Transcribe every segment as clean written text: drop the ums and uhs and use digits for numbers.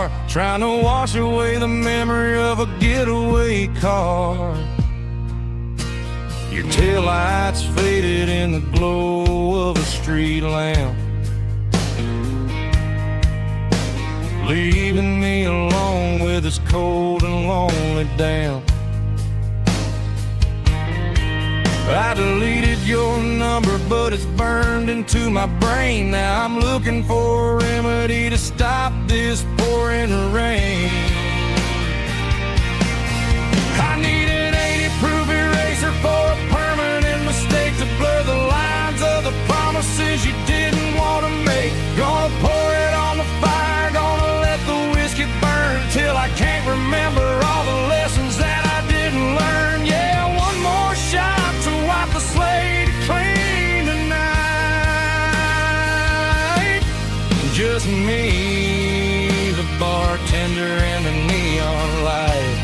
bar, trying to wash away the memory of a getaway car. Your taillights faded in the glow of a street lamp, leaving me alone with this cold and lonely damp. I deleted your number, but it's burned into my brain. Now I'm looking for a remedy to stop this pouring rain. I need an 80-proof eraser for a permanent mistake, to blur the lines of the promises you didn't want to make. Gonna pour it on the fire, gonna let the whiskey burn till I can't remember all the lessons that I didn't learn. Yeah, one more shot to wipe the slate clean tonight. Just me, the bartender, and the neon light.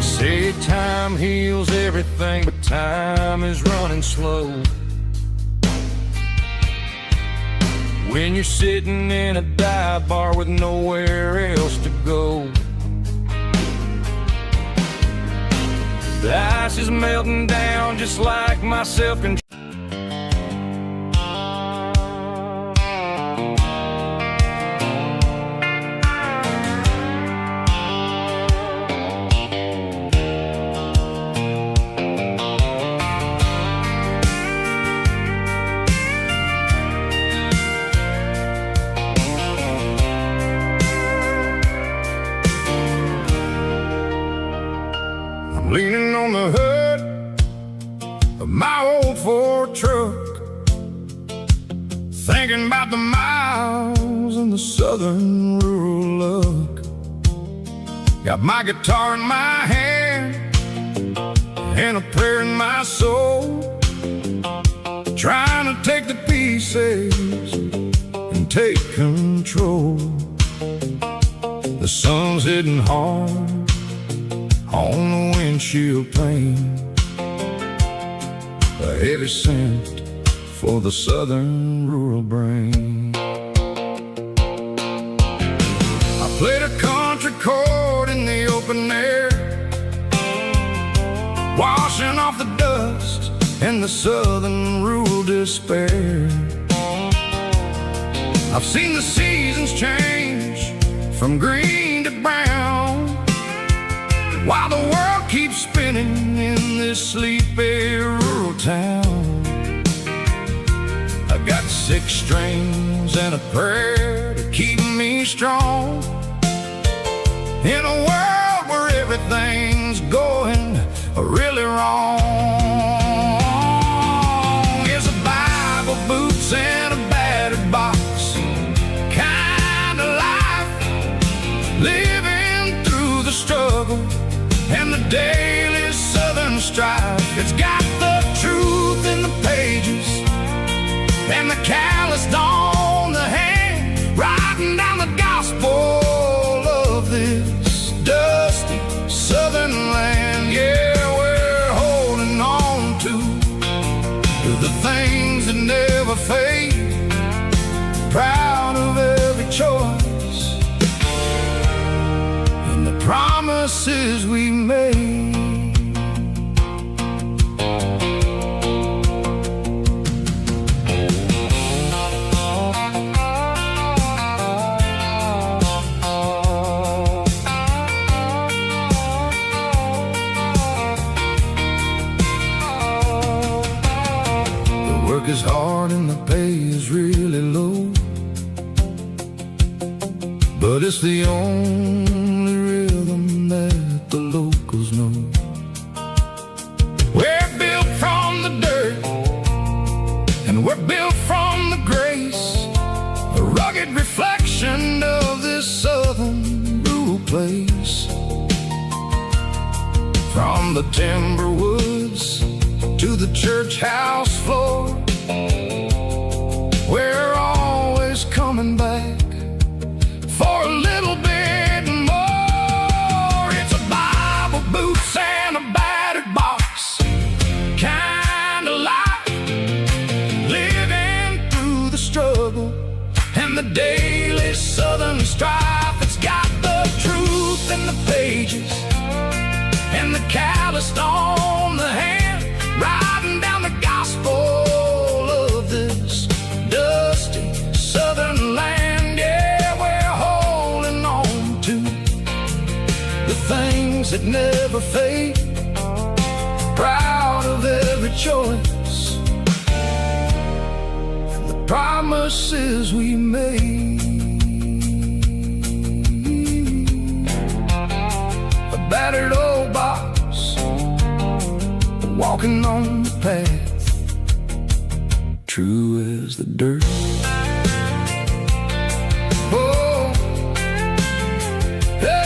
Say time heals everything, but time is running slow. When you're sitting in a dive bar with nowhere else to go, the ice is melting down just like my self-control. Leaning on the hood of my old Ford truck, thinking about the miles and the southern rural look. Got my guitar in my hand and a prayer in my soul, trying to take the pieces and take control. The sun's hitting hard on the windshield pane, a heavy scent for the southern rural brain. I played a country chord in the open air, washing off the dust and the southern rural despair. I've seen the seasons change from green to brown, while the world keeps spinning in this sleepy rural town. I got 6 strings and a prayer to keep me strong, in a world where everything's going really wrong. It's a Bible, boots, and a battered box kind of life, living through the struggle and the daily southern strife. It's got the truth in the pages and the calloused on the hand, writing down the gospel of this dusty southern land. Yeah, we're holding on to the things that never fade, proud of every choice and the promises we made. The work is hard and the pay is really low, but it's the only rhythm that the locals know. We're built from the dirt and we're built from the grace, a rugged reflection of this southern rural place. From the timber woods to the church house floor, we're always is coming back for a little bit more. It's a Bible, boots, and a battered box kind of life, living through the struggle and the daily southern strife. It's got the truth in the pages and the calloused on the hand, riding down the gospel of this dusty southern land. Yeah, we're holding on to the things that never fade, proud of every choice, the promises we made. A battered old box, walking on the path, true as the dirt. Oh, hey.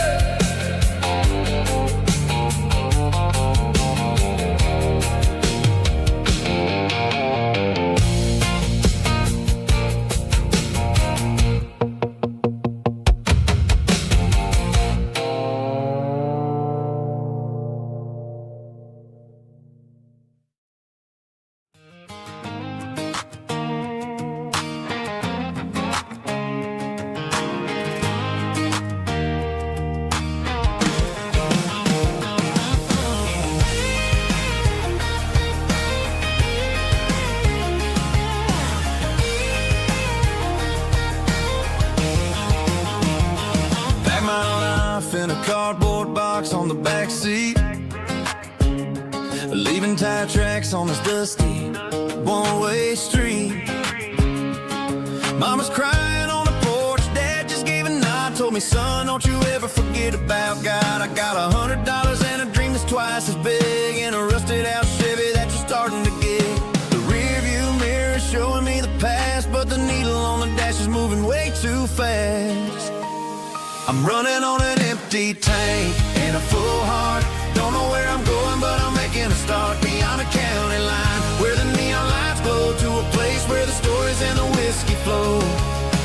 In a cardboard box on the back seat, leaving tire tracks on this dusty one-way street. Mama's crying on the porch, Dad just gave a nod, told me, son, don't you ever forget about God. I got $100 and a dream that's twice as big, in a rusted out Chevy that you're starting to get. The rear view mirror is showing me the past, but the needle on the dash is moving way too fast. I'm running on an empty tank and a full heart. Don't know where I'm going, but I'm making a start beyond a county line, where the neon lights glow, to a place where the stories and the whiskey flow.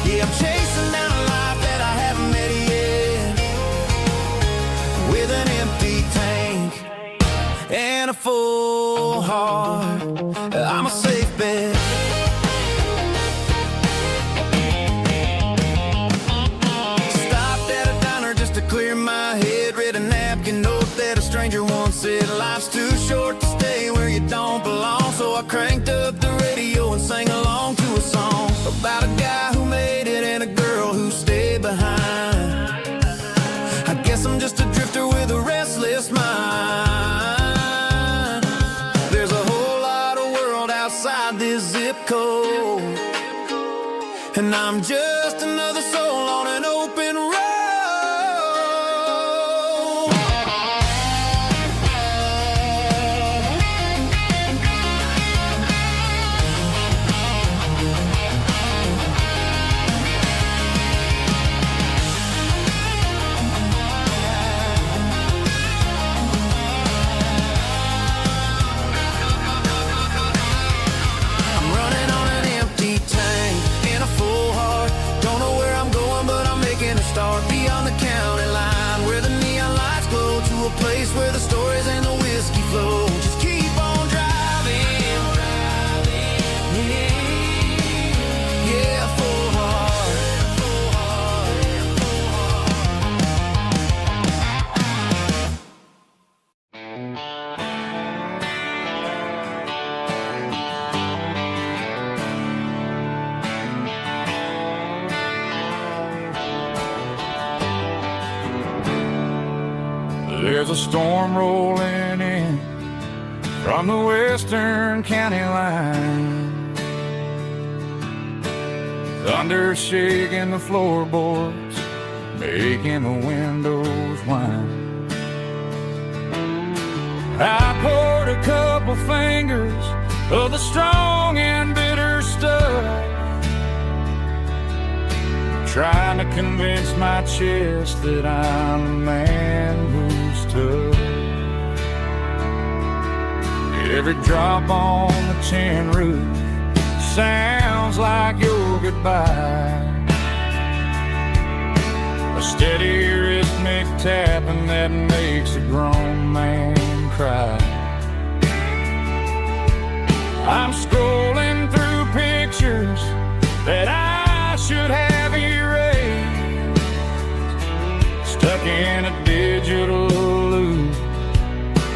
Yeah, I'm chasing down a life that I haven't met yet, with an empty tank and a full heart. I'm a safe bet. Clear my head, read a napkin note that a stranger once said, life's too short to stay where you don't belong. So I cranked up the radio and sang along to a song about a guy who made it and a girl who stayed behind. I guess I'm just a drifter with a restless mind. There's a whole lot of world outside this zip code, and I'm just another soul on an open road. Start beyond the county line, where the neon lights glow, to a place where the stories and the whiskey flow. Just keep on driving, yeah, full heart, full heart, full There's a storm rolling in from the western county line, thunder shaking the floorboards, making the windows whine. I poured a couple fingers of the strong and bitter stuff, trying to convince my chest that I'm a man who's tough. Every drop on the tin roof sounds like your goodbye. a steady rhythmic tapping that makes a grown man cry. I'm scrolling through pictures that I should have erased, stuck in a digital loop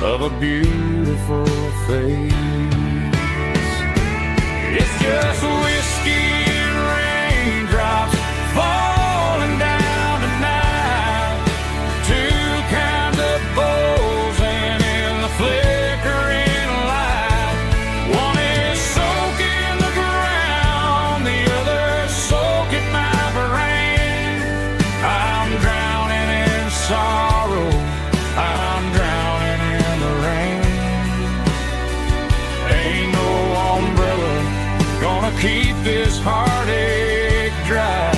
of a beautiful face. It's just whiskey and raindrops falling down tonight. Two kinds of bowls and in the flickering light. One is soaking the ground, the other soaking my brain. I'm drowning in sorrow, I'm drowning in the rain. Ain't no umbrella gonna keep this heartache dry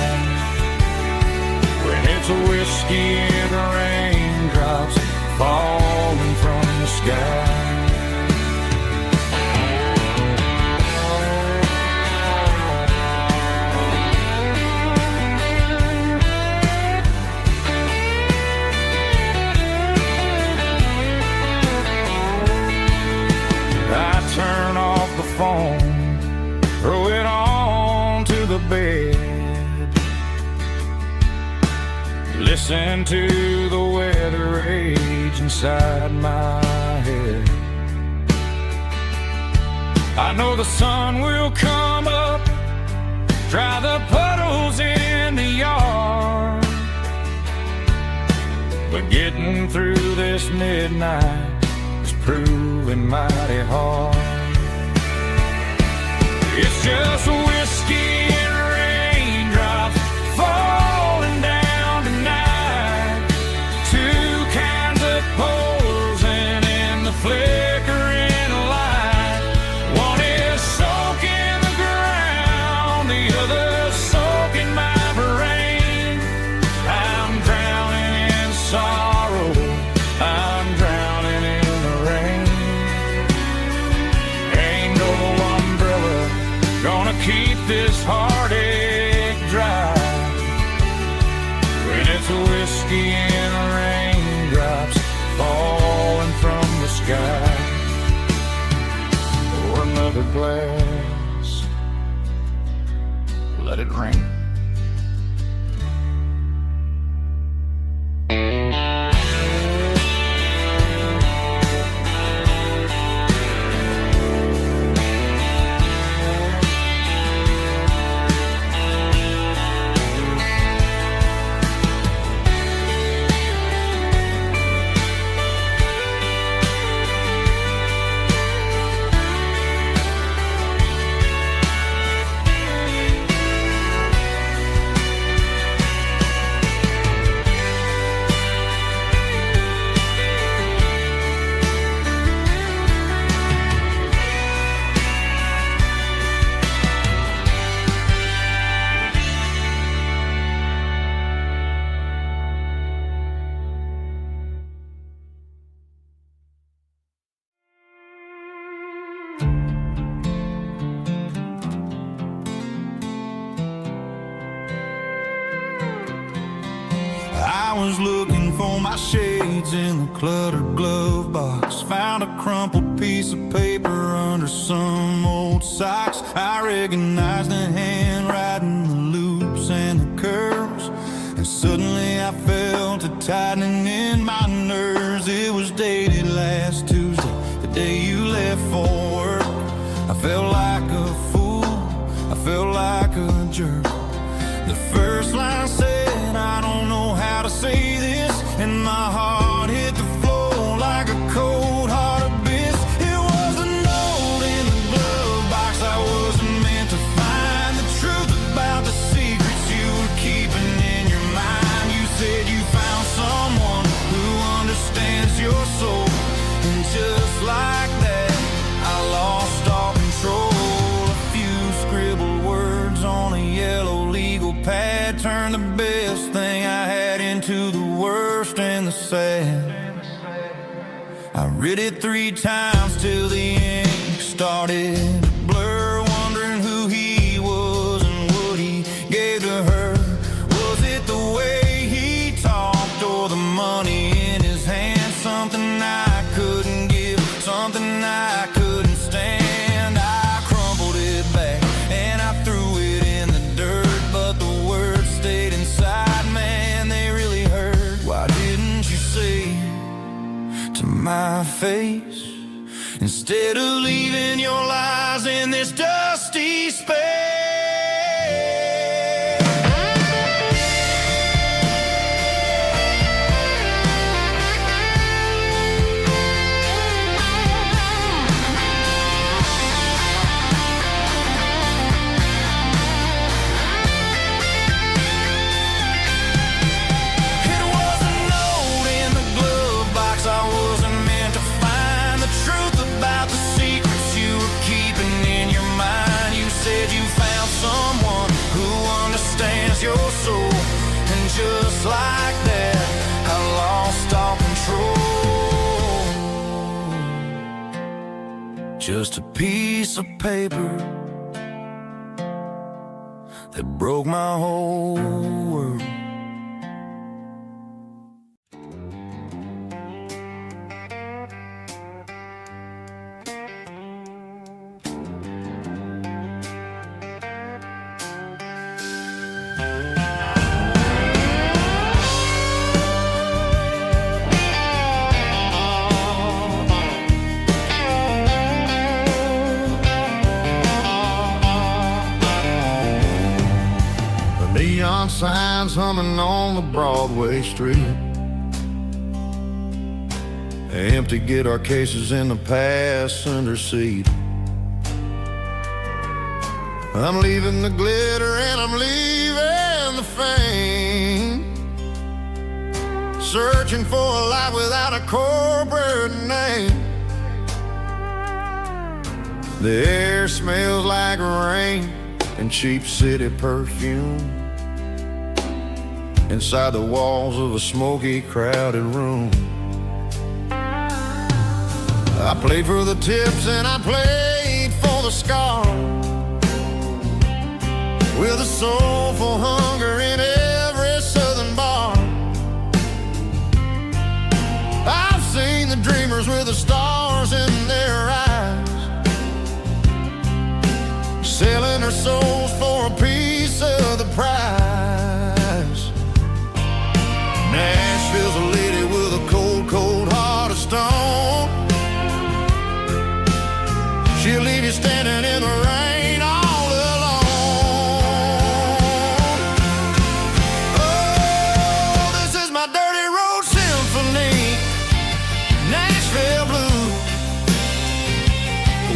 when it's a whiskey and raindrops falling from the sky. I turn off the phone, throw it on to the bed, listen to the weather rage inside my head. I know the sun will come up, dry the puddles in the yard, but getting through this midnight is proving mighty hard. It's just whiskey and raindrops falling down tonight. Two kinds of poles and in the flickering light. One is soaking the ground, the other soaking my brain. I'm drowning in sorrow, I'm drowning in the rain. Ain't no umbrella gonna keep this heartache dry when it's a whiskey and raindrops falling from the sky. Pour another glass, let it rain. I was looking for my shades in the cluttered glove box. Found a crumpled piece of paper under some old socks. I recognized the handwriting, the loops and the curves, and suddenly I felt a tightening in my nerves. It was dated last Tuesday, the day you left for work. I felt like a fool, I felt like a jerk. The first line said, I don't know how to say this, and my heart hit the floor like a cold heart abyss. It was a note in the glove box I wasn't meant to find, the truth about the secrets you were keeping in your mind. You said you found someone who understands your soul, and just like that I lost all control. A few scribbled words on a yellow legal pad turned the best thing I had into the worst and the sad. I read it 3 times till the ink started to blur, wondering who he was and what he gave to her. Was it the way he my face, instead of leaving your lies in this dusty space. Your soul, and just like that, I lost all control. Just a piece of paper that broke my whole world. Neon signs humming on the Broadway street, empty guitar cases in the passenger seat. I'm leaving the glitter and I'm leaving the fame, searching for a life without a corporate name. The air smells like rain and cheap city perfume inside the walls of a smoky, crowded room. I played for the tips and I played for the scar, with a soulful hunger in every southern bar. I've seen the dreamers with the stars in their eyes, selling their souls for a piece of the prize. Nashville's a lady with a cold, cold heart of stone. She'll leave you standing in the rain all alone. Oh, this is my dirty road symphony, Nashville blues,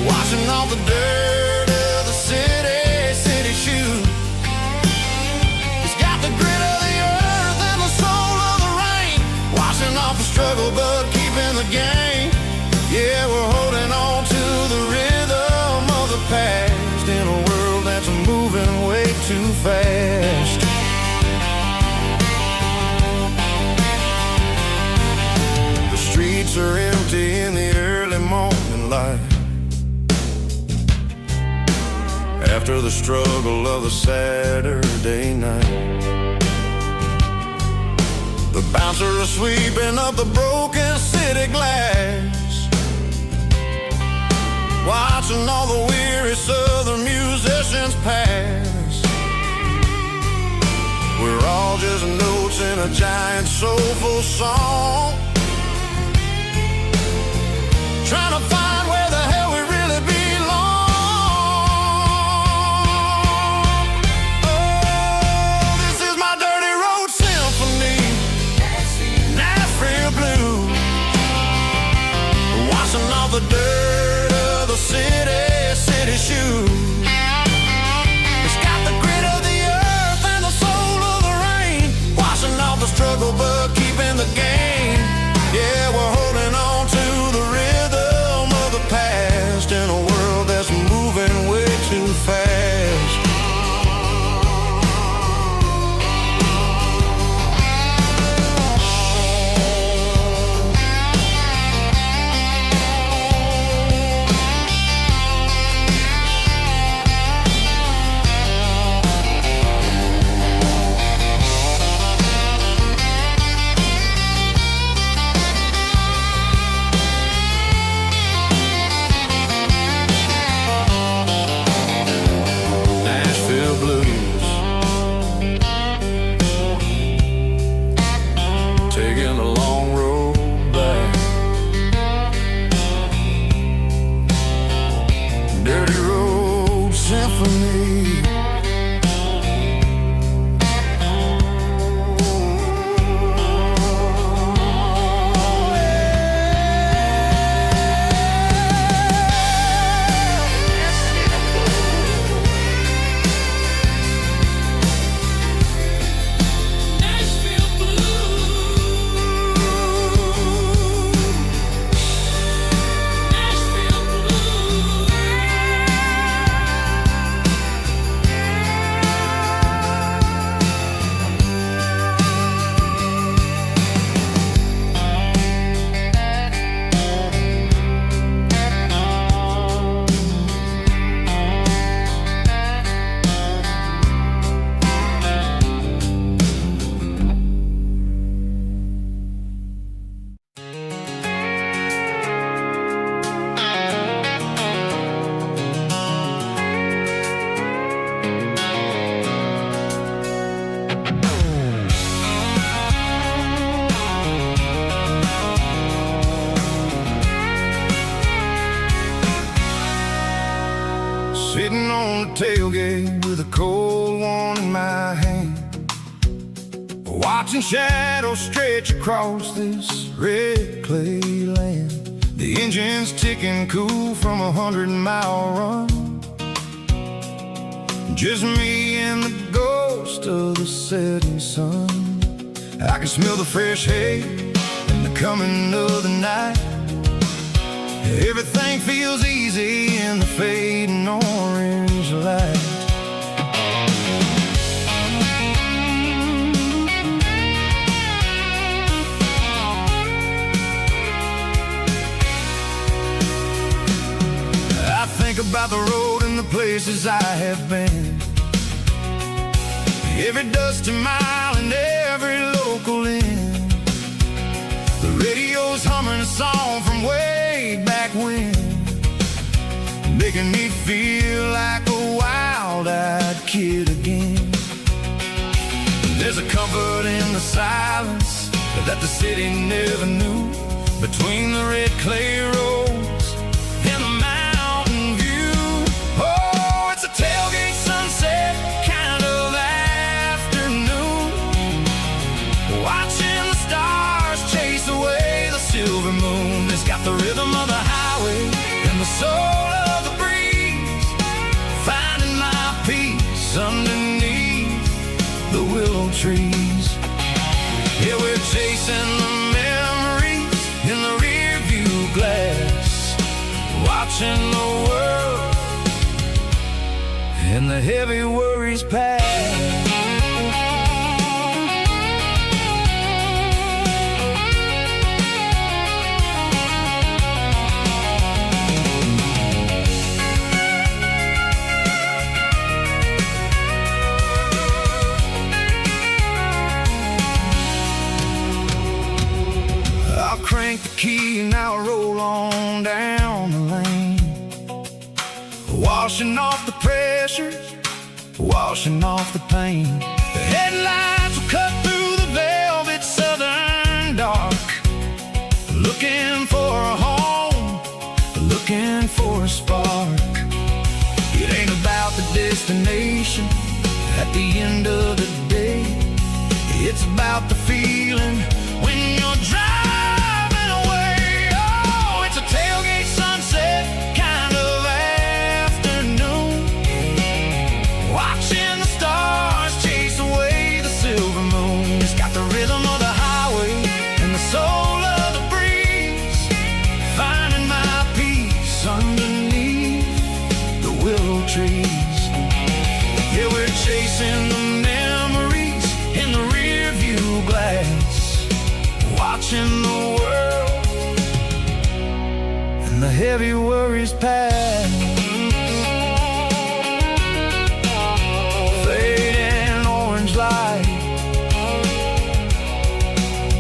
washing off the dirt of the city shoes. It's got the grit of the earth and the soul of the rain, washing off the struggle but keeping the game. Yeah, we're holding on to the rhythm of the past in a world that's moving way too fast. The streets are empty in the early morning light, after the struggle of the Saturday night. The bouncers are sweeping up the broken city glass, watching all the weary southern musicians pass. We're all just notes in a giant soulful song, trying to find where the hell we really belong. Oh, this is my dirty road symphony, Nashville blues, washing off the dirt of the city shoes. It's got the grit of the earth and the soul of the rain, washing off the struggle but keeping the game. Yeah, we're holding on to the rhythm tailgate with a cold one in my hand, watching shadows stretch across this red clay land. The engine's ticking cool from 100-mile run. Just me and the ghost of the setting sun. I can smell the fresh hay and the coming of the night. Everything feels easy in the fading orange light. I think about the road and the places I have been, every dusty mile and every local inn. The radio's humming a song from way back when, making me feel like a wild-eyed kid again. There's a comfort in the silence that the city never knew, between the red clay roads and the mountain view. Oh, it's a tailgate sunset kind of afternoon, watching the stars chase away the silver moon. It's got the rhythm of the highway and the soul of the breeze, finding my peace underneath the willow trees. Yeah, we're chasing the memories in the rear view glass, watching the world and the heavy worries pass. I'll crank the key and I'll roll on down the lane, washing off the pressure, washing off the pain. The headlights will cut through the velvet southern dark, looking for a home, looking for a spark. It ain't about the destination at the end of the day, it's about the feeling when you're driving away. Oh, it's a tailgate sunset kind of afternoon, watching the stars chase away the silver moon. It's got the rhythm of the highway and the soul of the breeze, finding my peace underneath the willow trees. Yeah, we're chasing the memories in the rear view glass, watching the world and the heavy worries pass. Fading orange light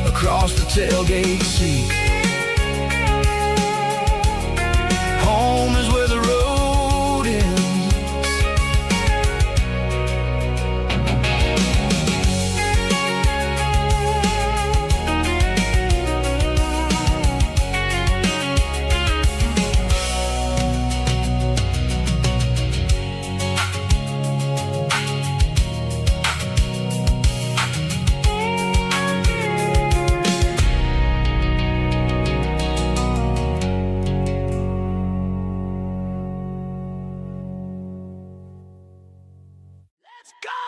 across the tailgate seat. Home is where the road ends. Let's go!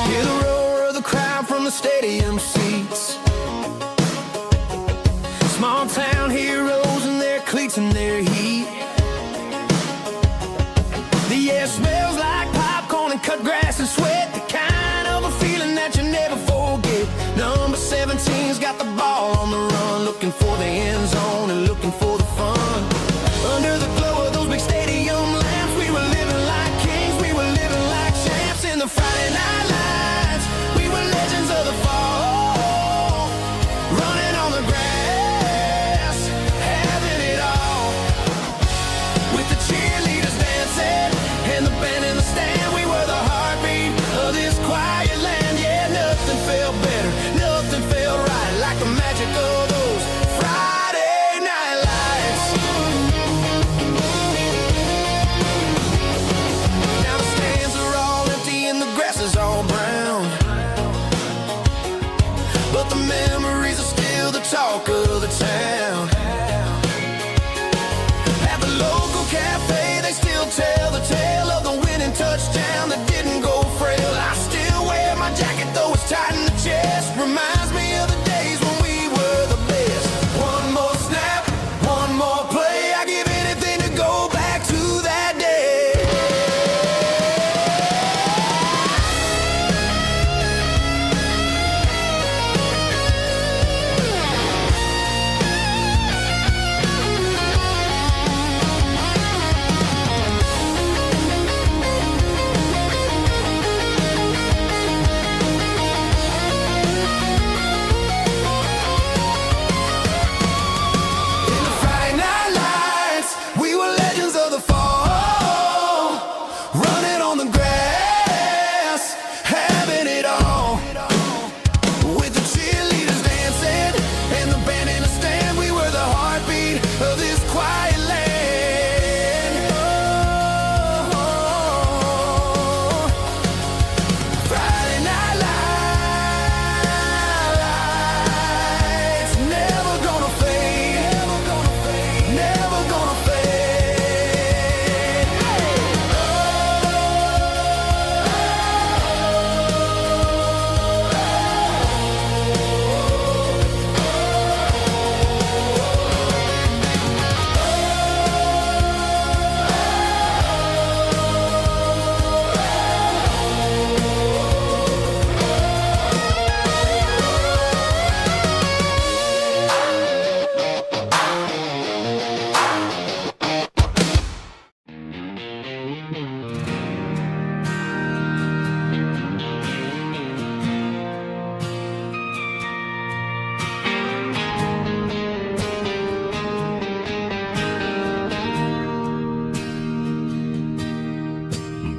Hear the roar of the crowd from the stadium seats. Small town heroes in their cleats and their heat. The air smells like popcorn and cut grass and sweat, the kind of a feeling that you never forget. Number 17's got the ball on the run, looking for the end zone and looking for the fun. Under the glow of those big stadium lamps, we were living like kings, we were living like champs in the Friday night lights. We were legends of the fall, running on the grass, having it all.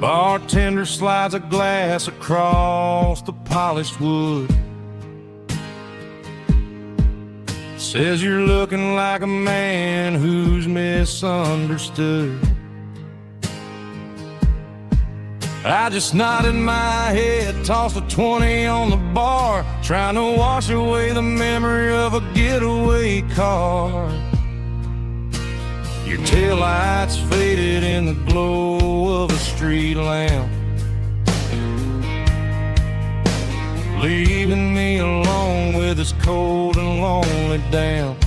Bartender slides a glass across the polished wood. Says you're looking like a man who's misunderstood. I just nodded my head, tossed a 20 on the bar, trying to wash away the memory of a getaway car. Your taillights faded in the glow of a street lamp, leaving me alone with this cold and lonely damp.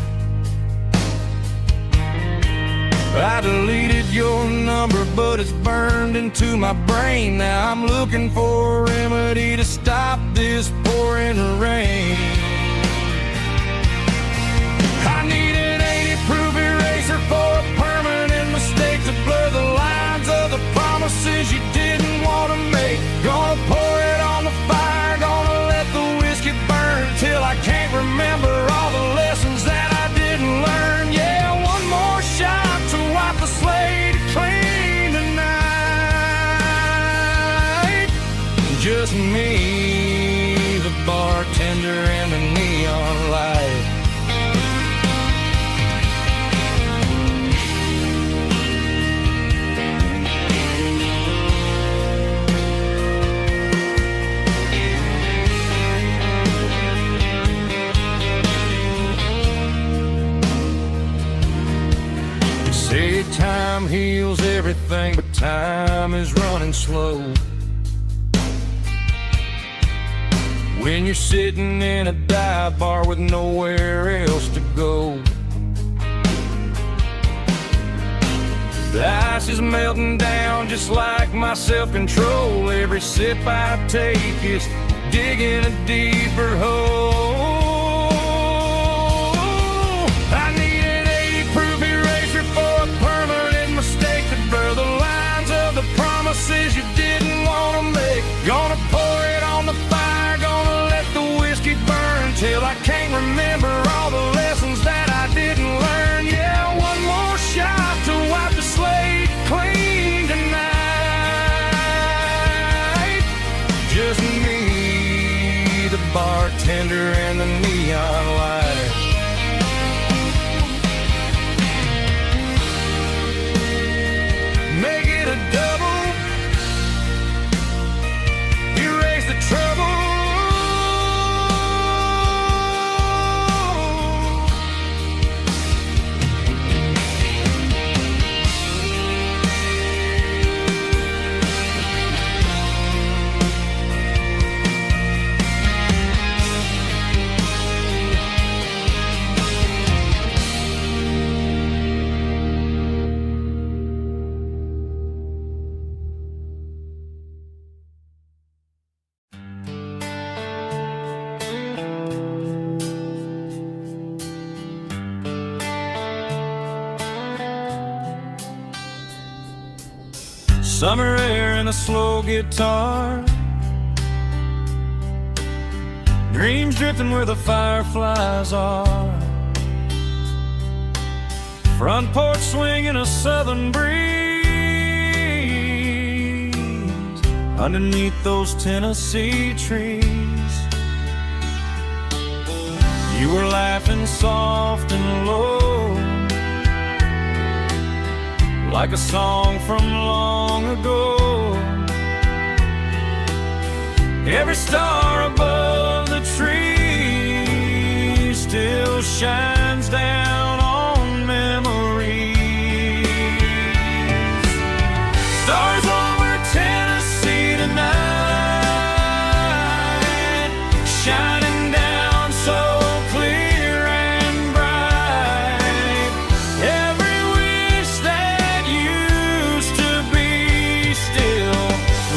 I deleted your number, but it's burned into my brain. Now I'm looking for a remedy to stop this pouring rain. I need an 80-proof eraser for a permanent mistake to blur the lines of the promises you didn't want to make. Gonna pour it on the fire, gonna let the whiskey burn till I can't remember all the lessons that I didn't learn. Yeah, one more shot to wipe the slate clean tonight. Just me, the bartender, and the neon light. Say time heals everything, but time is running slow. When you're sitting in a dive bar with nowhere else to go, the ice is melting down just like my self-control. Every sip I take is digging a deeper hole. I need an 80-proof eraser for a permanent mistake to blur the lines of the promises you didn't want to make. Gonna pour it on the fire, gonna let the whiskey burn till I can't remember all the lessons that I didn't learn. Yeah, one more shot to wipe the slate clean tonight. Just me, the bartender, and the neon light. Make it a double, erase the trouble. Summer air and a slow guitar, dreams drifting where the fireflies are. Front porch swinging a southern breeze underneath those Tennessee trees. You were laughing soft and low, like a song from long ago. Every star above the tree still shines down on memories. Stars over Tennessee tonight, shining down so clear and bright. Every wish that used to be still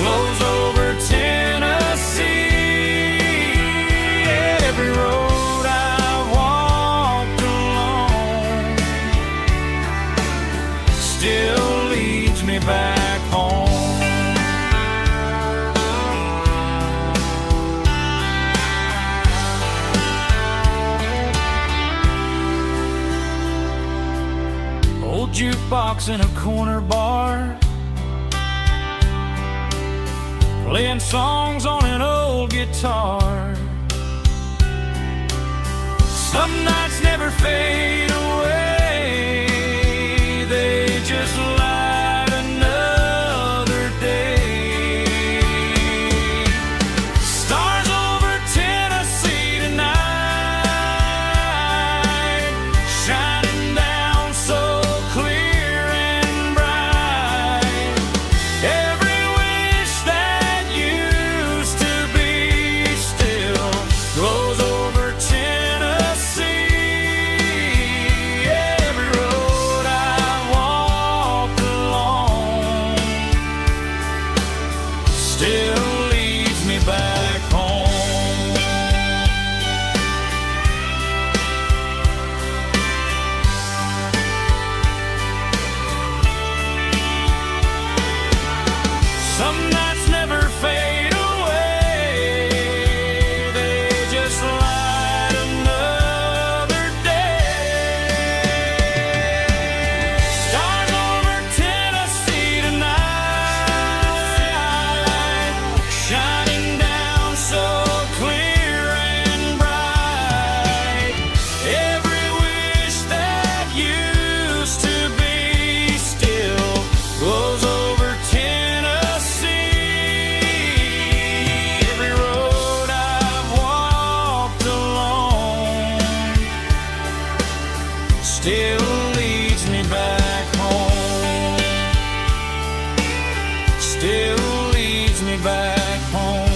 glows over Tennessee. Every road I've walked alone still leads me back home. Old jukebox in a corner bar, playing songs on an old guitar. Some nights never fade away, they just light another day. Stars over Tennessee tonight, shining down so clear and bright. Every wish that used to be still glows over Tennessee. Every road I walked along still leads me back home. Some nights never fade away, they just light another day. Stars over Tennessee tonight, shining down so clear and bright. Every wish that used to be still glows over Tennessee. Every road I've walked along still leads me back home. Still leads me back home.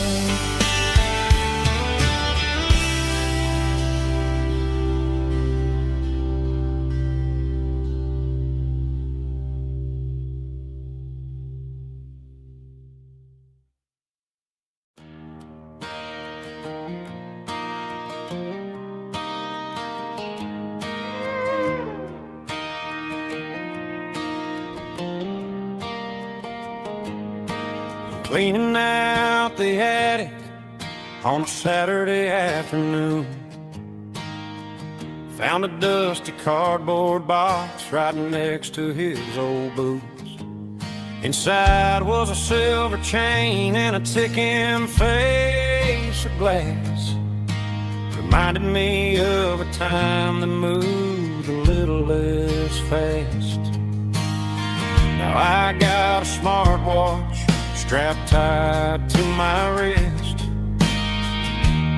Cleaning out the attic on a Saturday afternoon, found a dusty cardboard box right next to his old boots. Inside was a silver chain and a ticking face of glass. Reminded me of a time that moved a little less fast. Now I got a smartwatch strapped tight to my wrist,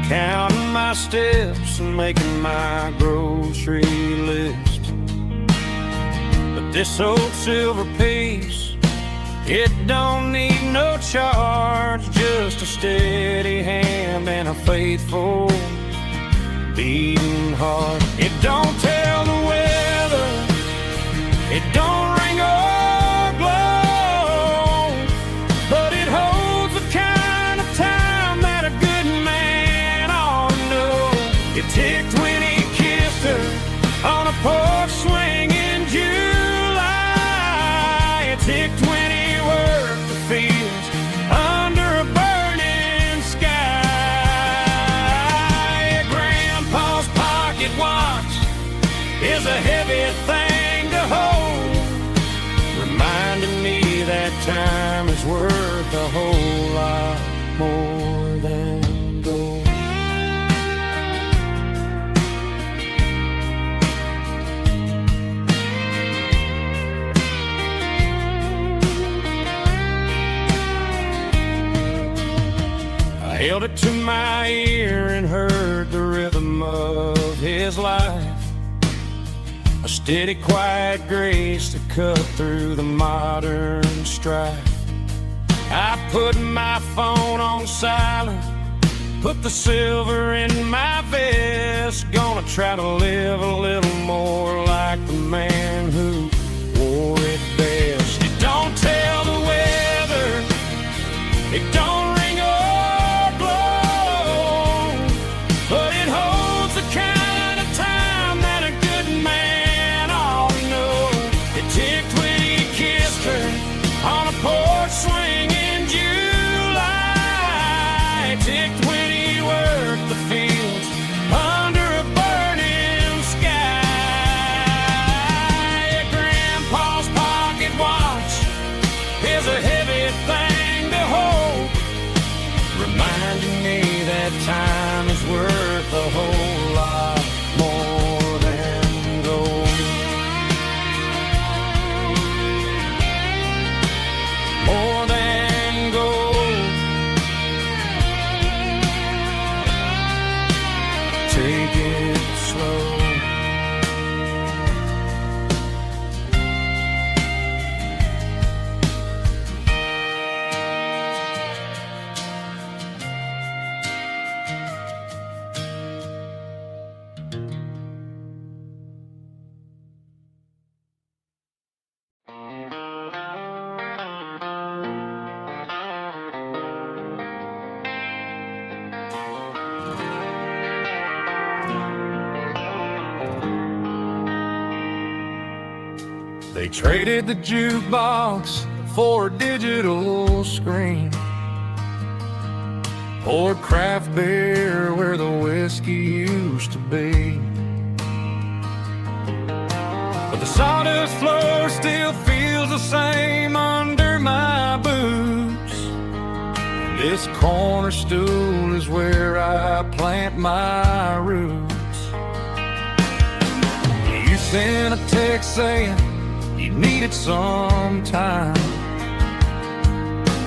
counting my steps and making my grocery list. But this old silver piece, it don't need no charge, just a steady hand and a faithful beating heart. It don't tell the weather, it don't ring or glow, but it holds the kind of time that a good man ought to know. It ticked when he kissed her on a porch swing in July. It ticked when he worked the fields under a burning sky. Grandpa's pocket watch is a heavy thing to hold, reminding me that time is worth a whole lot more than gold. I held it to my ear and heard the rhythm of his life, a steady, quiet grace that cut through the modern strife. I put my phone on silent, put the silver in my vest. Gonna try to live a little more like the man who wore it best. It don't tell the weather, it don't ring or glow, but it holds the kind of time that a good man ought to know. It ticked when he kissed her on a porch swing in July. It ticked when he worked the fields under a burning sky. They traded the jukebox for a digital screen, poured craft beer where the whiskey used to be. But the sawdust floor still feels the same under my boots. This corner stool is where I plant my roots. You sent a text saying you needed some time,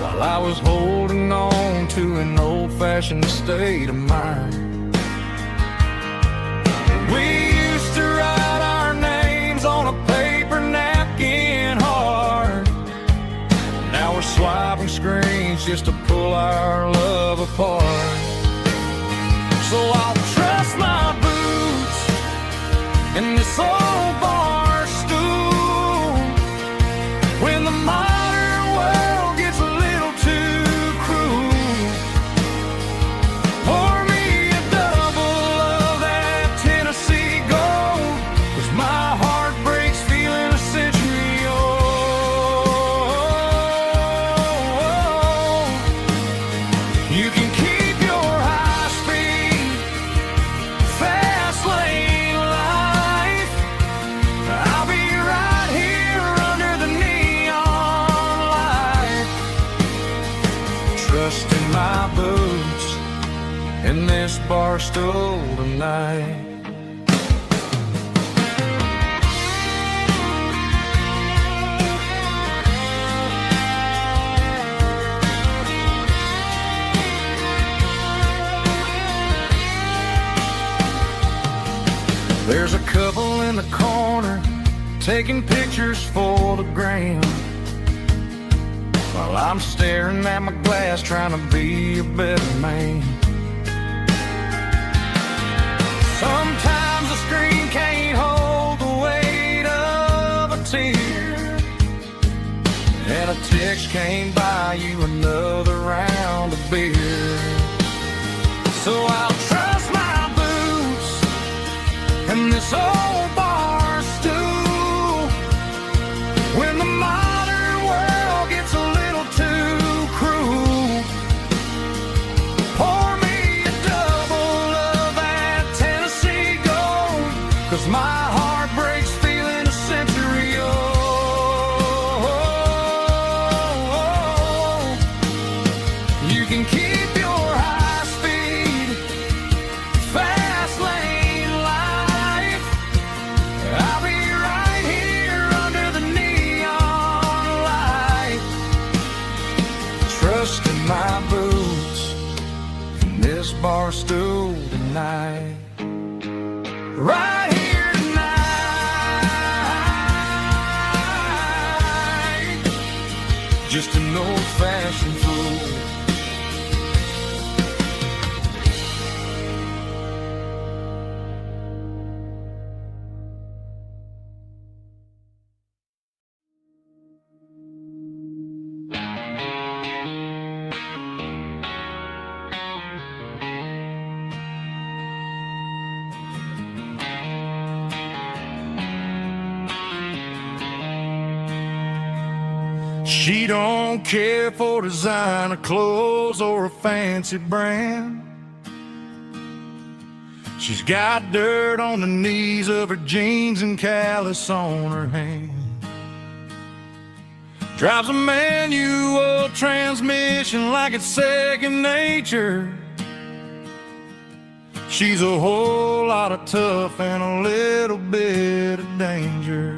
while I was holding on to an old-fashioned state of mind. We used to write our names on a paper napkin hard. Now we're swiping screens just to pull our love apart. So I'll trust my boots in this old bar stool when the modern world gets a little too cruel. Pour me a double of that Tennessee Gold, 'cause my heart breaks feeling a century old. You can keep your high-speed, fast lane life. I'll be right here under the neon light, trusting my boots in this bar stool tonight. There's a couple in the corner taking pictures for the gram, while I'm staring at my glass trying to be a better man. Sometimes the screen can't hold the weight of a tear, and a text can't buy you another round of beer. So I'll trust my boots and this old bar stool when the modern world gets a little too cruel. Pour me a double of that Tennessee Gold, 'cause my heart breaks feeling a century old. You can keep your high speed, fast lane life. I'll be right here under the neon light, trusting my boots in this bar stool tonight. Right here tonight, just an old-fashioned fool. She don't care for designer clothes or a fancy brand. She's got dirt on the knees of her jeans and callus on her hand. Drives a manual transmission like it's second nature. She's a whole lot of tough and a little bit of danger.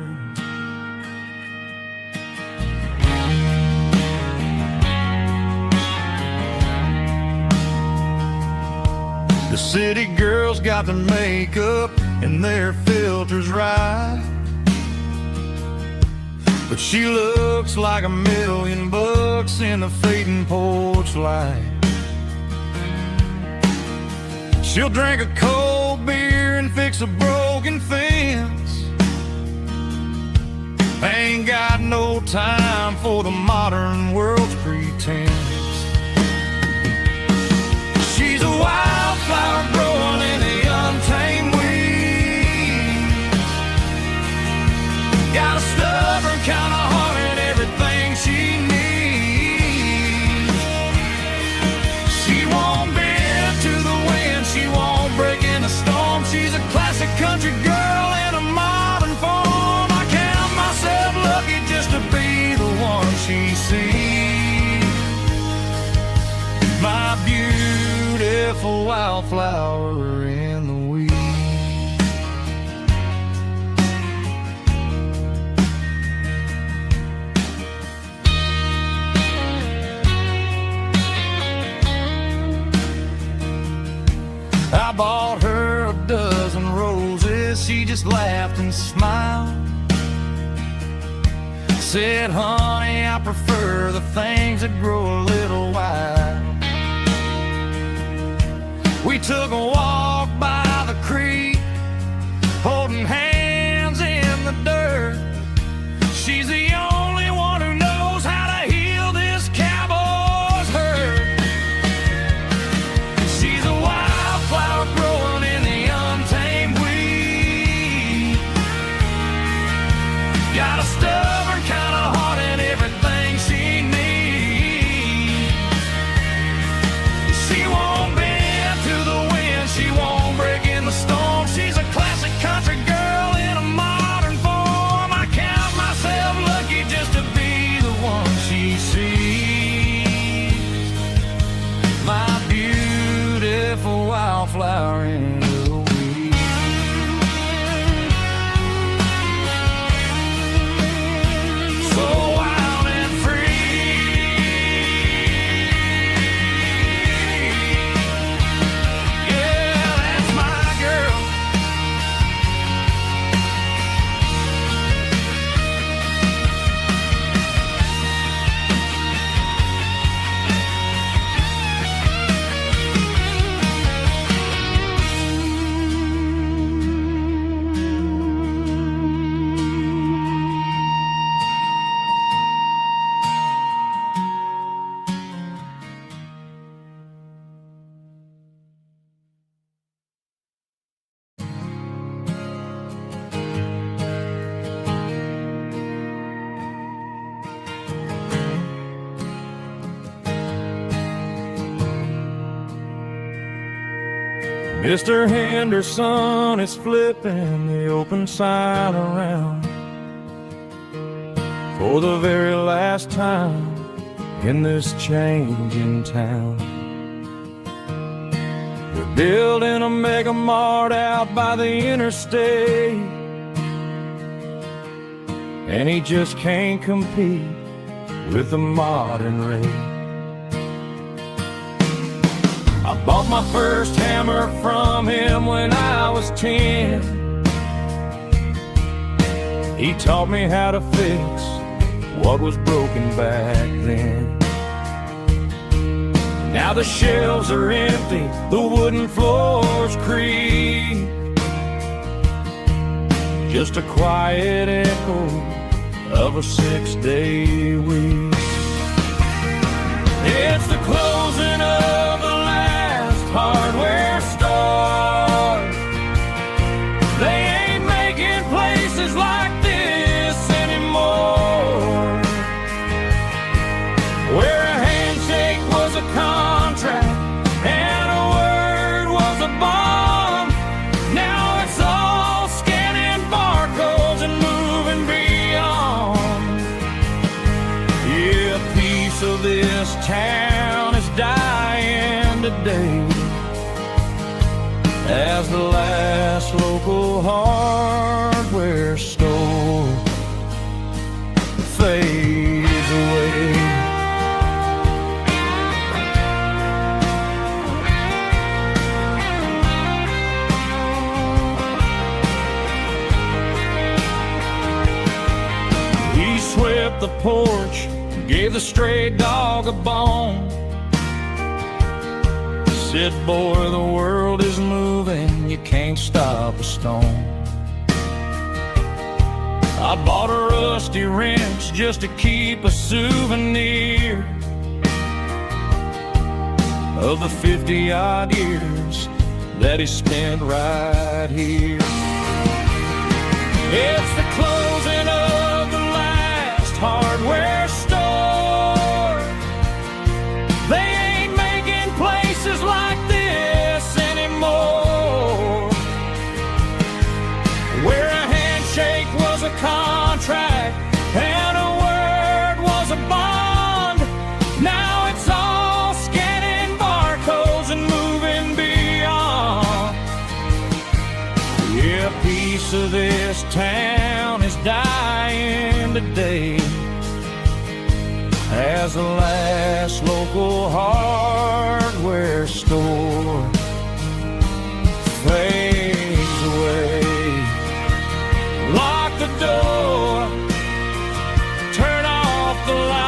The city girls got their makeup and their filters right, but she looks like $1,000,000 in the fading porch light. She'll drink a cold beer and fix a broken fence. Ain't got no time for the modern world's pretense. She's a wildflower growing in the untamed weeds. Got a stubborn kind of heart and everything she needs. She won't bend to the wind, she won't break in a storm. She's a classic country girl in a modern form. I count myself lucky just to be the one she sees. My beautiful wildflower in the weeds. I bought her a dozen roses, she just laughed and smiled. Said, honey, I prefer the things that grow a little wild. We took a walk by the creek, holding hands in the dirt. She's the only one who knows how to heal this cowboy's hurt. She's a wildflower growing in the untamed weed. Got a stubborn kind of heart and everything she needs. She won't bend to the wind, she won't break in the storm. She's a classic country girl in a modern form. I count myself lucky just to be the one she sees. My beautiful wildflower in the weeds. So wild and free. Yeah, that's my girl. Mr. Henderson is flipping the open sign around for the very last time in this changing town. They're building a mega mart out by the interstate, and he just can't compete with the modern rate. I bought my first hammer from him when I was 10. He taught me how to fix what was broken back then. Now the shelves are empty, the wooden floors creak, just a quiet echo of a 6-day week. It's the closing of the last hardware store. They ain't making places like this anymore, where a handshake was a contract and a word was a bomb. Now it's all scanning barcodes and moving beyond. Yeah, a piece of this town is dying today as the last local hardware store fades away. He swept the porch, gave the stray dog a bone, said, boy, the world is moving, you can't stop a stone. I bought a rusty wrench just to keep a souvenir of the 50-odd years that he spent right here. It's the closing of the last piece of this town is dying today as the last local hardware store fades away. Lock the door, turn off the light.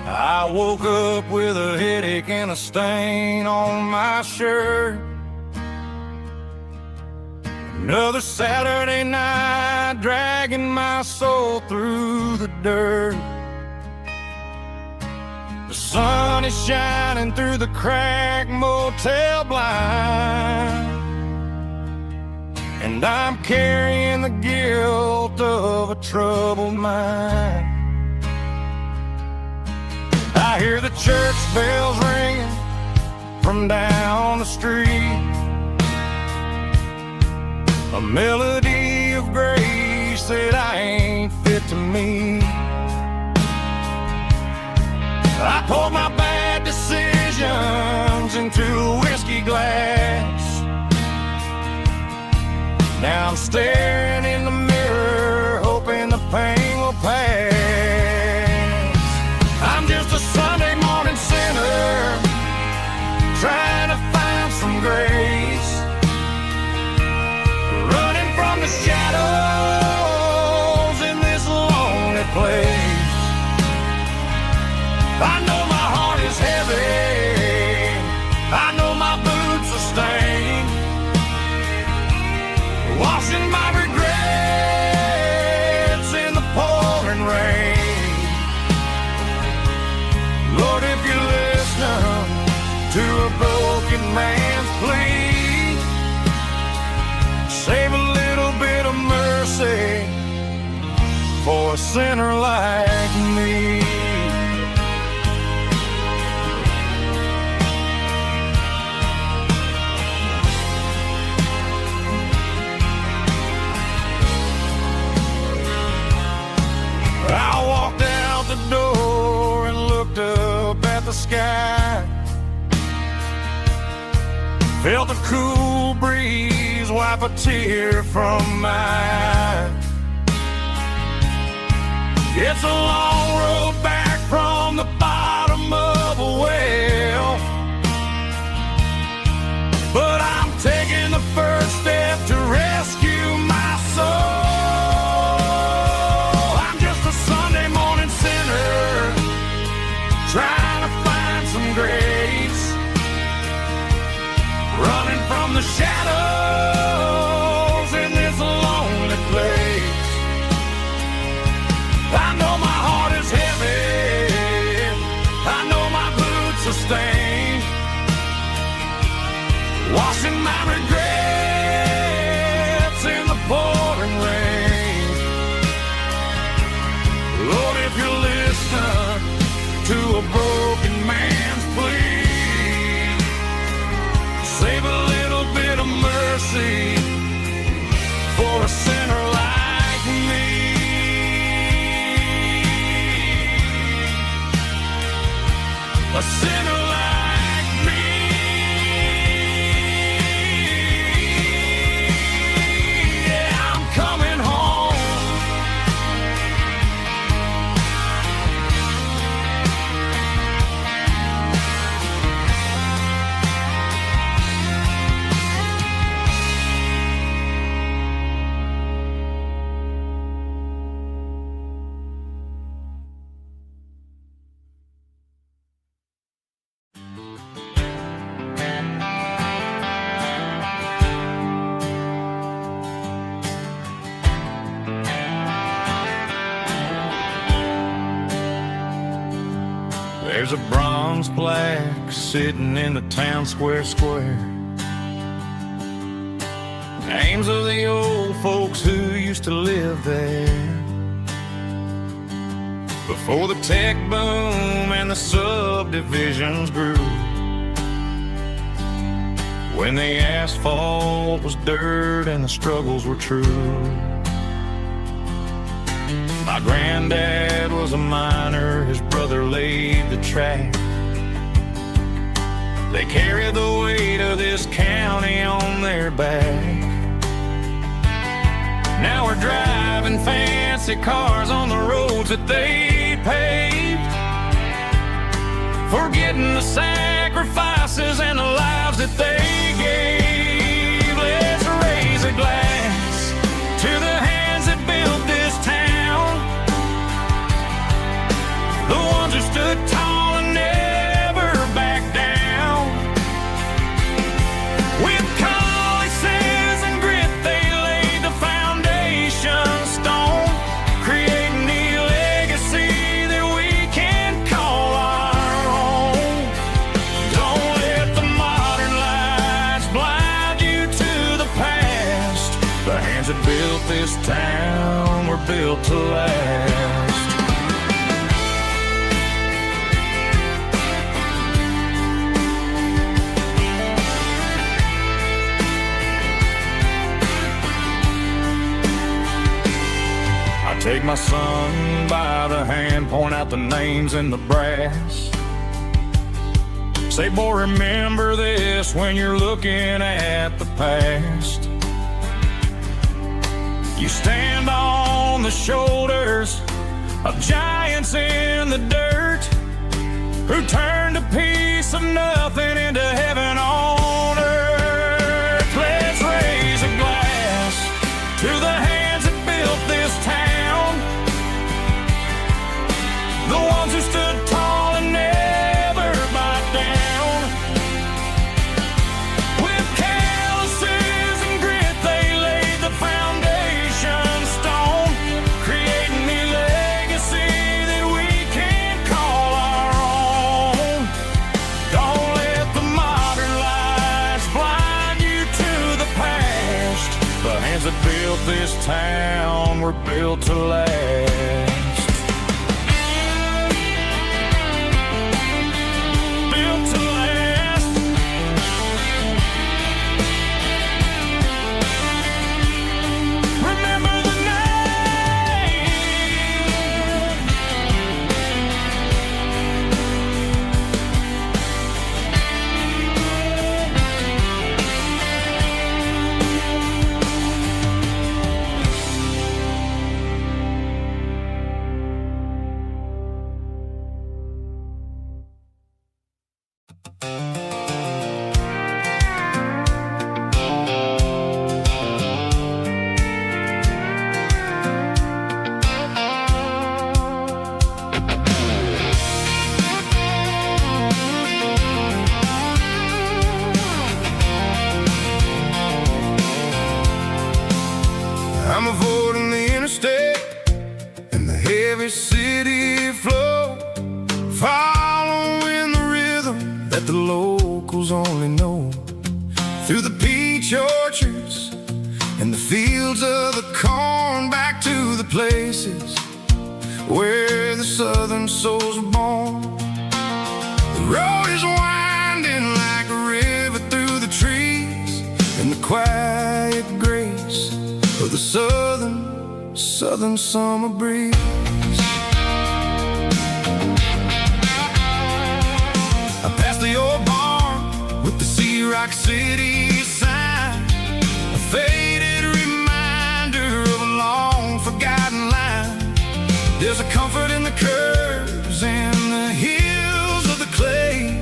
I woke up with a headache and a stain on my shirt. Another Saturday night dragging my soul through the dirt. The sun is shining through the cracked motel blind, and I'm carrying the guilt of a troubled mind. I hear the church bells ringing from down the street, a melody of grace that I ain't fit to meet. I poured my bad decisions into a whiskey glass. Now I'm staring in the mirror, hoping the pain will pass. I'm just a Sunday morning sinner, trying to find some grace, running from the shadows in this lonely place. I know my heart is heavy, I know my boots are stained, washing my regrets in the pouring rain. Lord, if you listen to a broken man's plea, save a little bit of mercy for a sinner like me. I walked out the door and looked up at the sky, felt the cool breeze wipe a tear from my eye. It's a long road back from the bottom of a well, but I'm taking the first step to rescue my soul. Trying to find some grace, running from the shadows in this lonely place. I know my heart is heavy, I know my boots are stained, washing my regrets in the pouring rain. Lord, if you listen to a broken man's plea, save a little bit of mercy for a sinner like me. A sinner like me. Yeah, I'm coming home. There's a bronze bronze plaque sitting in the town square. Names of the old folks who used to live there before the tech boom and the subdivisions grew, when the asphalt was dirt and the struggles were true. My granddad was a miner, his brother laid the track. They carried the weight of this county on their back. Now we're driving fancy cars on the roads that they paved, forgetting the sacrifices and the lives that they gave. Let's raise a glass to the hands that built this town, the ones who stood tall and never backed down. With calluses and grit they laid the foundation stone, creating the legacy that we can call our own. Don't let the modern lights blind you to the past. The hands that built this town were built to last. Take my son by the hand, point out the names in the brass. Say, boy, remember this when you're looking at the past. You stand on the shoulders of giants in the dirt, who turned a piece of nothing into heaven on earth. Let's raise a glass to the hands that built this town, the ones who stood tall and never backed down. With calluses and grit they laid the foundation stone, creating the legacy that we can call our own. Don't let the modern lights blind you to the past. The hands that built this town were built to last. I'm avoiding the interstate and the heavy city flow, following the rhythm that the locals only know, through the peach orchards and the fields of the corn, back to the places where the southern souls were born. The road is winding like a river through the trees, and the quiet grace of the southern summer breeze. I passed the old barn with the Sea Rock City sign, a faded reminder of a long forgotten line. There's a comfort in the curves and the hills of the clay,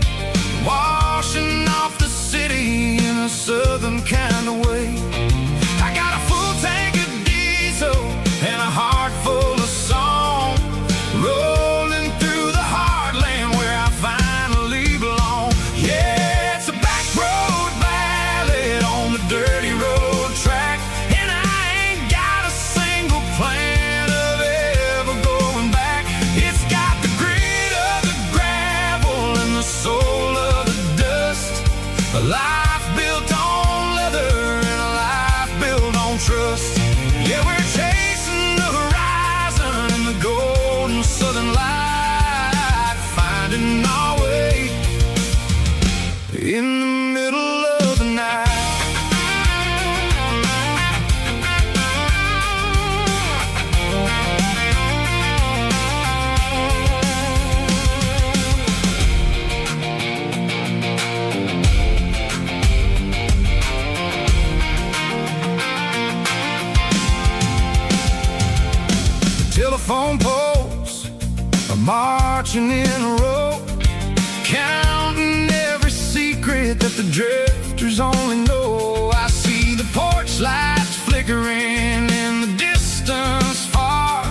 washing off the city in a southern kind of way. I got a full tank of diesel and a heart full of song, rolling through the heartland where I finally belong. Yeah, it's a back road back A life built on leather and a life built on trust. Yeah, we're chasing the horizon in the golden southern light, finding our way in the middle of the night. Telephone poles are marching in a row, counting every secret that the drifters only know. I see the porch lights flickering in the distance far,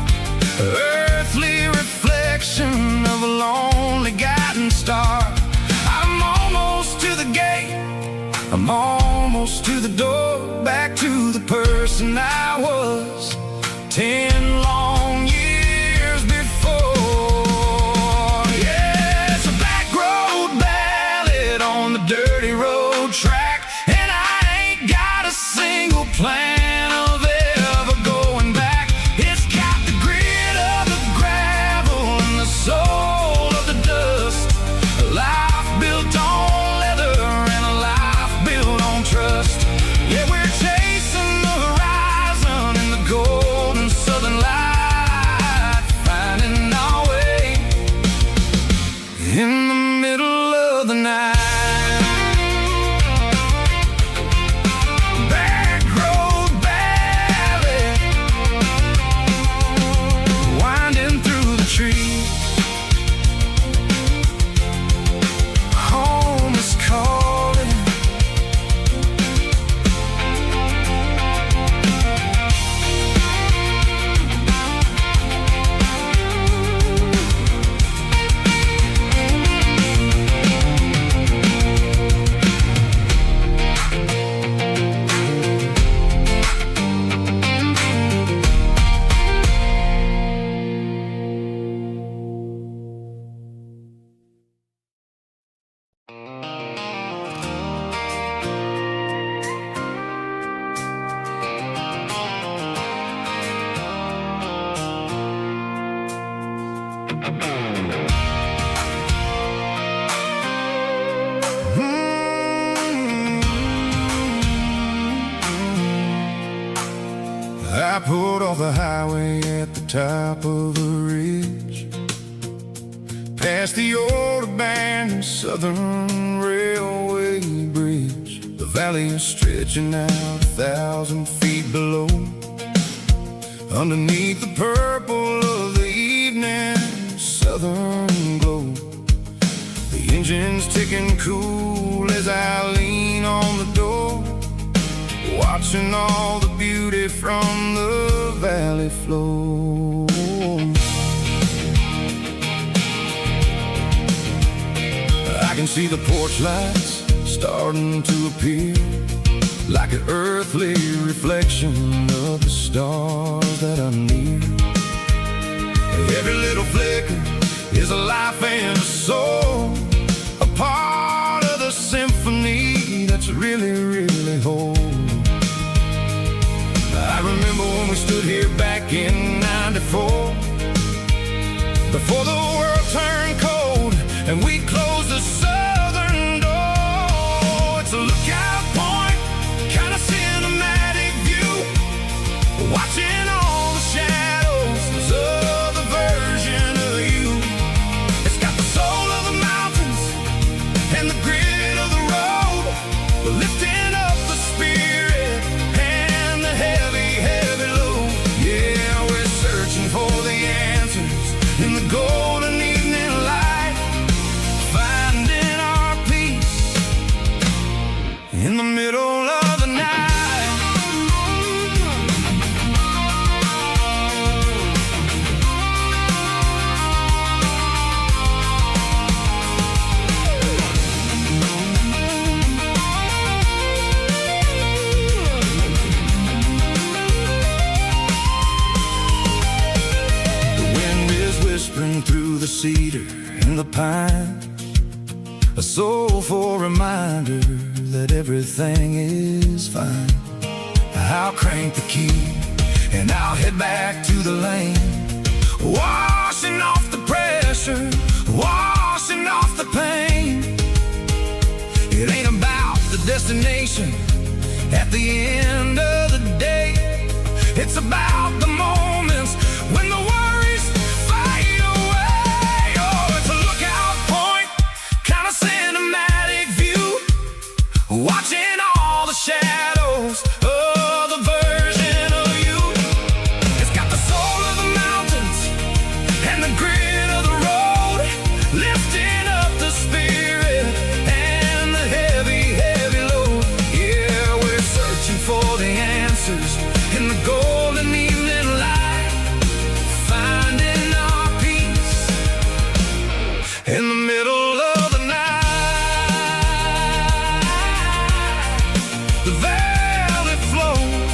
earthly reflection of a lonely guiding star. I'm almost to the gate, I'm almost to the door, back to the person I was 10 long years before. Yeah, it's a back road ballad on the dirty road track, and I ain't got a single plan of ever going back. It's got the grit of the gravel and the soul of the dust. A life built on leather and a life built on trust. Yeah, we're chasing the horizon in the golden southern light, finding our way in the middle of the night. Back road ballad, winding through the trees. Home is calling. I pulled off the highway at the top of the ridge, past the old abandoned Southern Railway bridge. The valley is stretching out 1,000 feet below, underneath the purple of the evening southern glow. The engine's ticking cool as I lean on the door, watching all the beauty from the valley flow. I can see the porch lights starting to appear, like an earthly reflection of the stars that are near. Every little flicker is a life and a soul, a part of the symphony that's really, really whole. I remember when we stood here back in '94, before the world turned cold and we closed the southern door. It's a lookout point, kind of cinematic view, watching all the shadows of the version of you. It's got the soul of the mountains and the grit of the road, lifting up the spirit and the heavy, heavy load. Yeah, we're searching for the answers in the golden evening light, finding our peace in the middle of the night. Whispering through the cedar and the pine, a soulful reminder that everything is fine. I'll crank the key and I'll head back to the lane, washing off the pressure, washing off the pain. It ain't about the destination at the end of the day. It's about the moments when the worries fade away. Oh, it's a lookout point, kind of cinematic view, watching all the shadows of the version of you. It's got the soul of the mountains and the grit of the road, lifting up the spirit and the heavy, heavy load. Yeah, we're searching for the answers in the golden evening light, finding our peace in the middle of the night. The valley flows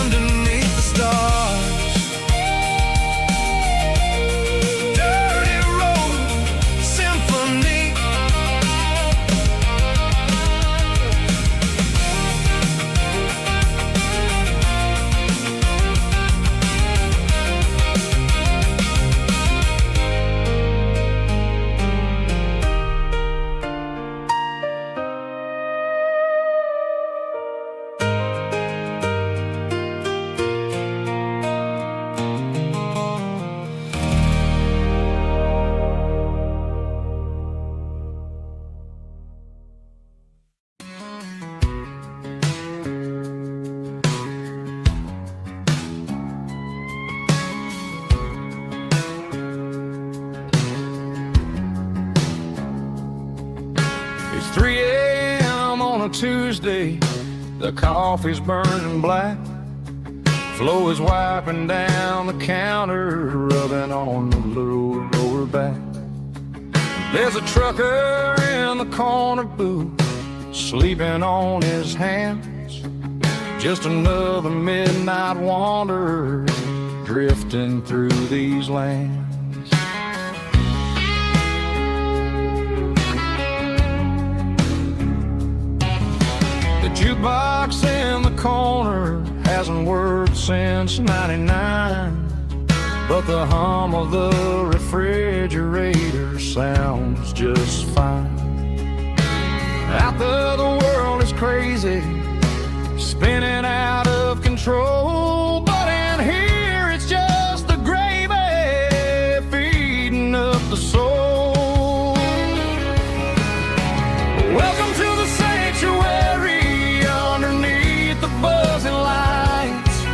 underneath the stars. Dirty road symphony. It's 3 a.m. on a Tuesday. The coffee's burning black. Flo is wiping down the counter, rubbing on the little lower back. There's a trucker in the corner booth, sleeping on his hands. Just another midnight wanderer, drifting through these lands. The jukebox in the corner hasn't worked since '99, but the hum of the refrigerator sounds just fine. Out there the world is crazy, spinning out of control, but in here it's just the gravy feeding up the soul. Welcome to the sanctuary underneath the buzzing lights,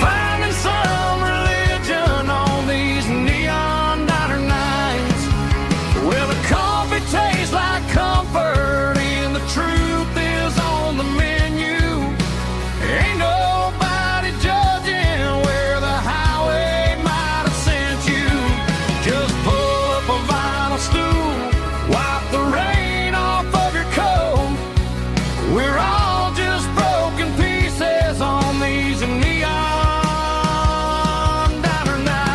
finding some religion on these neon diner nights, where the coffee tastes like comfort and the truth is on the menu. Ain't nobody judging where the highway might have sent you. Just pull up a vinyl stool, wipe the rain off of your coat. We're all just broken pieces on these neon diner nights.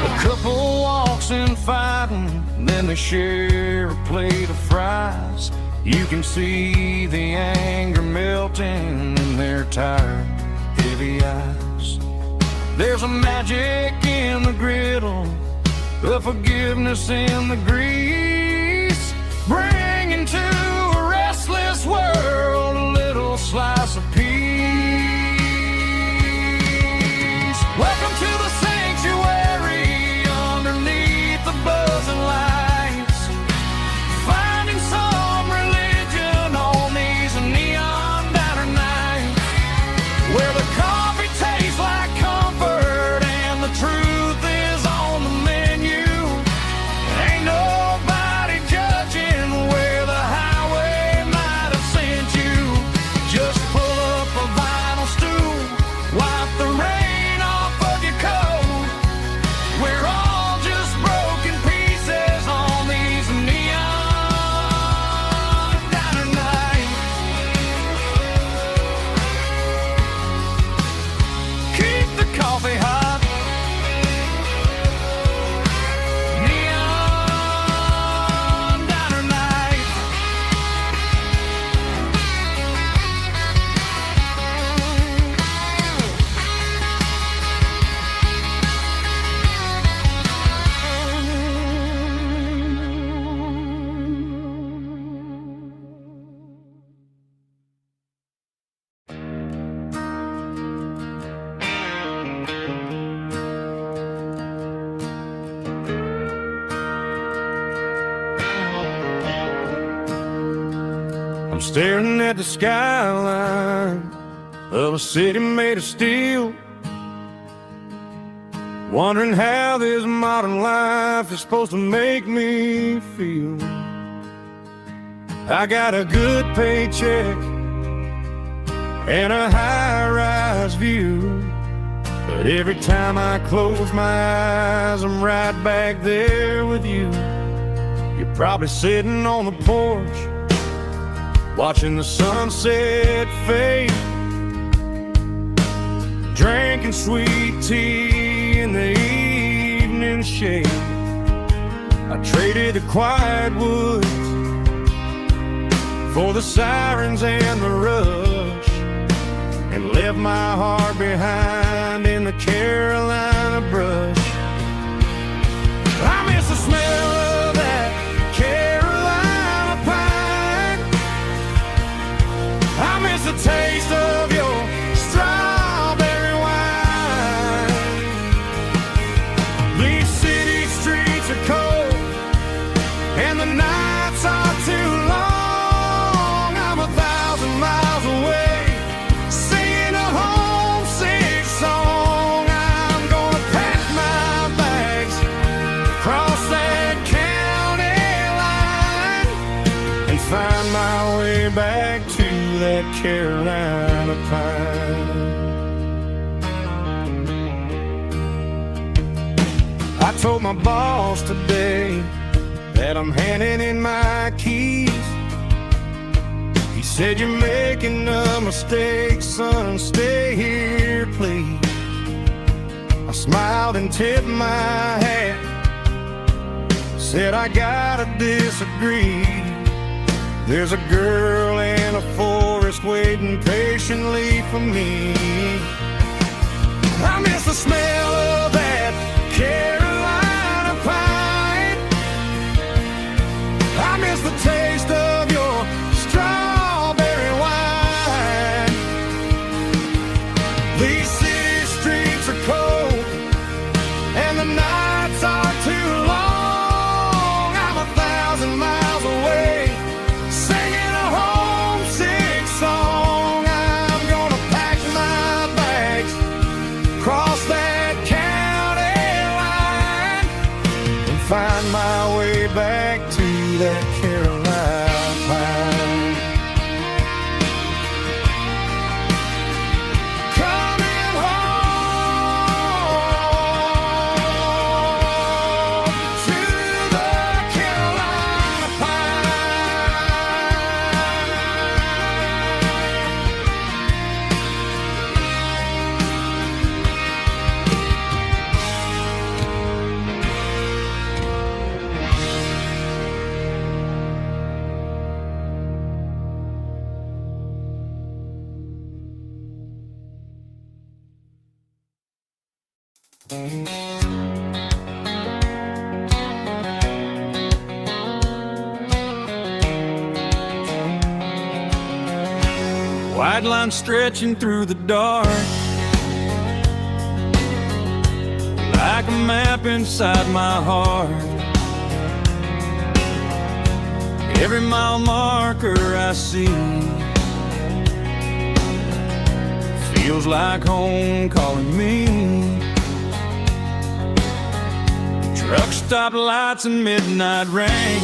A couple walks in fighting, then they share a plate of fries. You can see the anger melting in their tired, heavy eyes. There's a magic in the griddle, a forgiveness in the grease, bringing to a restless world a little slice of peace. Welcome to the sanctuary underneath the buzzing lights, finding some religion on these neon diner nights, where the coffee tastes like comfort and the truth is on the menu. Ain't nobody I'm staring at the skyline of a city made of steel, wondering how this modern life is supposed to make me feel. I got a good paycheck and a high-rise view, but every time I close my eyes, I'm right back there with you. You're probably sitting on the porch, watching the sunset fade, drinking sweet tea in the evening shade. I traded the quiet woods for the sirens and the rush, and left my heart behind in the Carolina brush. I miss the smell of that Carolina pine. I miss the taste of your strawberry wine. These city streets are cold and the nights are too long. I'm 1,000 miles away, singing a homesick song. I'm gonna pack my bags, cross that county line, and find my way back to that Carolina pine. I told my boss today that I'm handing in my keys. He said, "You're making a mistake, son, stay here, please." I smiled and tipped my hat, said, "I gotta disagree. There's a girl in a forest waiting patiently for me." I miss the smell of that Carolina pine. I miss the taste of your strawberry wine. These city streets are cold and the nights are too long. I'm 1,000 miles away, singing a homesick song. I'm gonna pack my bags, cross that county line, and find my way back to that Carolina pine. Coming home to the Carolina white line stretching through the dark, like a map inside my heart. Every mile marker I see feels like home calling me. Truck stop lights and midnight rain,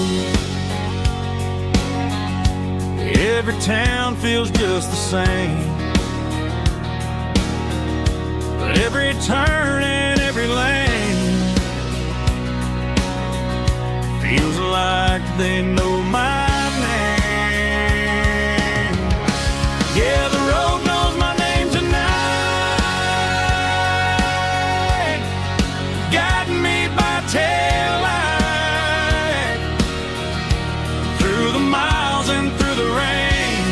every town feels just the same. But every turn and every lane feels like they know my name. Yeah, the road knows my name tonight, guiding me by taillight through the miles and through the rain.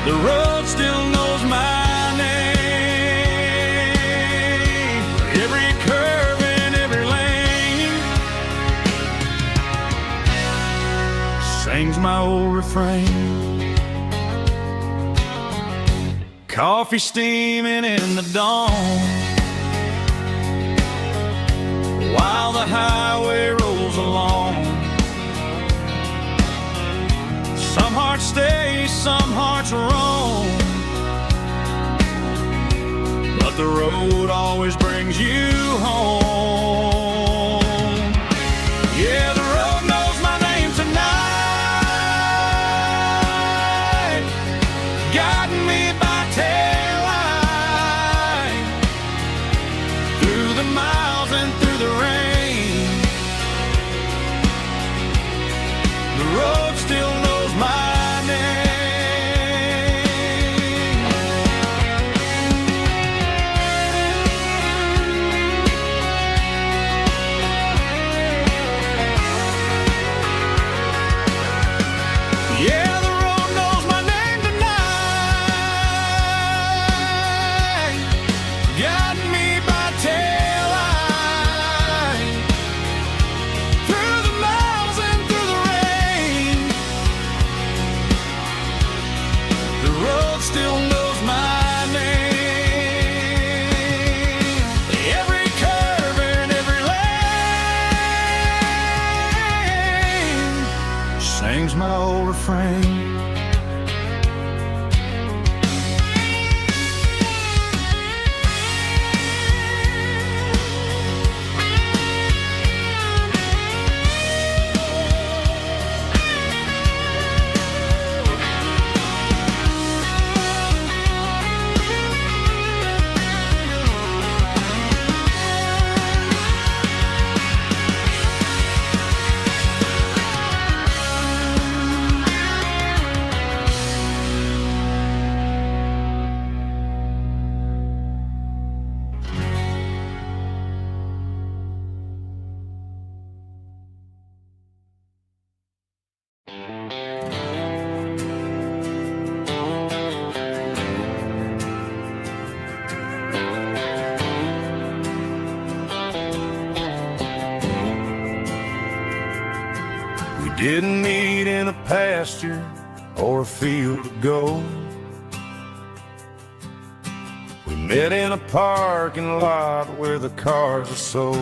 The road still knows my name. Every curve and every lane sings my old refrain. Coffee steaming in the dawn, while the highway rolls along. some hearts roam, but the road always brings you home. Yeah, the road knows my name tonight, guiding me by taillight, through the miles and through the rain. The road still knows my name. Yeah, the road knows my name tonight, guiding me by taillight, through the miles and through the rain. The road still knows my name. Every curve and every lane sings my old refrain. We didn't meet in a pasture or a field of gold. We met in a parking lot where the cars are sold.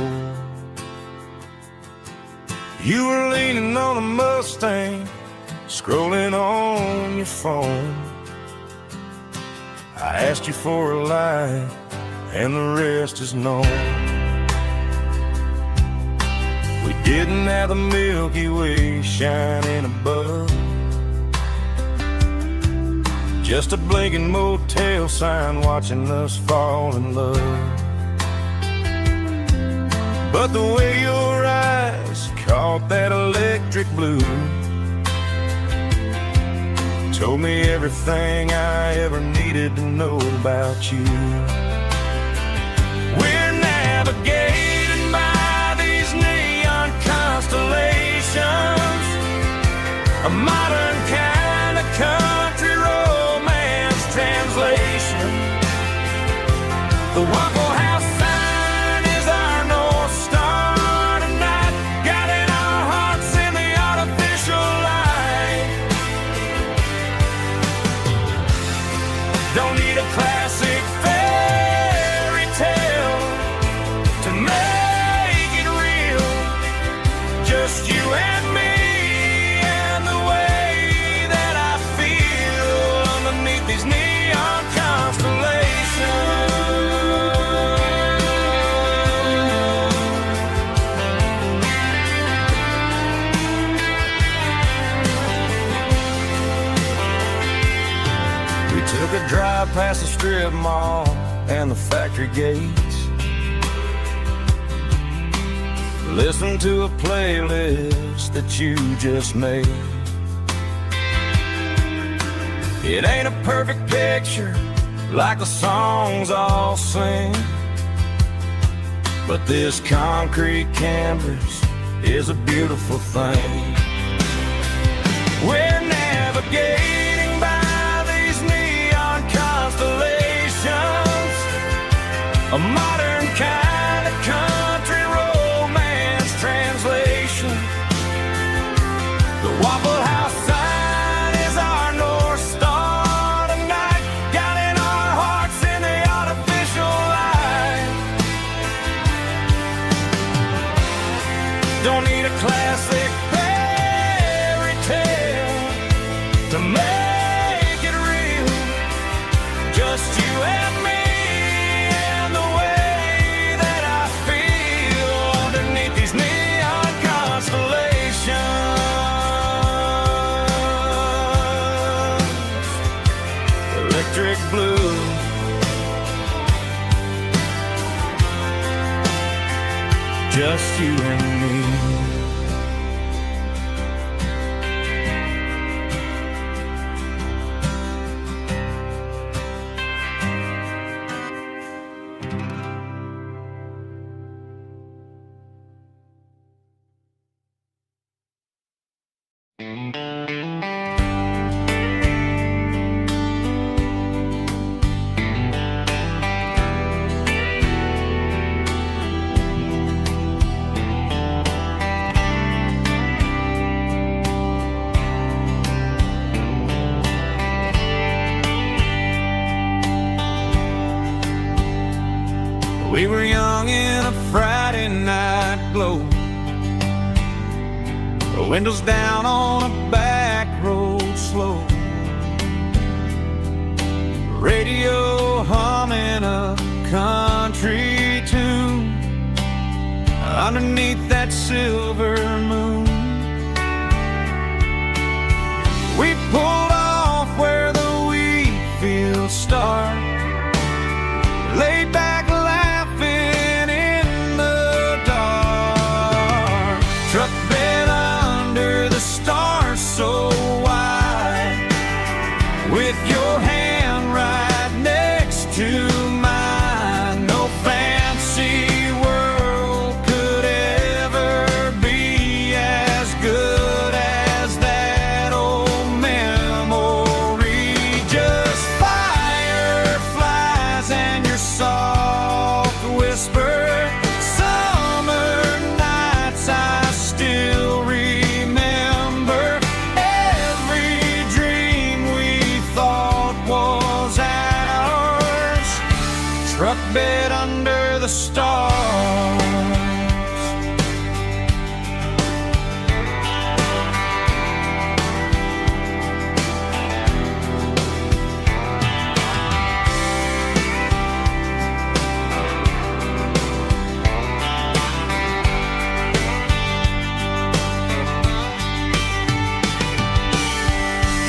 You were leaning on a Mustang, scrolling on your phone. I asked you for a light, and the rest is known. We didn't have the Milky Way shining above, just a blinking motel sign watching us fall in love. But the way your eyes caught that electric blue told me everything I ever needed to know about you. We're navigating by these neon constellations, a modern kind of country romance translation. The Waffle House sign is our North Star tonight, guiding our hearts in the artificial light. Don't need a classic fairy tale to make it real, just you and me and the way that I feel underneath these neon constellations. We took a drive past the strip mall and the factory gates, listened to a playlist that you just made. It ain't a perfect picture like the songs all sing, but this concrete canvas is a beautiful thing. We're navigating by these neon constellations, a modern kind of country romance translation. The Waffle House sign is our North Star tonight, guiding our hearts in the artificial light. Don't need a classic fairy tale to make just you and me. We were young in a Friday night glow, the windows down on a back road slow, radio humming a country tune underneath that silver moon. We pulled off where the wheat fields start, laid back so wide, with your hand right next to mine. No fancy world could ever be as good as that old memory. Just fireflies and your soft whisper. Summer nights I still remember. Truck bed under the stars.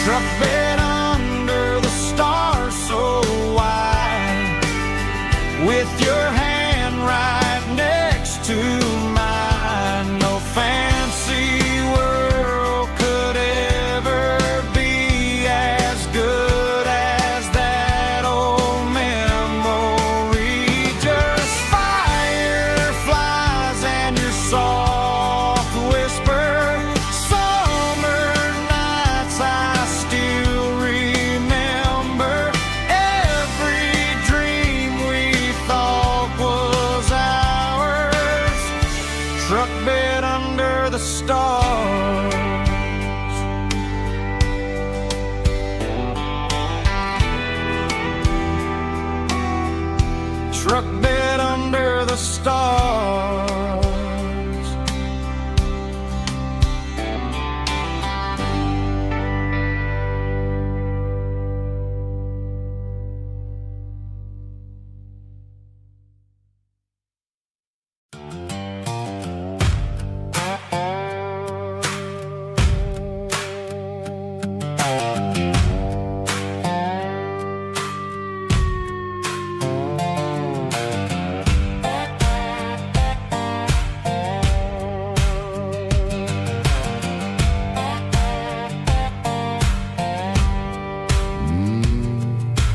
Truck bed under the stars so wide, with your hand right next to mine. No fancy world could ever be as good as that old memory. Just fireflies and your soft whisper. Summer nights I still remember. Every dream we thought was ours. Truck bed under the stars. Truck bed under the stars.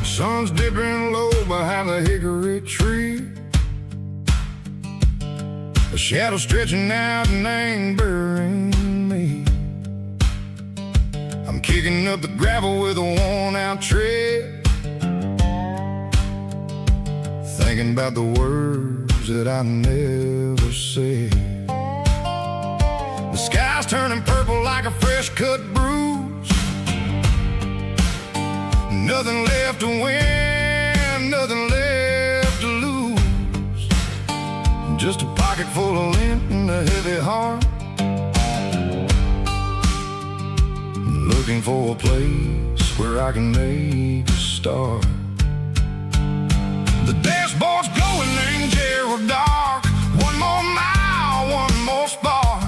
Sun's dipping low behind the hickory tree, a shadow stretching out and angering me. I'm kicking up the gravel with a worn-out tread, thinking about the words that I never said. The sky's turning purple like a fresh-cut bruise. Nothing left to win, nothing left to lose. Just a pocket full of lint and a heavy heart, looking for a place where I can make a start. The dashboard's glowing angel dark. One more mile, one more spark.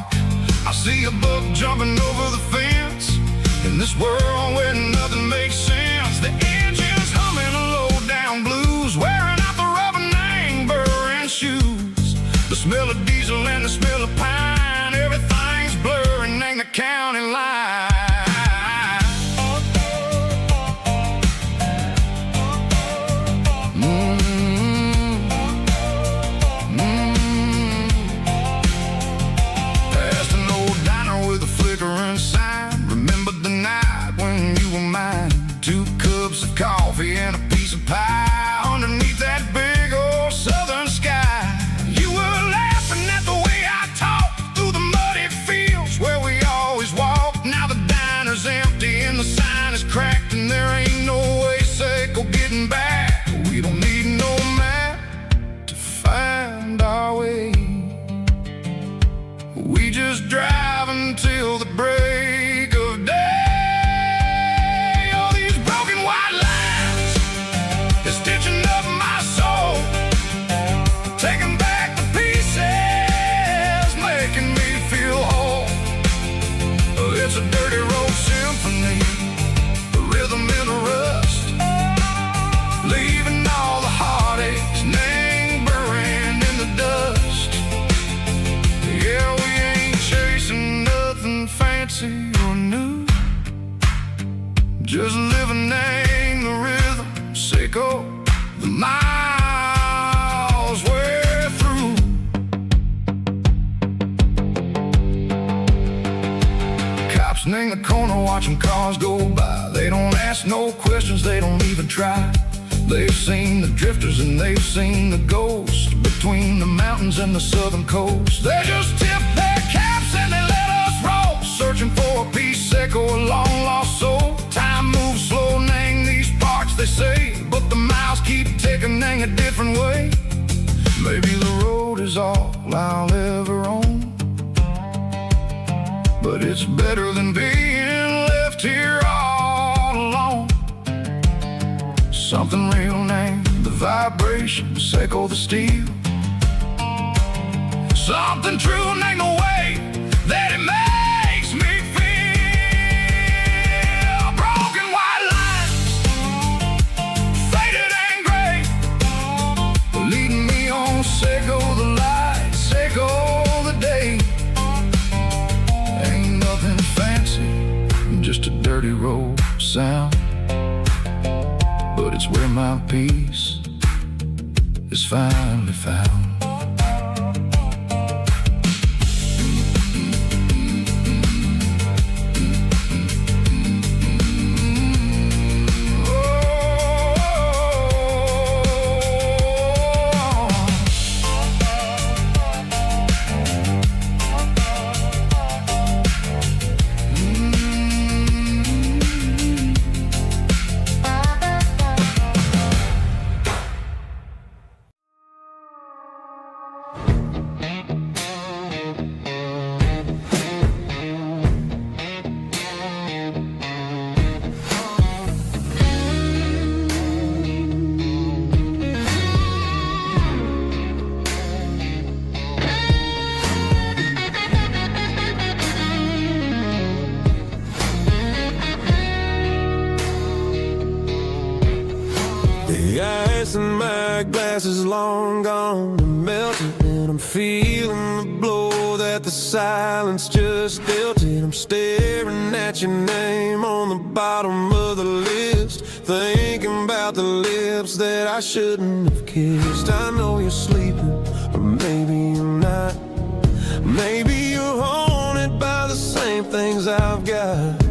I see a buck jumping over the fence in this world where nothing makes sense. The engine's humming a low-down blues, wearing out the rubber name, burring shoes. The smell of diesel and county line. Past an old diner with a flickering sign. Remembered the night when you were mine. 2 cups of coffee and a piece of pie underneath that big old southern sky. You were laughing at the way I talked through the muddy fields where we always walked. Now the diner's empty and the sign is cracked, and there ain't no way safe or getting back. We don't need no map to find our way. We just drive until the break of day. All these broken white lines is stitching up my soul, taking back the pieces, making me feel whole. It's a dirty road symphony, a rhythm in a rust, leaving all the heartaches lingering in the dust. Yeah, we ain't chasing nothing fancy or new, just living in the rhythm, sick of the miles we're through. Cops in the corner watching cars go by. They don't ask no questions, they don't even try. They've seen the drifters and they've seen the ghosts between the mountains and the southern coast. They just tip their caps and they let us roll, searching for a piece or a long lost soul. Time moves slow, nang these parts they say, but the miles keep ticking, nang a different way. Maybe the road is all I'll ever own, but it's better than being left here all alone. Something real named the vibration, echo the steel. Something true named the way that it makes me feel. Broken white lines, faded and gray, leading me on, echo the light, echo the day. Ain't nothing fancy, just a dirty road sound, but it's where my peace is finally found. The ice in my glass is long gone and melted, and I'm feeling the blow that the silence just dealt it. I'm staring at your name on the bottom of the list, thinking about the lips that I shouldn't have kissed. I know you're sleeping, or maybe you're not. Maybe you're haunted by the same things I've got.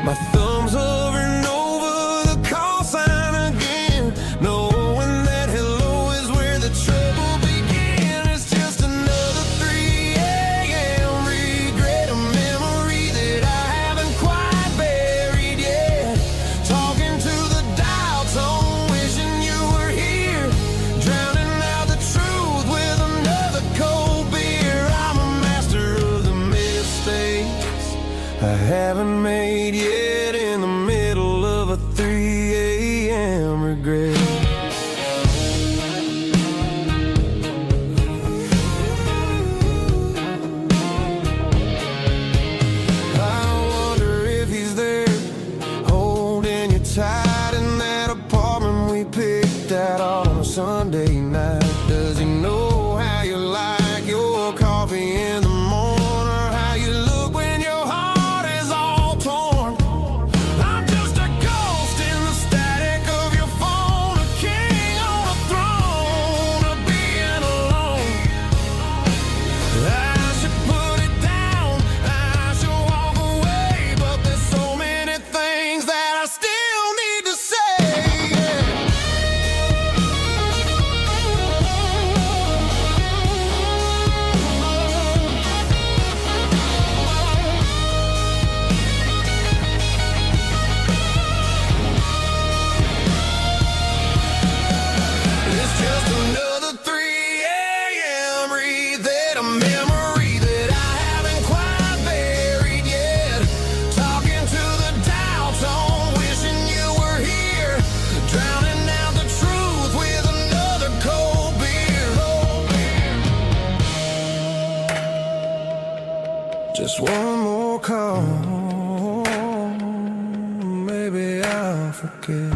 My thumb's hovering over the call sign again, knowing that hello is where the trouble began. It's just another 3 a.m. regret, a memory that I haven't quite buried yet. Talking to the dial tone, wishing you were here, drowning out the truth with another cold beer. I'm a master of the mistakes I haven't made yet, in the middle of a 3 a.m. regret. I wonder if he's there, holding you tight in that apartment we picked out on a Sunday night. Does he know how you like your coffee in the morning, or how you look when call, maybe I'll forget.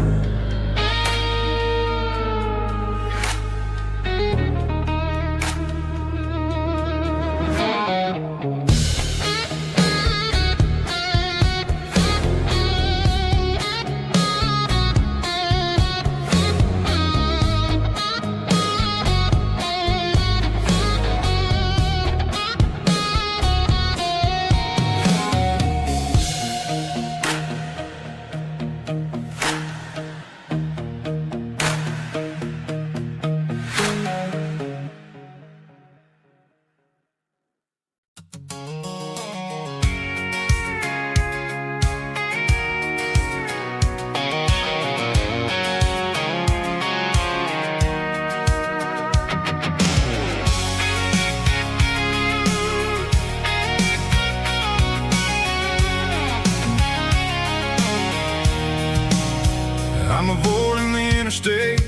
I'm avoiding the interstate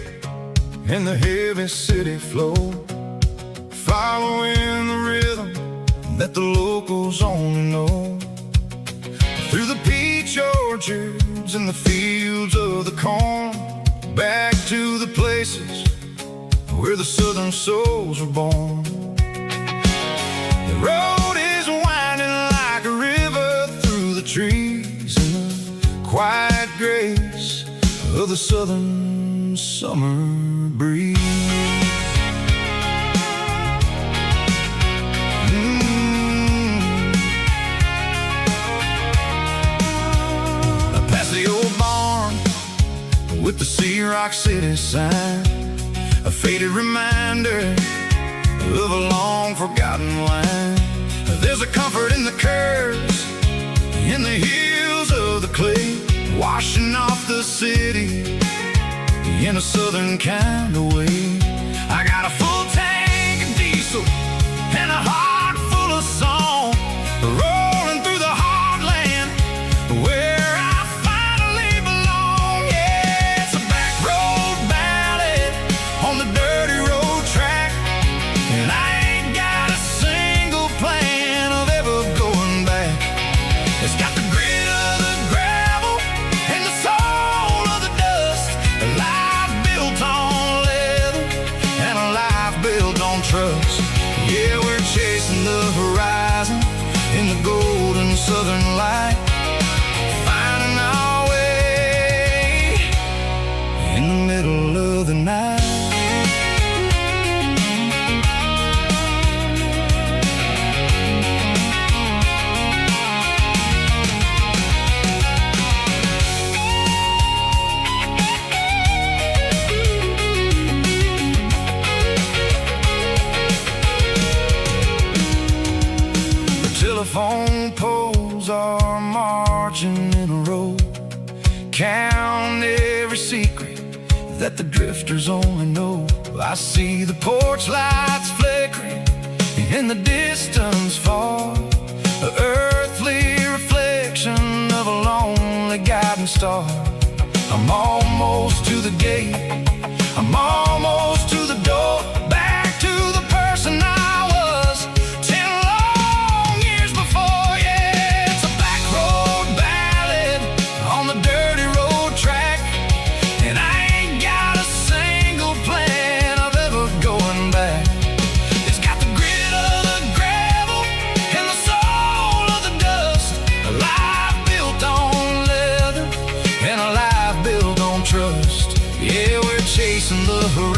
and the heavy city flow, following the rhythm that the locals only know. Through the peach orchards and the fields of the corn, back to the places where the southern souls were born. The road is winding like a river through the trees in the quiet grace of the southern summer breeze. Past the old barn with the Sea Rock City sign, a faded reminder of a long forgotten line. There's a comfort in the curves, in the hills of the clay, washing off the city in a southern kind of way. I got a full tank of diesel and a heart full of song, rolling through the heartland where I finally belong. Yeah, it's a back road ballad on the dirty road track, and I ain't got a single plan of ever going back. It's got the grit of the gravel and the soul of the dust, a life built on leather and a life built on trust. Yeah, we're chasing the horizon in the golden southern light, finding our way in the middle of the night. Telephone poles are marching in a row, count every secret that the drifters only know. I see the porch lights flickering in the distance far, an earthly reflection of a lonely guiding star. I'm almost to the gate, I'm almost to the door, back to the person I was 10 long years before. Yeah, it's a back road ballad on the dirty road track, and I ain't got a single plan of ever going back. It's got the grit of the gravel and the soul of the dust, a life built on leather and a life built on trust. Yeah, we're chasing the horizon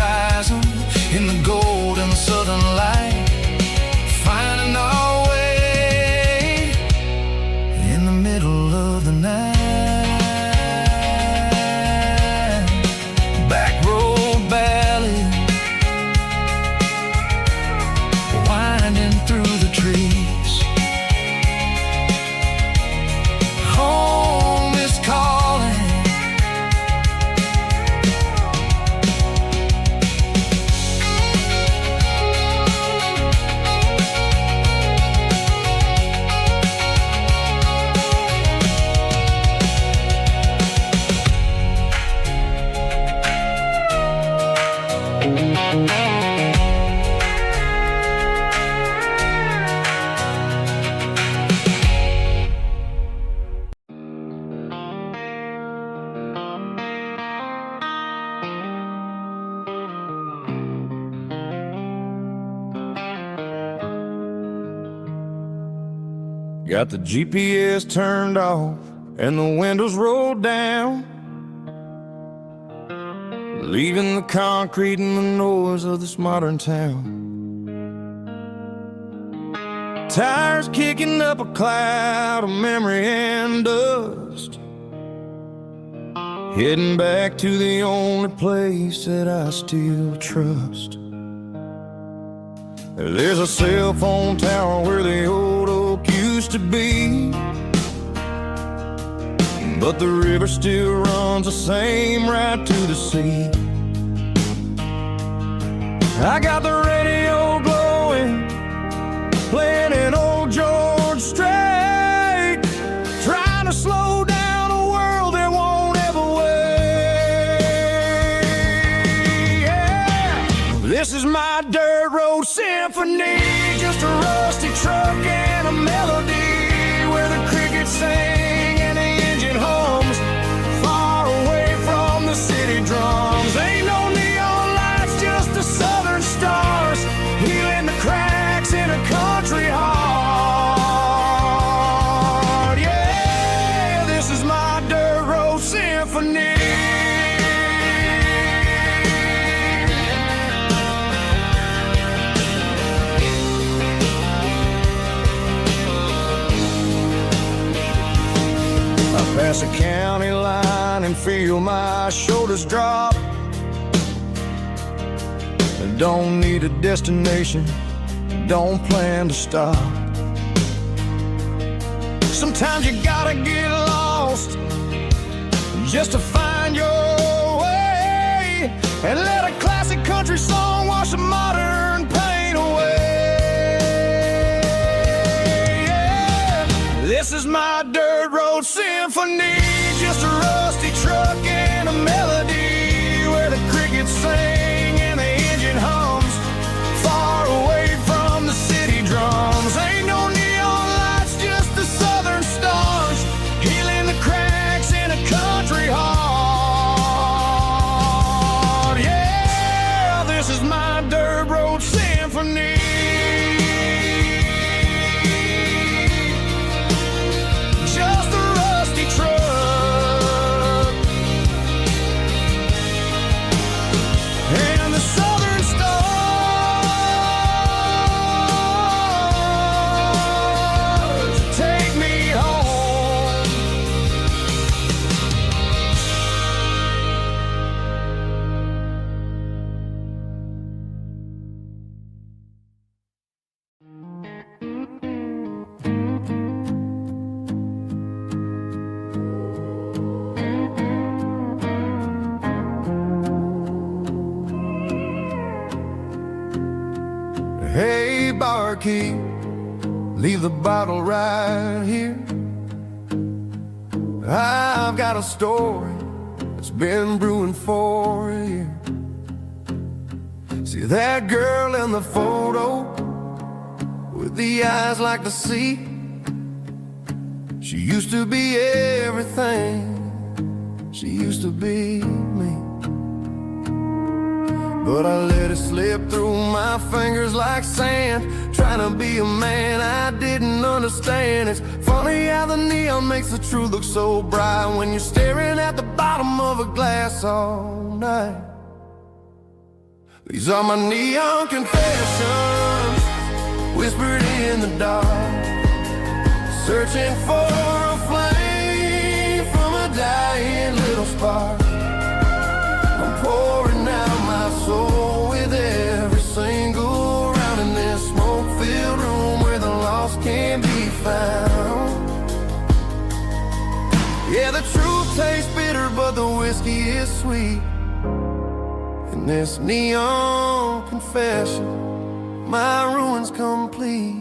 Got the GPS turned off and the windows rolled down, leaving the concrete and the noise of this modern town. Tires kicking up a cloud of memory and dust, heading back to the only place that I still trust. There's a cell phone tower where the old oak used to be, but the river still runs the same right to the sea. I got the radio glowing, playing an old George Strait, trying to slow down a world that won't ever wait. Yeah. This is my dirt road symphony, just a rusty truck and a melody where the crickets sing and the engine hums, far away from the city drums. Ain't no neon lights, just the southern stars, healing the cracks in a country heart. Yeah, this is my dirt road symphony. Pass a county line and feel my shoulders drop. I don't need a destination, don't plan to stop. Sometimes you gotta get lost just to find your way, and let a classic country song wash the modern pain away. Yeah. This is my dirt road symphony, just a rusty truck and a melody where the crickets sing and the engine hums, far away from the city drums. Ain't no neon lights, just the southern stars, healing the cracks in a country heart. Yeah, this is my dirt road symphony. Hey, barkeep, leave the bottle right here. I've got a story that's been brewing for a year. See that girl in the photo with the eyes like the sea? She used to be everything, she used to be me. But I let it slip through my fingers like sand, trying to be a man I didn't understand. It's funny how the neon makes the truth look so bright when you're staring at the bottom of a glass all night. These are my neon confessions, whispered in the dark, searching for a flame from a dying little spark. I'm pouring out my soul with every single round in this smoke-filled room where the lost can't be found. Yeah, the truth tastes bitter, but the whiskey is sweet. In this neon confession, my ruin's complete.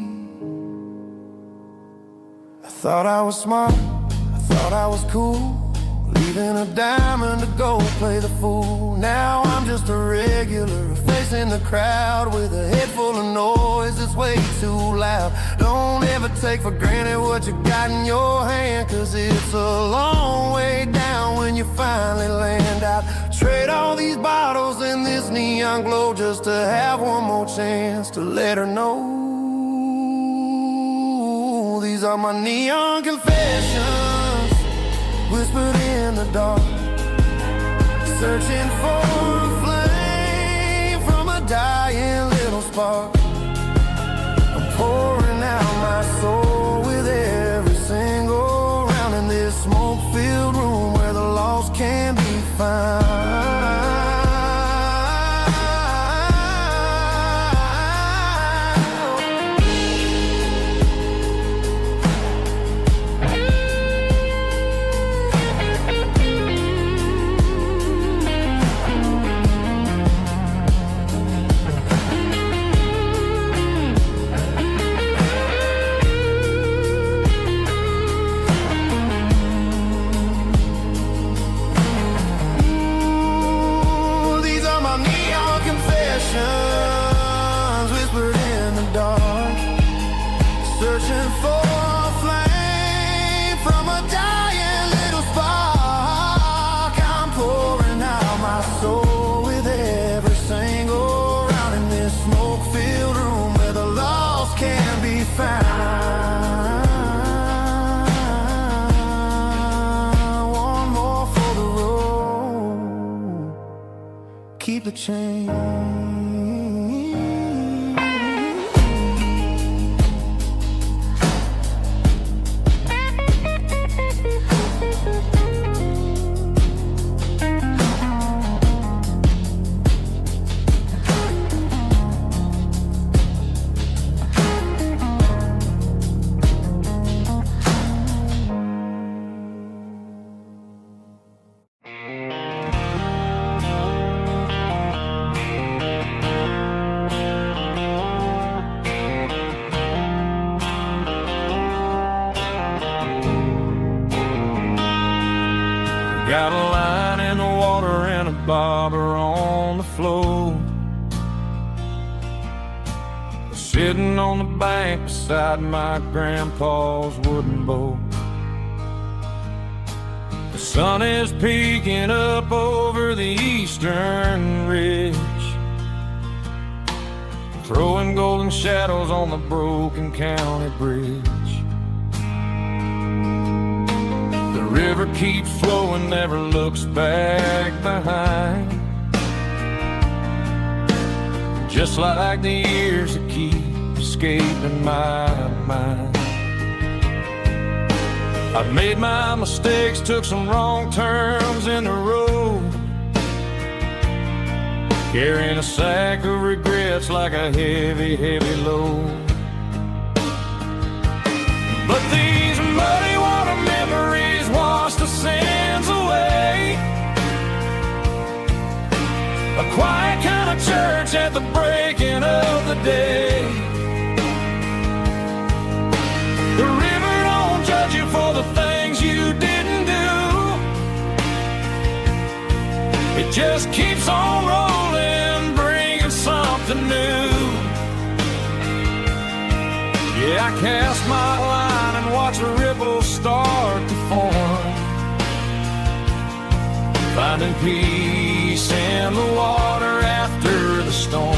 I thought I was smart, I thought I was cool, leaving a diamond to go play the fool. Now I'm just a regular, facing the crowd with a head full of noise that's way too loud. Don't ever take for granted what you got in your hand, cause it's a long way down when you finally land out. Trade all these bottles and this neon glow just to have one more chance to let her know these These are my neon confessions, whispered in the dark, searching for a flame from a dying little spark. I'm pouring out my soul with every single round in this smoke-filled room where the lost can be found. Whispered in the dark, searching for a flame from a dying little spark. I'm pouring out my soul with every single round in this smoke-filled room where the lost can be found. One more for the road, keep the change. Got a line in the water and a bobber on the floor, sitting on the bank beside my grandpa's wooden boat. The sun is peeking up over the eastern ridge, throwing golden shadows on the broken county bridge. The river keeps flowing, never looks back behind, just like the years that keep escaping my mind. I've made my mistakes, took some wrong turns in the road, carrying a sack of regrets like a heavy, heavy load. But these muddy water memories wash the sins away. A quiet kind of church at the breaking of the day. The river don't judge you for the things you didn't do. It just keeps on rolling, bringing something new. Yeah, I cast my line and watch the ripples start to form, finding peace in the water after the storm.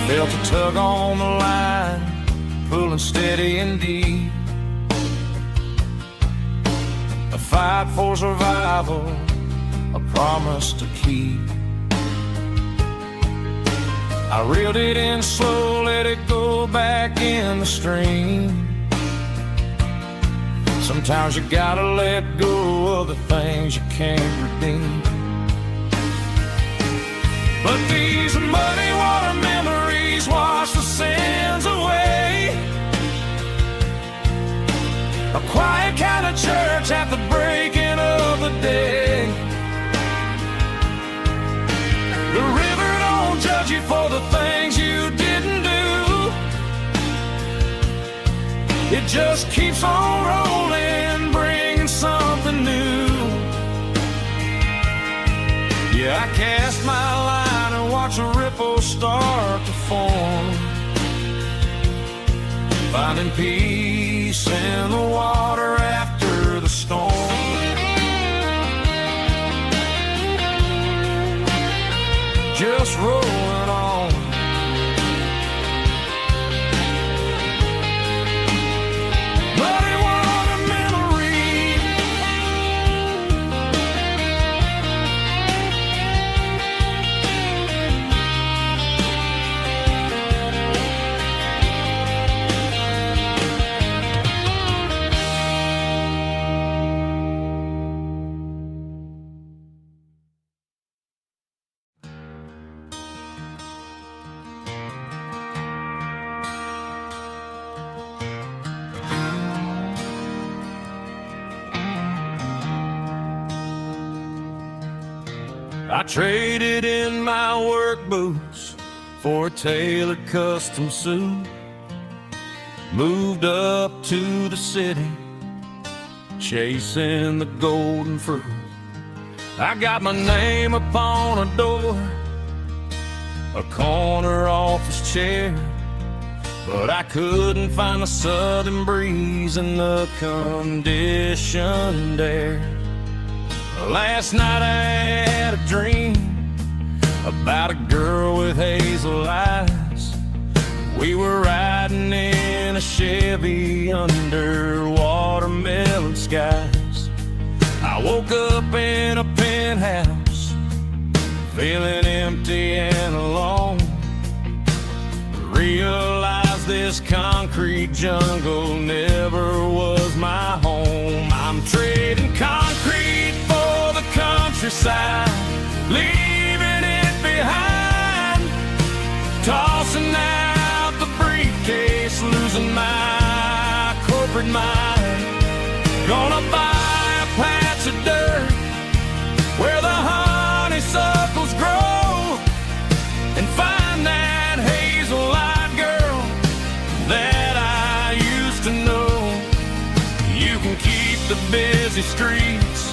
Felt a tug on the line, pulling steady and deep. A fight for survival, a promise to keep. I reeled it in slow, let it go back in the stream. Sometimes you gotta let go of the things you can't redeem. But these muddy water memories wash the sins away. A quiet kind of church at the breaking of the day. The river don't judge you for the things you didn't do. It just keeps on rolling, bringing something new. Yeah, I cast my line and watch a ripple start to form, finding peace in the water after the storm. storm. Just rolling on. But it was a memory. I traded in my work boots for a tailored custom suit. Moved up to the city, chasing the golden fruit. I got my name upon a door, a corner office chair, but I couldn't find the southern breeze in the conditioned air. Last night I had a dream about a girl with hazel eyes. We were riding in a Chevy under watermelon skies. I woke up in a penthouse, feeling empty and alone. Realized this concrete jungle never was my home. I'm trading concrete for the countryside, leaving it behind. Tossing out the briefcase, losing my corporate mind. Gonna buy a patch of dirt where the honeysuckles grow, and find that hazel-eyed girl that I used to know. You can keep the busy streets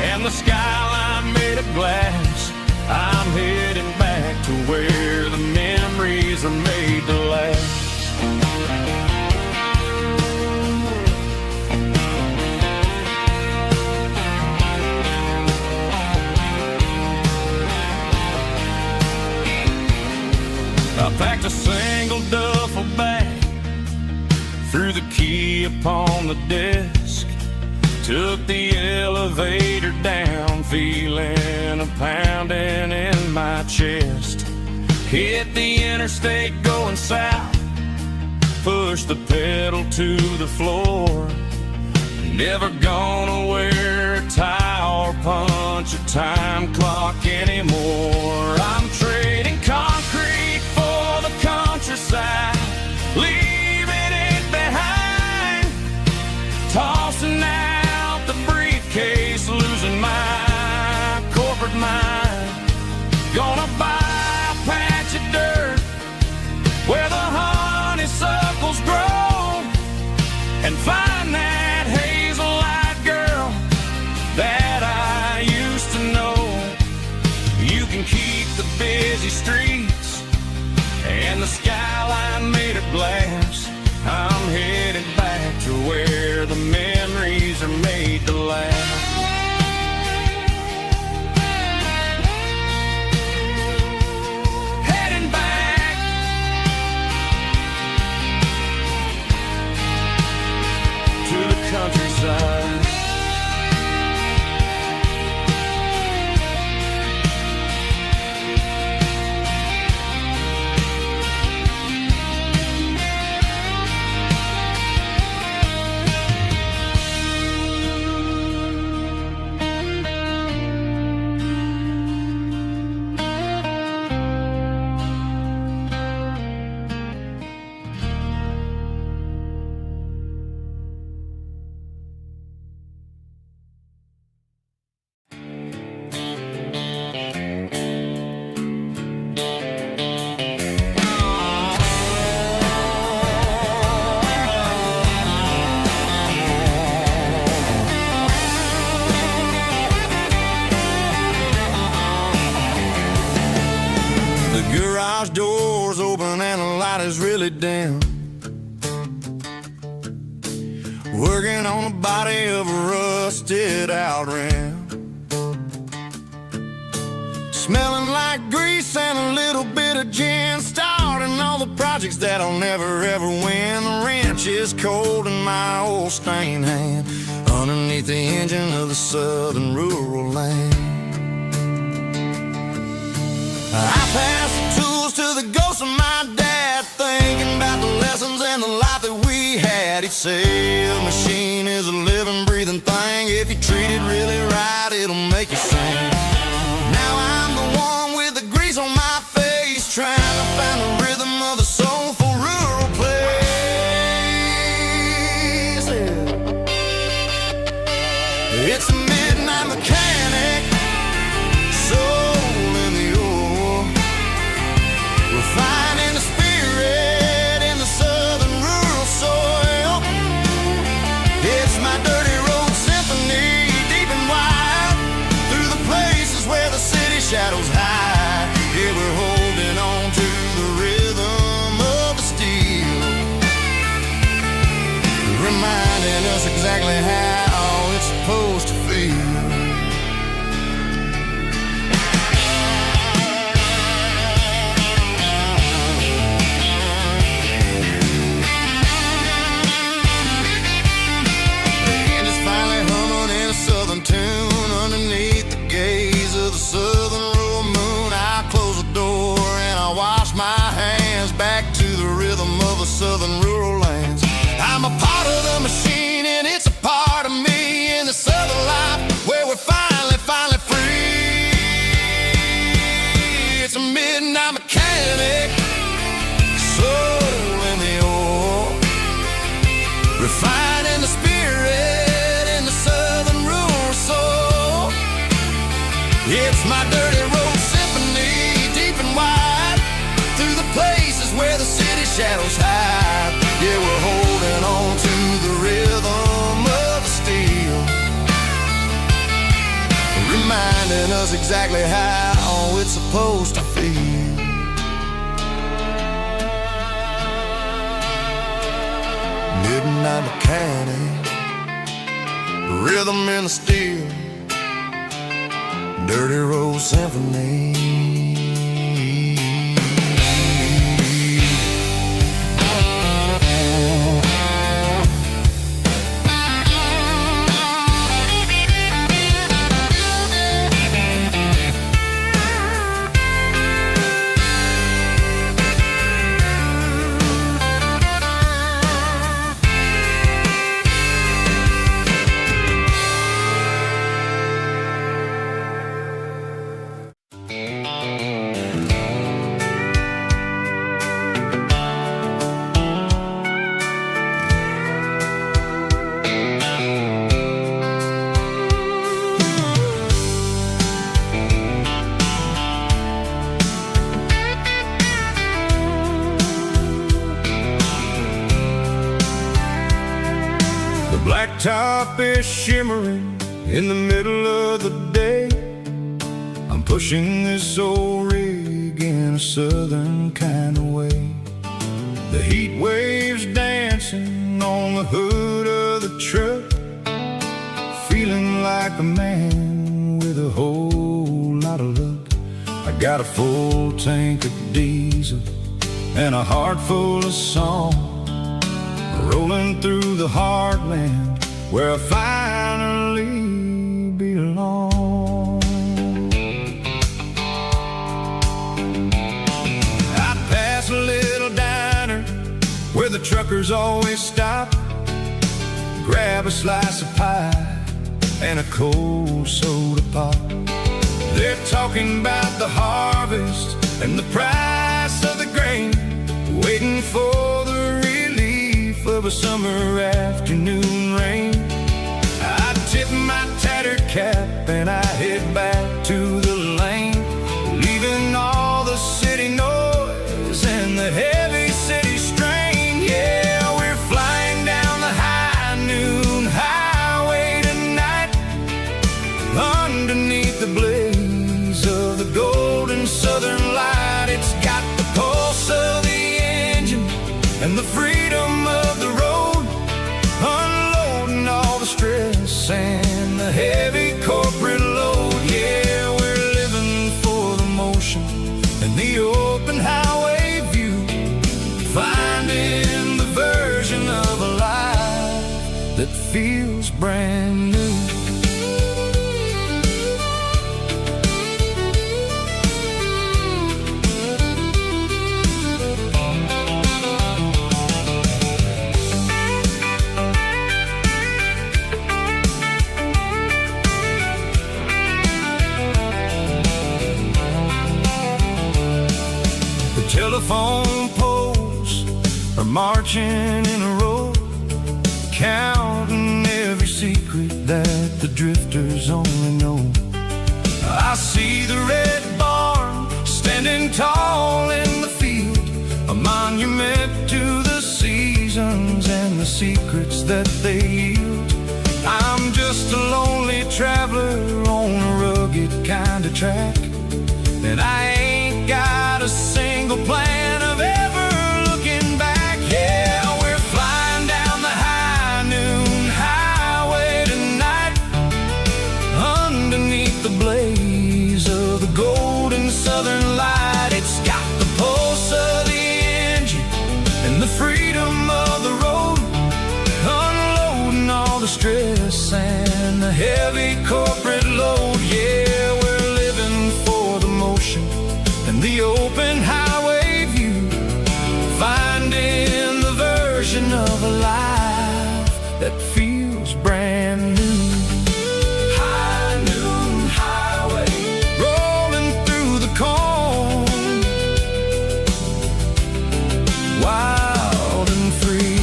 and the skyline made of glass. I'm heading back to where the memories are made to last. I packed a single duffel bag, threw the key upon the desk, took the elevator down, feeling a pounding in my chest. Hit the interstate going south, pushed the pedal to the floor. Never gonna wear a tie or punch a time clock anymore. I'm trading concrete for the countryside, leaving it behind. Tossing out the briefcase, losing my corporate mind. Gonna buy a patch of dirt where the honeysuckles grow, and find that hazel-eyed girl that I used to know. You can keep the busy streets and the skyline made of glass. I'm headed back to where the memories are made to last. Heading back to the countryside. Garage doors open and the light is really dim. We're working on the body of a rusted out ram. Smelling like grease and a little bit of gin, starting all the projects that I'll never ever win. The wrench is cold in my old stained hand, underneath the engine of the southern rural land. I pass the tools to the ghost of my dad, thinking about the lessons and the life that we had. He'd say a machine is a living, breathing thing. If you treat it really right, it'll make you sing. Now I'm the one with the grease on my face, trying to find the rhythm of the soulful rural place. It's a midnight mechanic, soul in the ore, refining the spirit in the southern rural soil. It's my dirty road symphony, deep and wide, through the places where the city shadows hide. Yeah, we're holding on to the rhythm of the steel, reminding us exactly how it's supposed to feel. Southern tune underneath the gaze of the southern rural moon. I close the door and I wash my hands, back to the rhythm of the southern rural lands. I'm a part of the machine and it's a part of me, in the southern life where we're finally free. It's a midnight mechanic, soul in the ore, refining the spirit in the southern rural soul. It's my dirty road symphony, deep and wide, through the places where the city shadows hide. Yeah, we're holding on to the rhythm of the steel, reminding us exactly how it's supposed to feel. Midnight mechanic, rhythm in the steel, dirty road symphony. Top is shimmering in the middle of the day. I'm pushing this old rig in a southern kind of way. The heat waves dancing on the hood of the truck, feeling like a man with a whole lot of luck. I got a full tank of diesel and a heart full of song, rolling through the heartland where I finally belong. I pass a little diner where the truckers always stop, grab a slice of pie and a cold soda pop. They're talking about the harvest and the price of the grain, waiting for the relief of a summer afternoon rain. I tip my tattered cap and I head back to the lane, leaving all the city noise and the heavy city strain. Yeah, we're flying down the high noon highway tonight, underneath the blaze of the golden southern light. It's got the pulse of the engine and the freedom of the road, unloading feels brand new. Telephone poles are marching in a row, counting every secret that the drifters only know. I see the red barn standing tall in the field, a monument to the seasons and the secrets that they yield. I'm just a lonely traveler on a rugged kind of track, and I ain't got a single plan of ever looking back. Yeah, we're flying down the high noon highway tonight, underneath the blaze of the golden southern light. It's got the pulse of the engine and the freedom of the road, unloading all the stress and the heavy corporate load. Yeah, we're living for the motion and the open highway view, finding the version of a life that feels brand new. High noon highway, rolling through the corn, wild and free.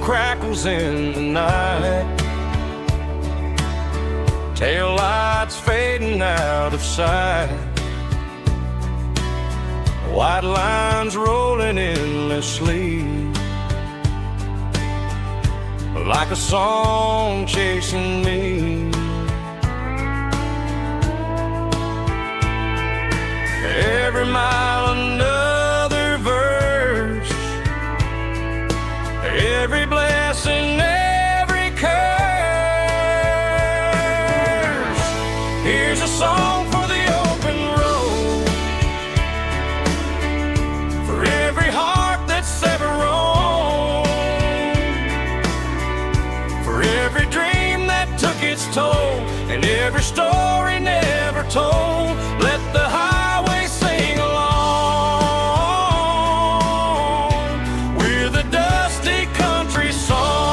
Crackles in the night, tail lights fading out of sight, white lines rolling endlessly, like a song chasing me. Every mile another verse, every blessing, every curse. Here's a song for the open road, for every heart that's ever roamed, for every dream that took its toll, and every story never told. Let the highway sing along with a dusty country song.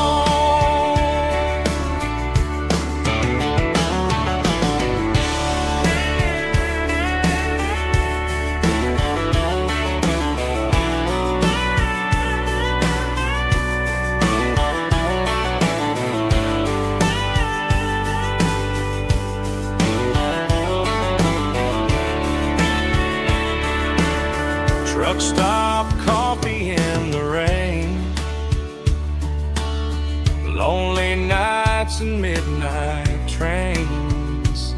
Truck stop, coffee in the rain, lonely nights and midnight trains.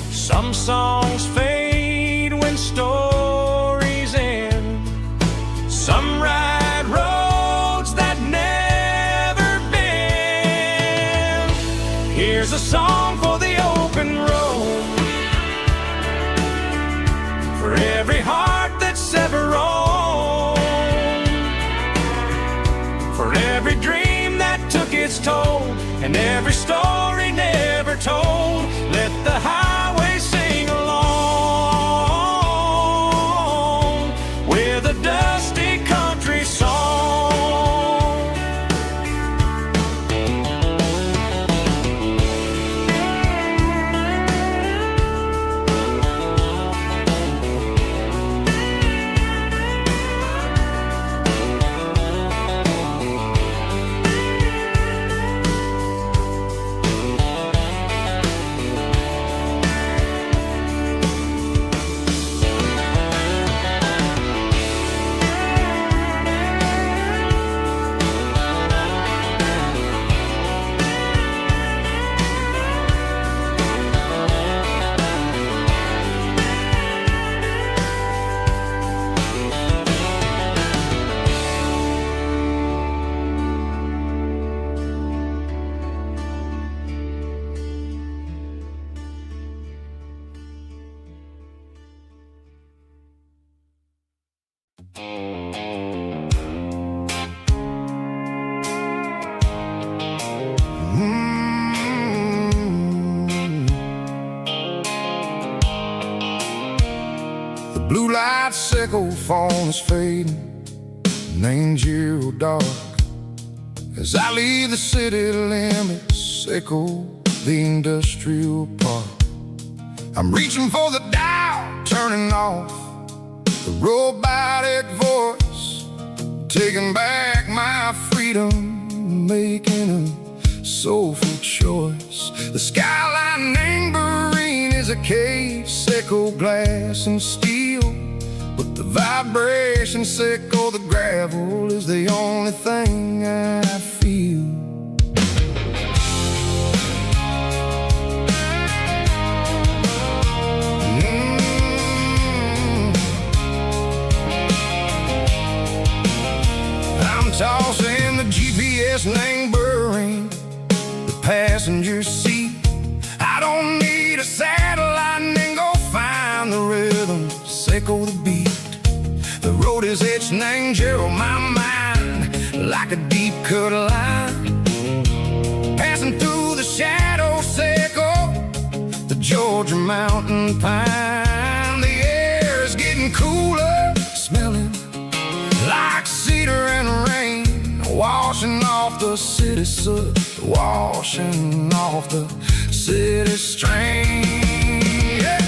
Some songs fade when stories end, some ride roads that never bend. Here's a song for the open road, for every heart that's ever roamed, for every dream that took its toll, and every story never told. Let the highway sing along with a dusty country song. The blue light sickle phone is fading, and ain't zero dark. As I leave the city limits, sickle the industrial park. I'm reaching for the dial, turning off the robotic voice, taking back my freedom, making a soulful choice. The skyline neighboring is a cave, sickle glass and steel, but the vibration sickle, the gravel is the only thing I feel. I'm tossing the GPS neighboring the passenger seat. I don't need a satellite and go find the rhythm, sickle the beat. The road is etched and angel on my mind like a deep cut line, passing through the shadow sickle, the Georgia mountain pine. The air is getting cooler, smelling like cedar and rain, washing off the city soot, washing off the city strain. Yeah.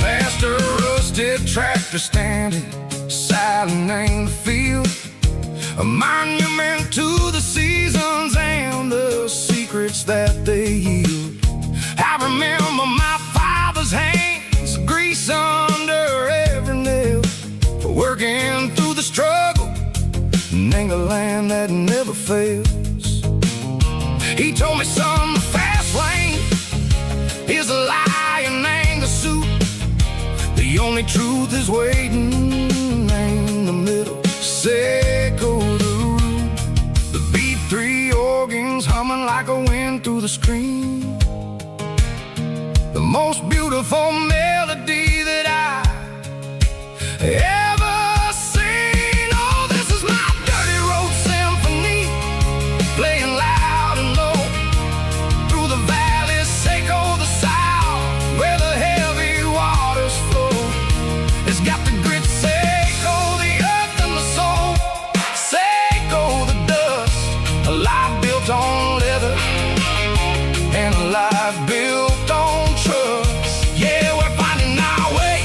Past a rusted tractor standing silent in the field, a monument to the seasons and the secrets that they yield. I remember my father's hands, grease under every nail, for working through the struggle, and ain't a land that never fails. He told me, son, the fast lane is a lie and ain't the suit. The only truth is waiting in the middle, sickle the root. The B3 organs humming like a wind through the screen, the most beautiful melody that I ever seen. Oh, this is my dirty road symphony, playing loud and low through the valleys, sickle the south, where the heavy waters flow. It's got the grit, sickle the earth and the soul, sickle the dust, a life built on leather and a life built on trust. Yeah, we're finding our way,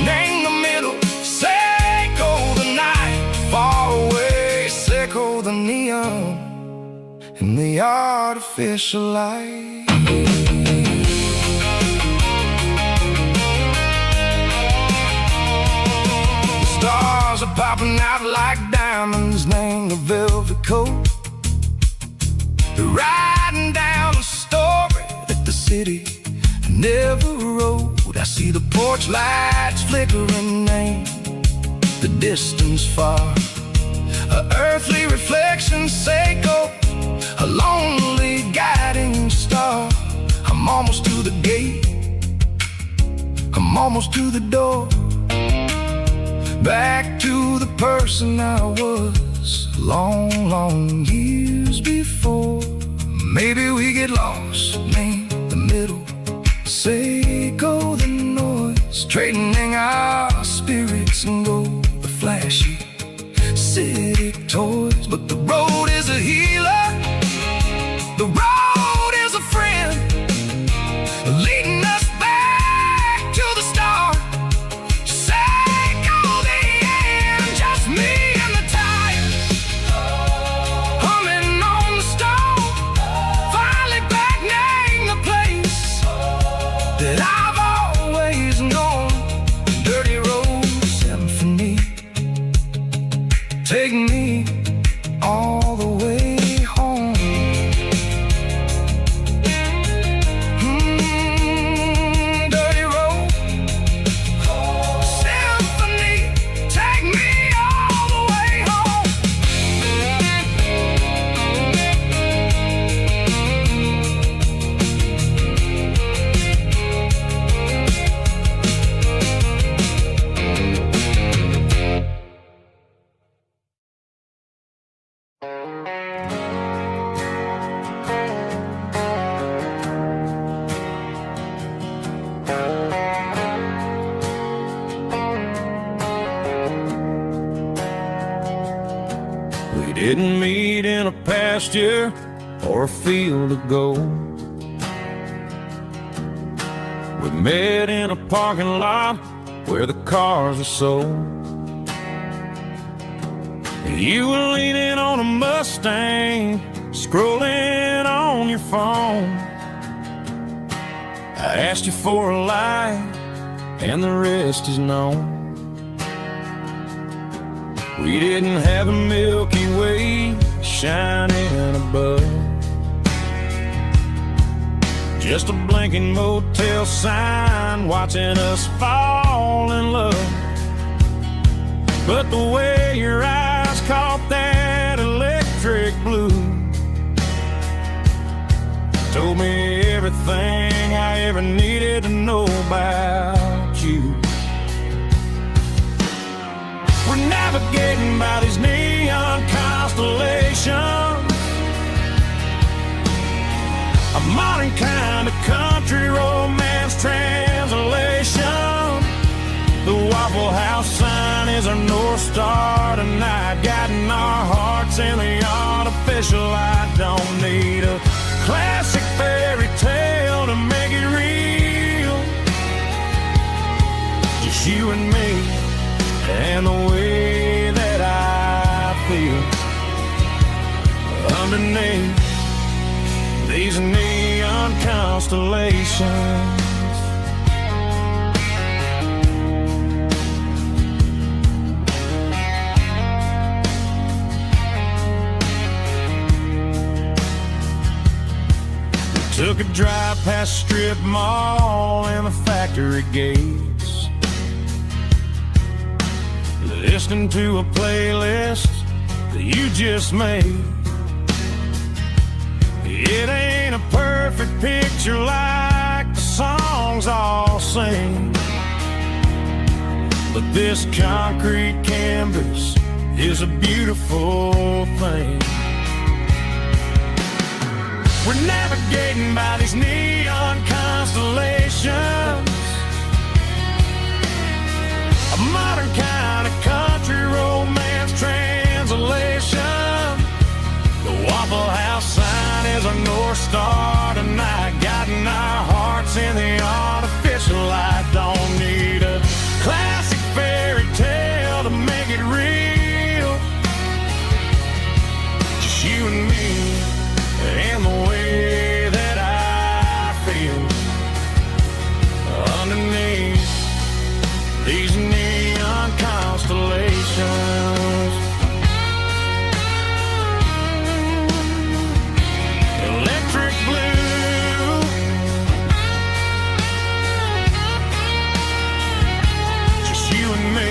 name the middle, sickle the night, far away, sickle the neon and the artificial light. The stars are popping out like diamonds, name the velvet coat. They're riding down a story that the city never wrote. I see the porch lights flickering, name the distance far, a earthly reflection, sickle, a lonely guiding star. I'm almost to the gate, I'm almost to the door, back to the person I was long, long years before. Maybe we get lost, name the middle, sickle the noise, trading our spirits and go the flashy city toys. But the road is a healer, the road is a friend, leading us back to the start. Sickle the end, just me and the tires, humming on the stove, finally back, name the place that I've always known. Dirty road symphony, take me on We didn't meet in a pasture or a field of gold. We met in a parking lot where the cars are sold. You were leaning on a Mustang, scrolling on your phone. I asked you for a light, and the rest is known. We didn't have a Milky Way shining above, just a blinking motel sign watching us fall in love. But the way your eyes caught that electric blue told me everything I ever needed to know about you. We're navigating by these neon constellations, a modern kind of country romance translation. The Waffle House sign is our North Star tonight, guiding our hearts in the artificial light. Don't need a classic fairy tale to make it real, just you and me and the way that I feel underneath these neon constellations. Took a drive past Strip Mall and the factory gates, listening to a playlist that you just made. It ain't a perfect picture like the songs all sing, but this concrete canvas is a beautiful thing. We're navigating by these neon constellations, a modern kind of country romance translation. The Waffle House sign is our North Star tonight, guiding our hearts in the artificial light. Don't need a classic fairy tale to make it real, just you and me and the way that I feel underneath these neon constellations. Electric blue, just you and me.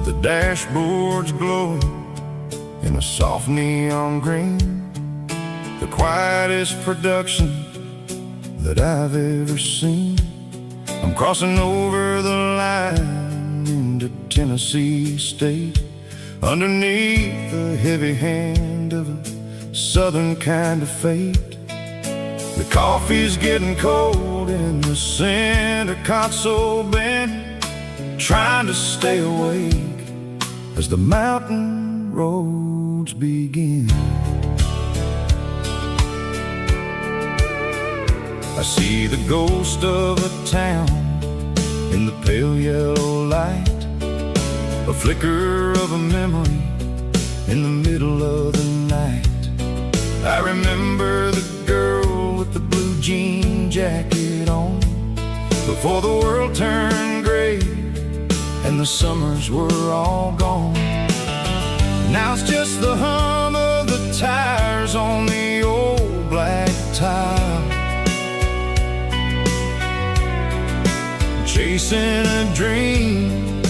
The dashboard's glowing in a soft neon green, the quietest production that I've ever seen. I'm crossing over the line into Tennessee State, underneath the heavy hand of a southern kind of fate. The coffee's getting cold in the center console bin, trying to stay awake as the mountain roads begin. I see the ghost of a town in the pale yellow light, a flicker of a memory in the middle of the night. I remember the girl with the blue jean jacket on, the before the world turned gray and the summers were all gone. Now it's just the hum of the tires on the old black tile, chasing a dream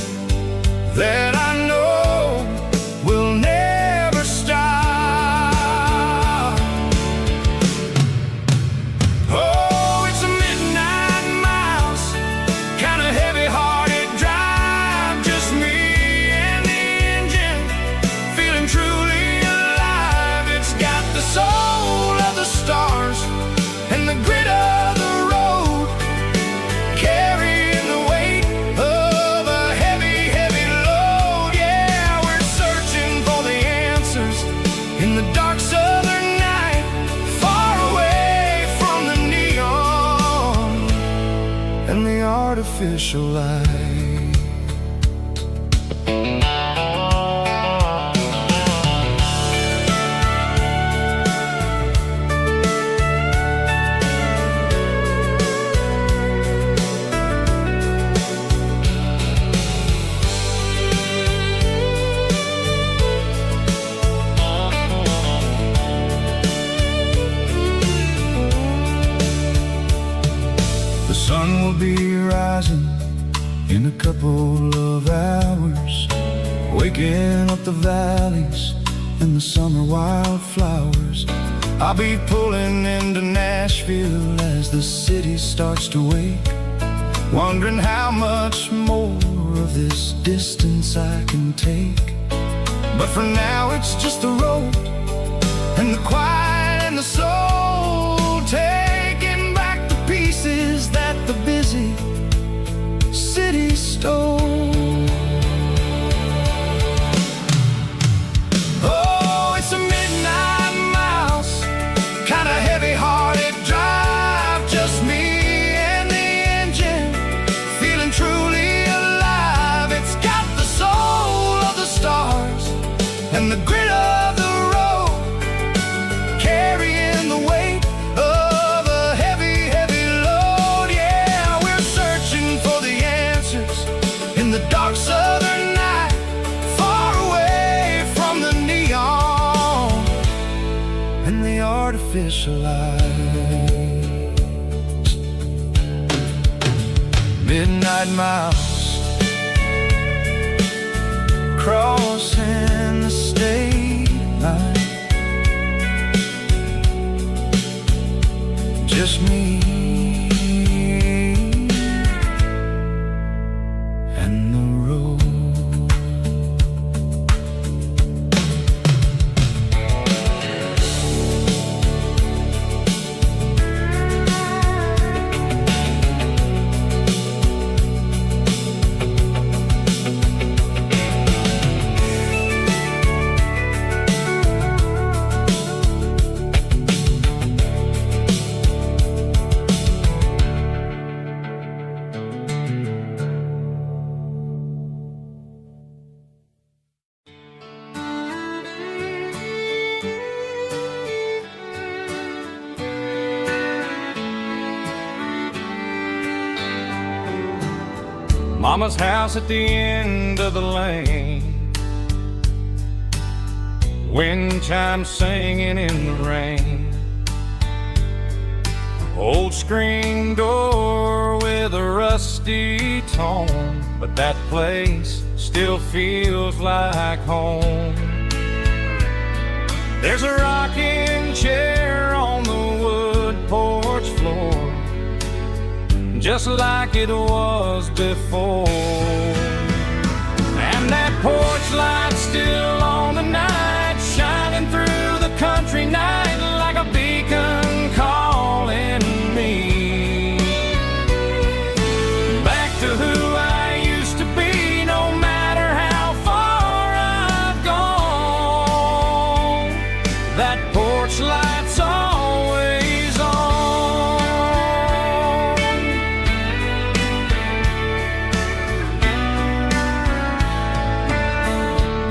that I know will never stop. Oh, it's a midnight miles, kind of heavy-hearted drive, just me and the engine, feeling truly alive. It's got the soul of the stars and the grit of the road, carrying the weight of a heavy, heavy load. Yeah, we're searching for the answers in the dark southern night, far away from the neon and the artificial light. The sun will be rising in a couple of hours, waking up the valleys and the summer wildflowers. I'll be pulling into Nashville as the city starts to wake, wondering how much more of this distance I can take. But for now it's just the road and the quiet and the soul, taking back the pieces that the busy city stole. Oh, it's a midnight miles, kind of heavy-hearted drive, just me and the engine, feeling truly alive. It's got the soul of the stars and the grit of the road, carrying the weight of a heavy, heavy load. Yeah, we're searching for the answers in the dark southern night, far away from the neon and the artificial lights. Midnight miles, crossing the state line, just me and the road. Mama's house at the end of the lane, wind chimes singing in the rain, old screen door with a rusty tone, but that place still feels like home. There's a rocking chair on the wood porch floor, just like it was before. And that porch light's still on the night, shining through the country night like a beacon calling me back to who I used to be. No matter how far I've gone, that porch light's always on.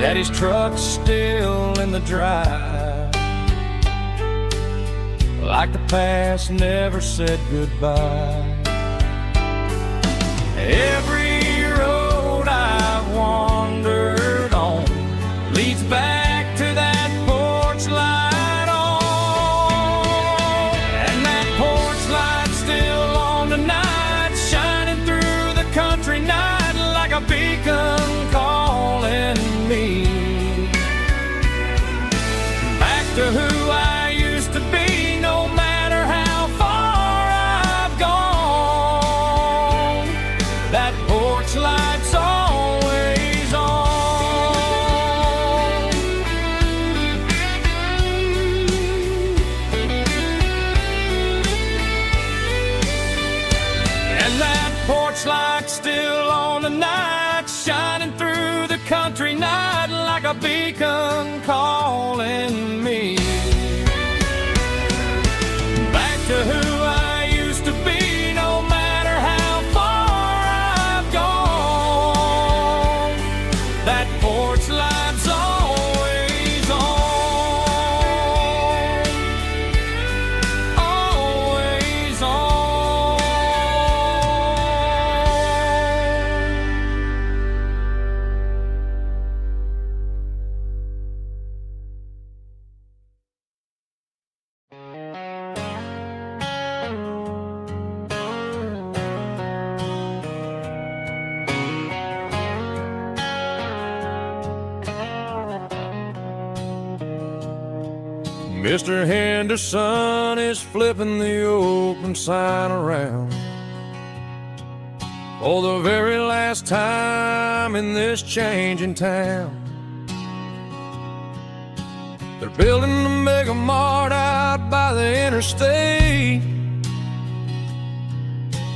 Daddy's truck's still in the drive, like the past never said goodbye. country night like a beacon calling me back to who I used to be, no matter how far I've gone. That porch light's always on. And that porch light's still on tonight, shining through the country night like a beacon calling me back to who I used to be, no matter how far I've gone. That porch light's always on, always on. Mr. Henderson is flipping the open sign around for the very last time in this changing town. They're building a mega mart out by the interstate,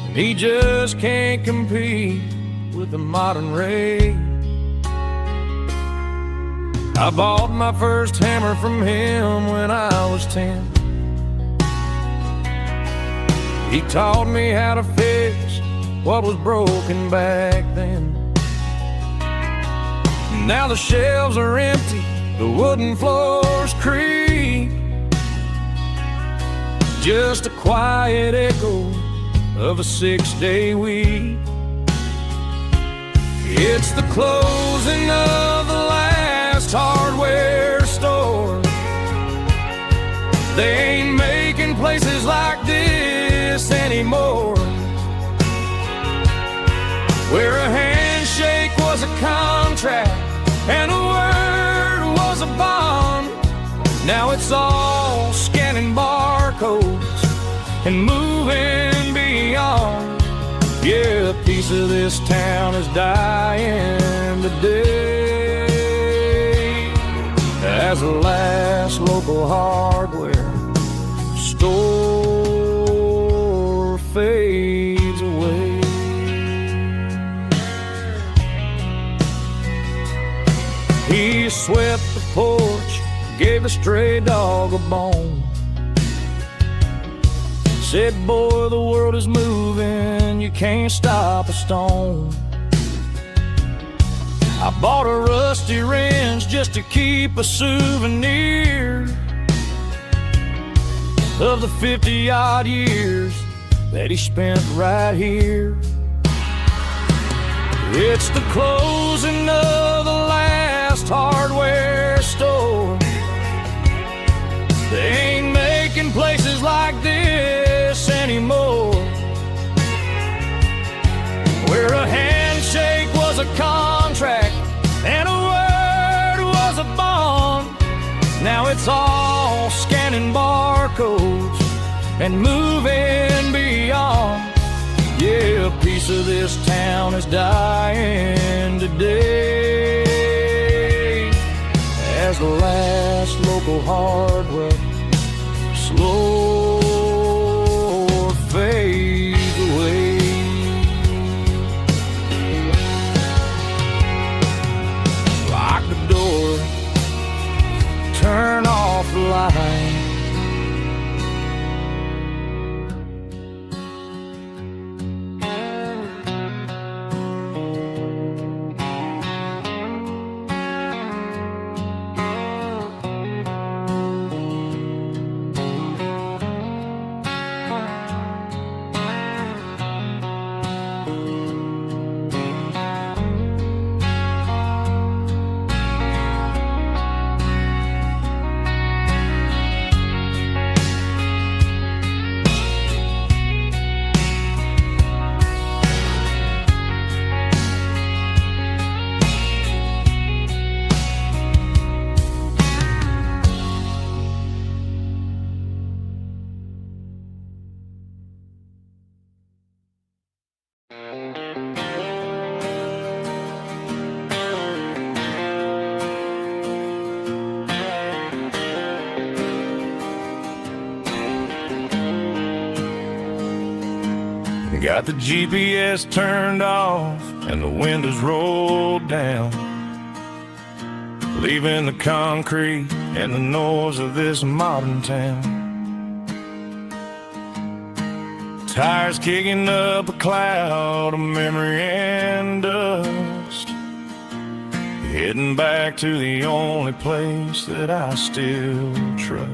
and he just can't compete with the modern rate. I bought my first hammer from him when I was 10. He taught me how to fix what was broken back then. Now the shelves are empty, the wooden floors creak, just a quiet echo of a 6-day week. It's the closing of the last hardware store. They ain't making places like this anymore, where a handshake was a contract and a word was a bond. Now it's all scanning barcodes and moving beyond. Yeah, a piece of this town is dying today as the last local hardware store fades away. He swept the porch, gave the stray dog a bone, said, boy, the world is moving, you can't stop a stone. I bought a rusty wrench just to keep a souvenir of the 50-odd years that he spent right here. It's the closing of the last hardware store. They ain't making places like this anymore, where a handshake was a contract and a word was a bond. Now it's all scanning barcodes and moving beyond. Yeah, a piece of this town is dying today as the last local hardware slow fades away. Lock the door, turn off the light. Got the GPS turned off and the windows rolled down, leaving the concrete and the noise of this modern town. Tires kicking up a cloud of memory and dust, heading back to the only place that I still trust.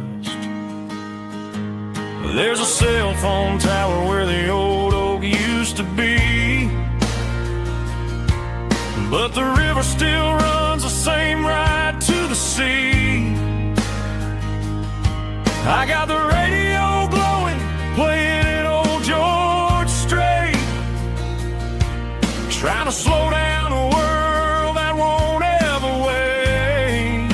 There's a cell phone tower where the old oak used to be, but the river still runs the same right to the sea. I got the radio glowing, playing an old George Strait, trying to slow down a world that won't ever wait.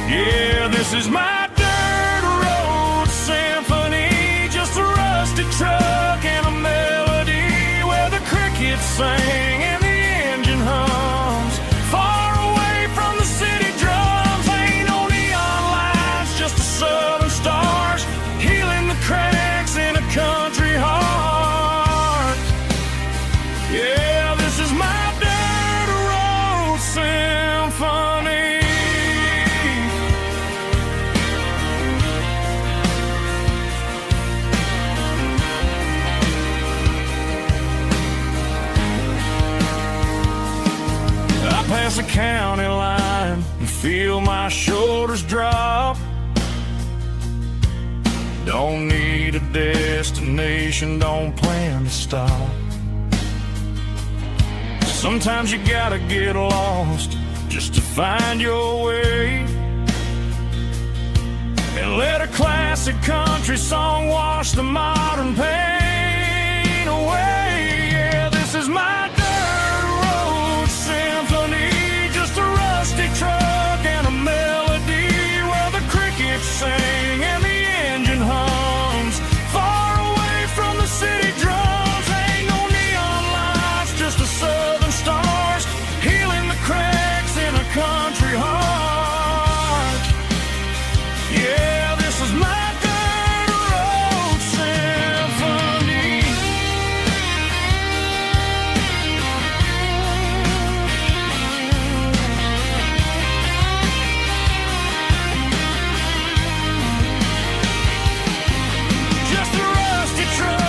Yeah, this is my dirt road symphony, just a rusty truck and a melody where the crickets sing and the engine hums. Far away from the city drums, ain't no neon lights, just the southern stars healing the cracks in a country heart. Yeah, this is my dirt road symphony. I pass the county line and feel my shoulders drop. Don't need a destination, don't plan to stop. Sometimes you gotta get lost just to find your way, and let a classic country song wash the modern pain away. Yeah, this is my dirt road symphony, just a rusty truck and a melody where the crickets sing and the engine hums. Far away from the city drums, ain't no neon lights, just the southern stars healing the cracks in a country heart. Yeah, this is my dirt road symphony. Just a rusty truck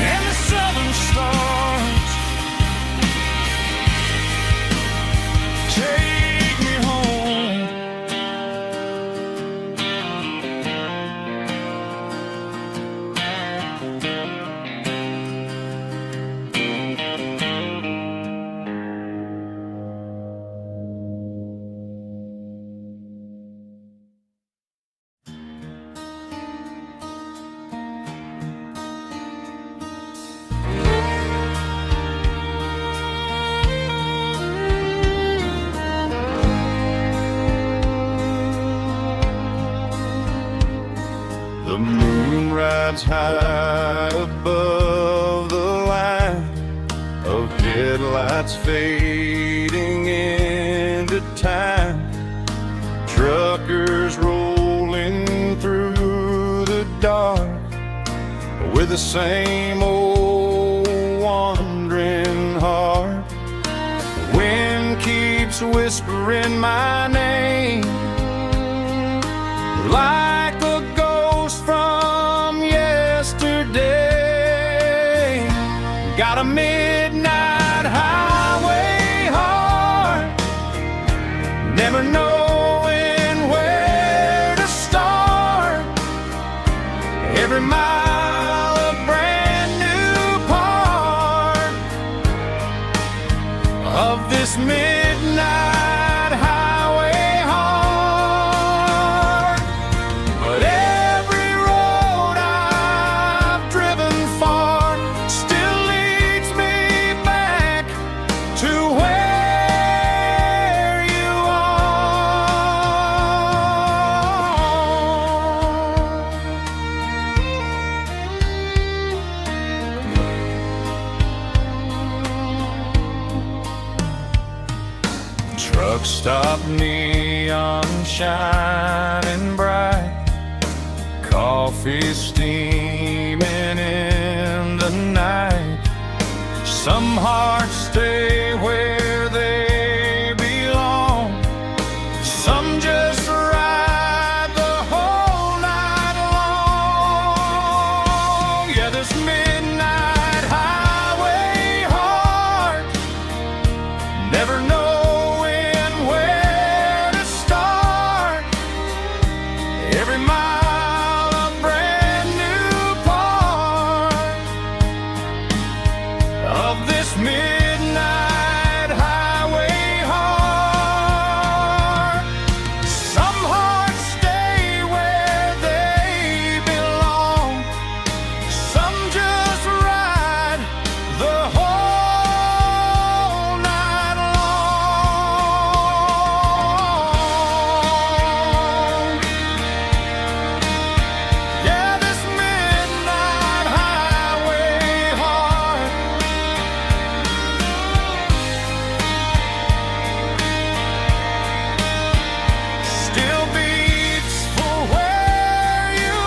and the southern stars take me home. The moon rides high above the line of headlights fading into time. Truckers rolling through the dark with the same old wandering heart. The wind keeps whispering my name like a ghost from yesterday. Got a midnight highway heart, never knowing where to start. Every mile a brand new part of this midnight highway heart. But every road I've driven far still leads me back to where you are. Truck stop, neon shining bright, coffee steaming in the night. Some hearts stay where they belong. Some just ride the whole night long. Yeah, this midnight highway heart, never knowing where to start. Every mile a brand new part of this midnight highway heart. Some hearts stay where they belong. Some just ride the whole night long. Yeah, this midnight highway heart still beats for where you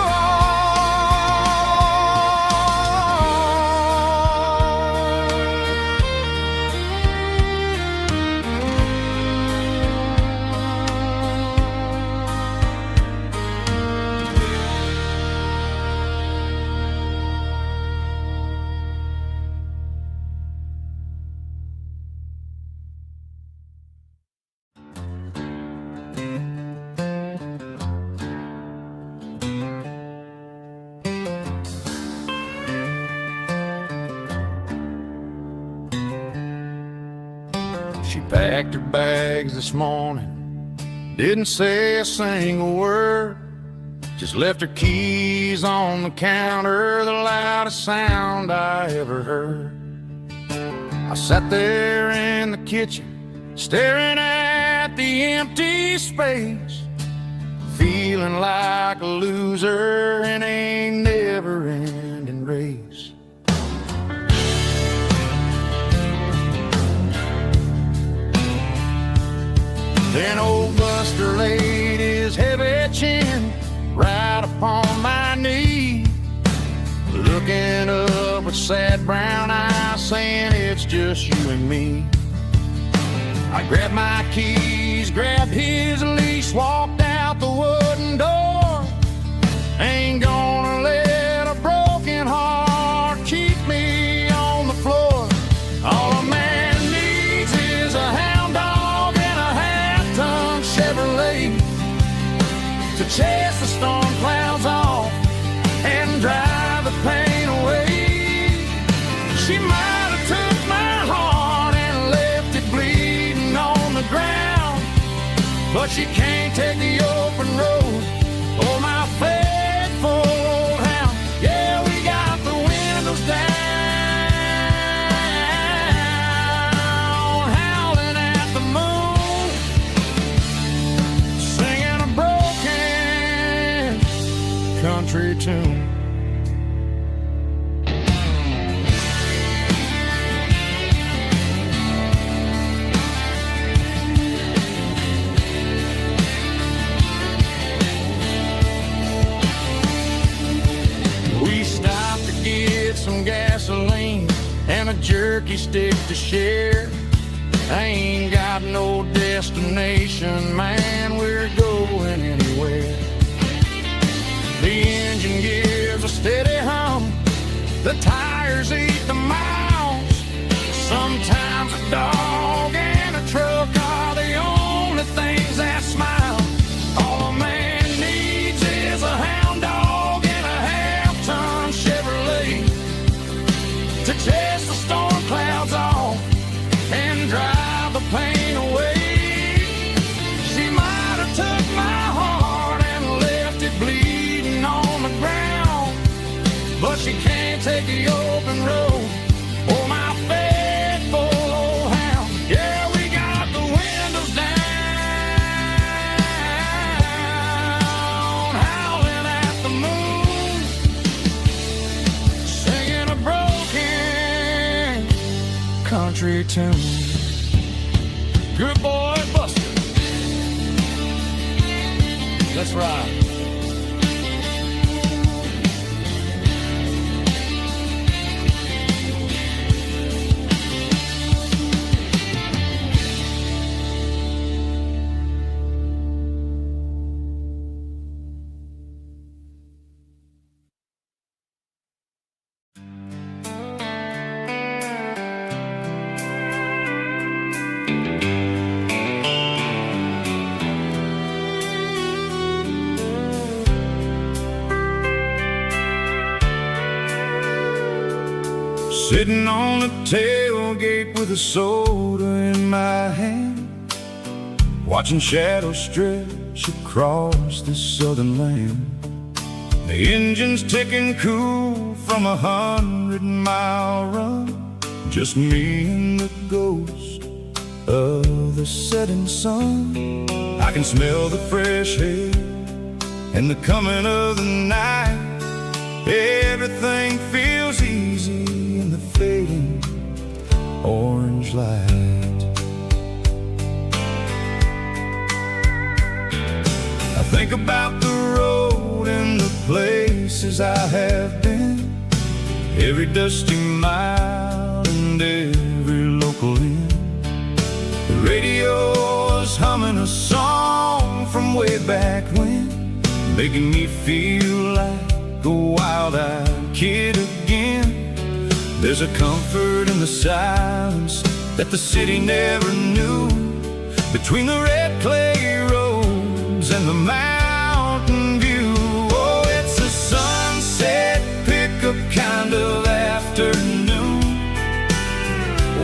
She packed her bags this morning, didn't say a single word, just left her keys on the counter, the loudest sound I ever heard. I sat there in the kitchen, staring at the empty space, feeling like a loser in a never-ending race. Then old Buster laid his heavy chin right upon my knee, looking up with sad brown eyes, saying it's just you and me. I grabbed my keys, grabbed his leash, walked out the wooden door. Ain't gonna let a broken heart keep me on the floor. All a man needs is a hound dog and a half-ton Chevrolet to chase the storm clouds off and drive the pain away. She might have took my heart and left it bleeding on the ground, but she can't take the open road or my faithful old hound. Yeah, we got the windows down, howling at the moon, singing a broken country tune. We stopped to get some gasoline and a jerky stick to share. I ain't got no destination, man, we're going anywhere. The engine gives a steady hum, the tires eat the miles. Sometimes a dog and a truck are the only things that smile. All a man needs is a hound dog and a half-ton Chevrolet to chase the storm clouds off and drive the pain away. She might have took my heart and left it bleeding on the ground, but she can't take the open road or my faithful old hound. Yeah, we got the windows down, howling at the moon, singing a broken country tune. Good boy, Buster. Let's ride. sitting on the tailgate with a soda in my hand, watching shadows stretch across this southern land. The engine's ticking cool from 100-mile run, just me and the ghost of the setting sun. I can smell the fresh air and the coming of the night. Everything feels easy in the fading orange light. I think about the road and the places I have been, every dusty mile and every local inn. The radio is humming a song from way back when, making me feel like a wild-eyed kid again. There's a comfort in the silence that the city never knew, between the red clay roads and the mountain view. Oh, it's a sunset pickup kind of afternoon,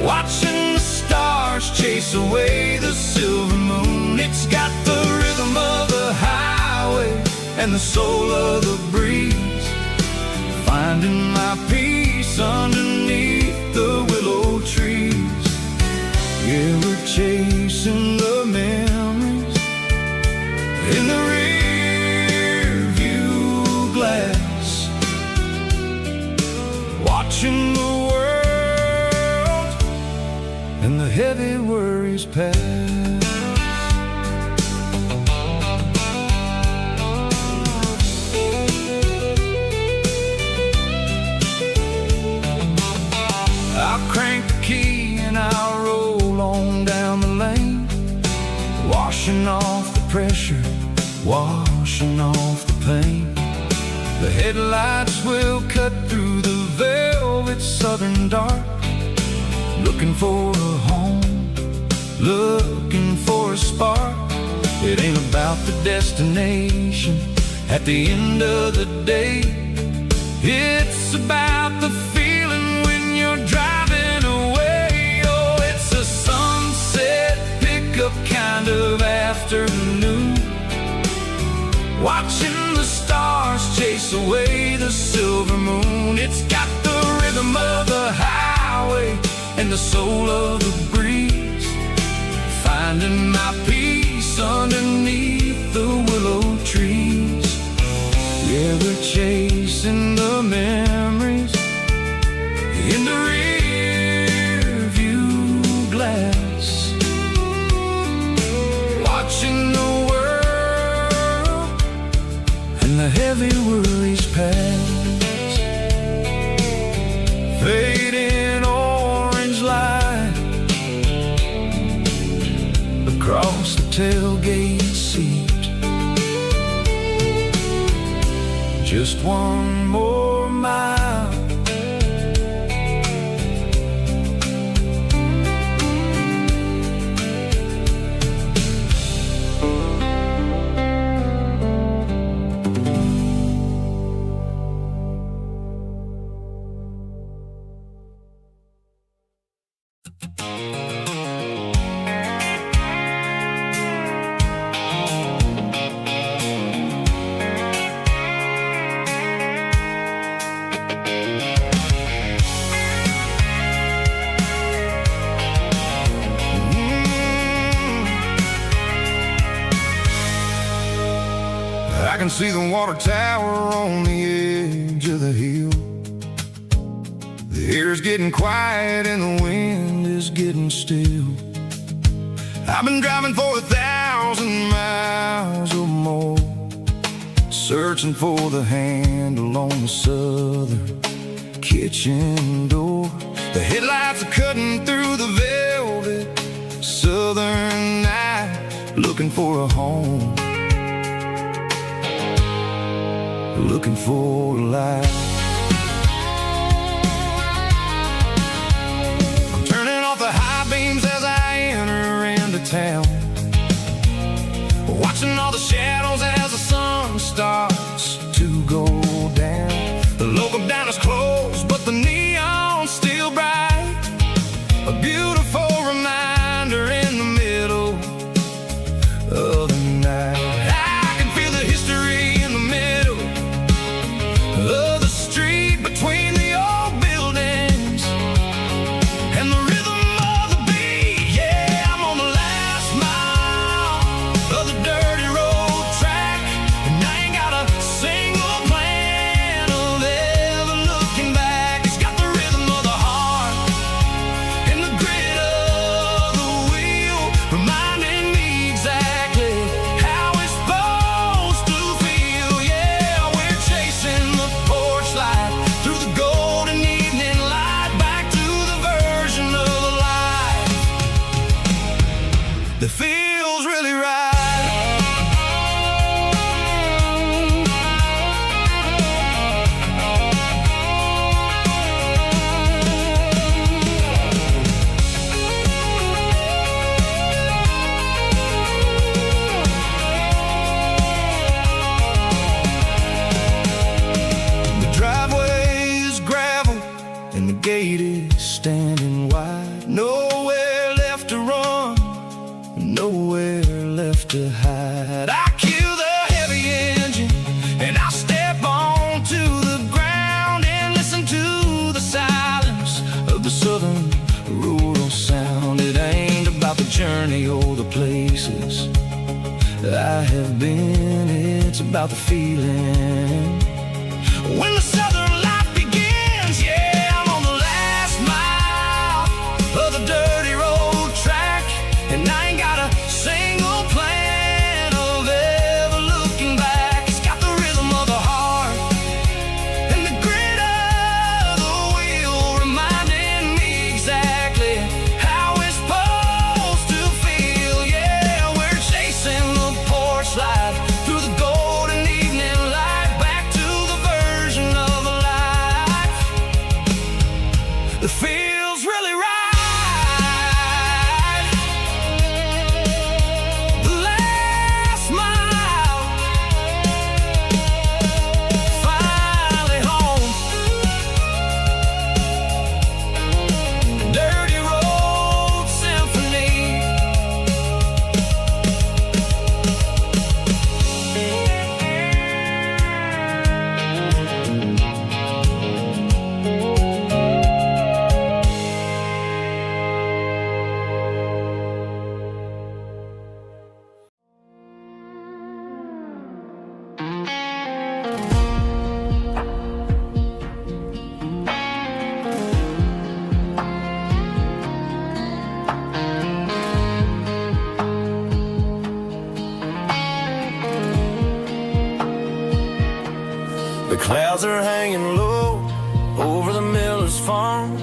watching the stars chase away the silver moon. It's got the rhythm of the highway and the soul of the breeze, finding my peace underneath the willow trees. Yeah, we're chasing the memories in the rear view glass, watching the world and the heavy worries pass. I'll crank the key and I'll roll on down the lane, washing off the pressure, washing off the pain. The headlights will cut through the velvet southern dark, looking for a home, looking for a spark. It ain't about the destination at the end of the day, it's about the feeling when you're driving away. Oh, it's a sunset pickup kind of afternoon, watching the stars chase away the silver moon. It's got the rhythm of the highway and the soul of the breeze, finding my peace underneath the willow trees. Yeah, we're chasing the memories in the rear view glass, watching the world and the heavy worries pass. Fading orange light across the tailgate seat, just one more mile. I can see the water tower on the edge of the hill. The air's getting quiet and the wind is getting still. I've been driving for 1,000 miles or more, searching for the handle on the southern kitchen door. The headlights are cutting through the velvet southern night, looking for a home, looking for a light. I'm turning off the high beams as I enter into town, watching all the shadows as the sun starts to go down. The local diner's closed, but the neon still and the gate is standing wide. Nowhere left to run, nowhere left to hide. I kill the heavy engine and I step onto the ground and listen to the silence of the southern rural sound. It ain't about the journey or the places I have been, it's about the feeling when the southern life begins. Yeah, I'm on the last mile of the dirty road track, and I ain't got a single plan of ever looking back. It's got the rhythm of the heart and the grit of the wheel, reminding me exactly how it's supposed to feel. Yeah, we're chasing the porch light through the golden evening light, back to the version of a life that feels really right. The last mile, finally home. Dirty road symphony. The clouds are hanging low over the miller's farm,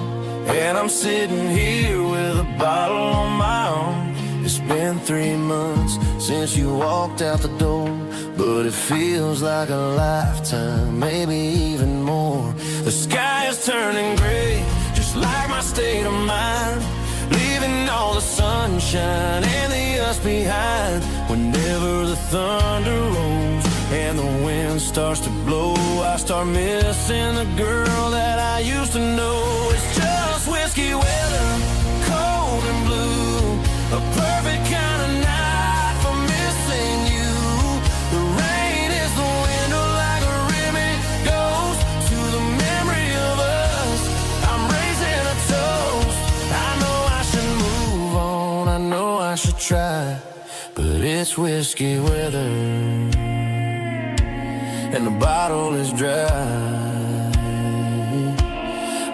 and I'm sitting here with a bottle on my arm. It's been 3 months since you walked out the door, but it feels like a lifetime, maybe even more. The sky is turning gray, just like my state of mind, leaving all the sunshine and the us behind. Whenever the thunder rolls and the wind starts to blow, I start missing the girl that I used to know. It's just whiskey weather, cold and blue, a perfect kind of night for missing you. The rain is the window like a ribbon goes to the memory of us. I'm raising a toast. I know I should move on, I know I should try, but it's whiskey weather and the bottle is dry.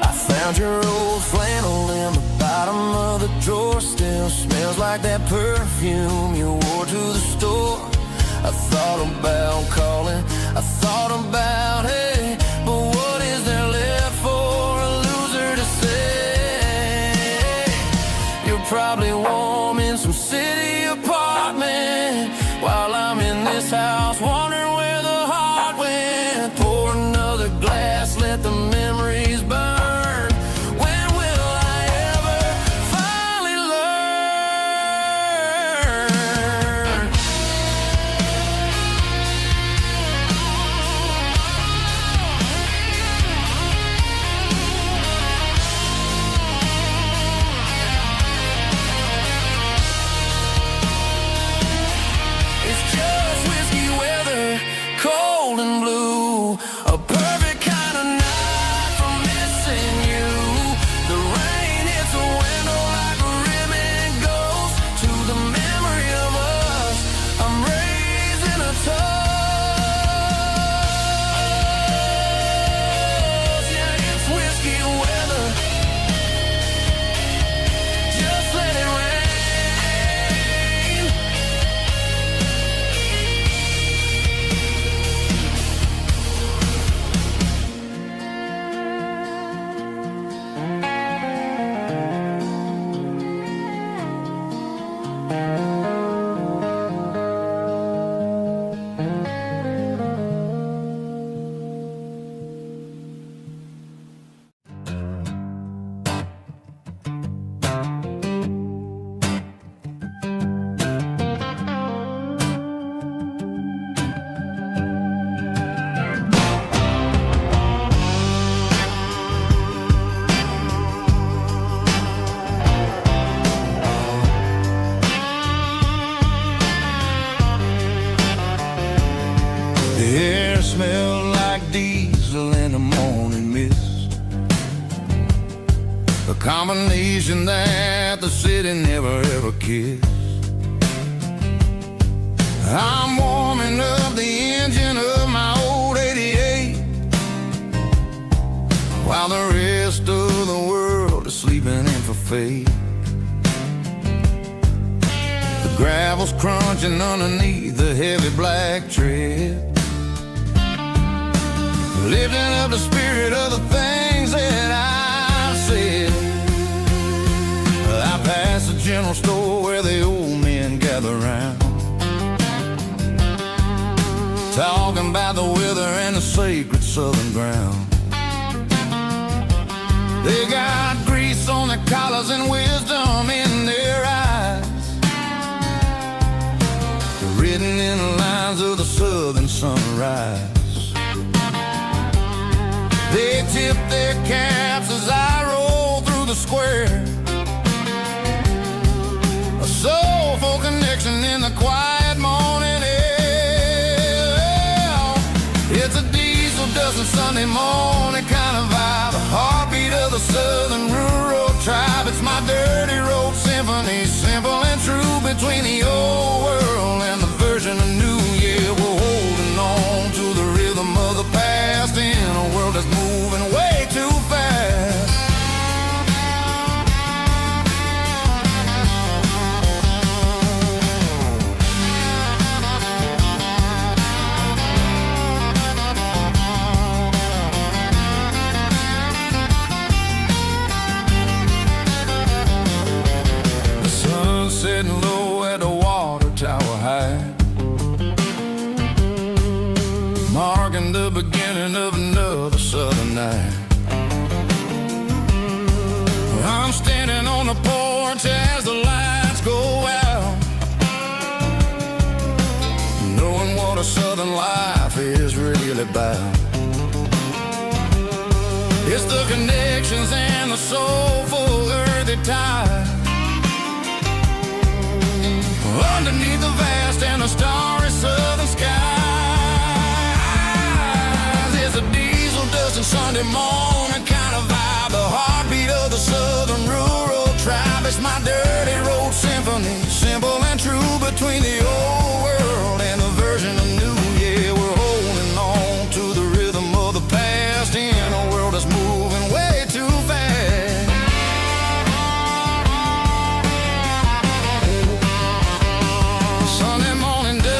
I found your old flannel in the bottom of the drawer, still smells like that perfume you wore to the store. I thought about calling, I thought about, hey, but what is there left for a loser to say? You're probably warm in some city apartment while I'm in this house wondering where the heart went. Pour another glass, let the memories burn. When will I ever finally learn? combination that the city never ever kissed. I'm warming up the engine of my old 88 while the rest of the world is sleeping in for fate. The gravel's crunching underneath the heavy black tread, lifting up the spirit of the things that I've said. I pass the general store where the old men gather round, talking about the weather and the sacred southern ground. They got grease on their collars and wisdom in their eyes, written in the lines of the southern sunrise. They tip their caps as I roll through the square, a soulful connection in the quiet morning air. It's a diesel dusting Sunday morning kind of vibe, a heartbeat of the southern rural tribe. It's my dirty road symphony, simple and true, between the old world and the version of new. Yeah, we're holding on to the rhythm of the past in a world that's moving way too fast. The sun's setting low at the water tower high, marking the beginning of another southern night. I'm standing on the porch as the lights go out, knowing what a southern life is really about. It's the connections and the soulful earthy tide, underneath the vast and the starry southern skies. It's a diesel dusting Sunday morning kind of vibe, the heartbeat of the southern rural tribe. It's my dirty road symphony, simple and true, between the old world and the version of new. Yeah, we're holding on to the rhythm of the past in a world that's moving way too fast. Sunday morning dust,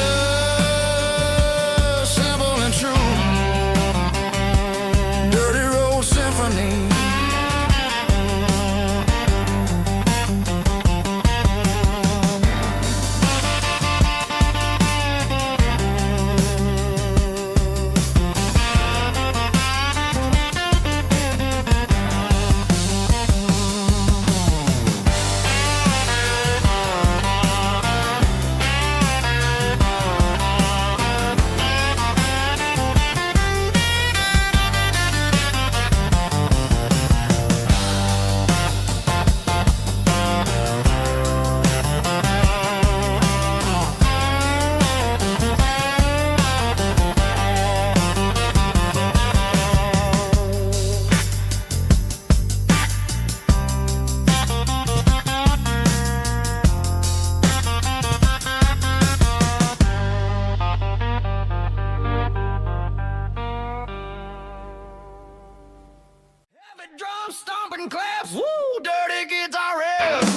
simple and true, dirty road symphony. Heavy drum stomping claps, woo, dirty guitar riffs.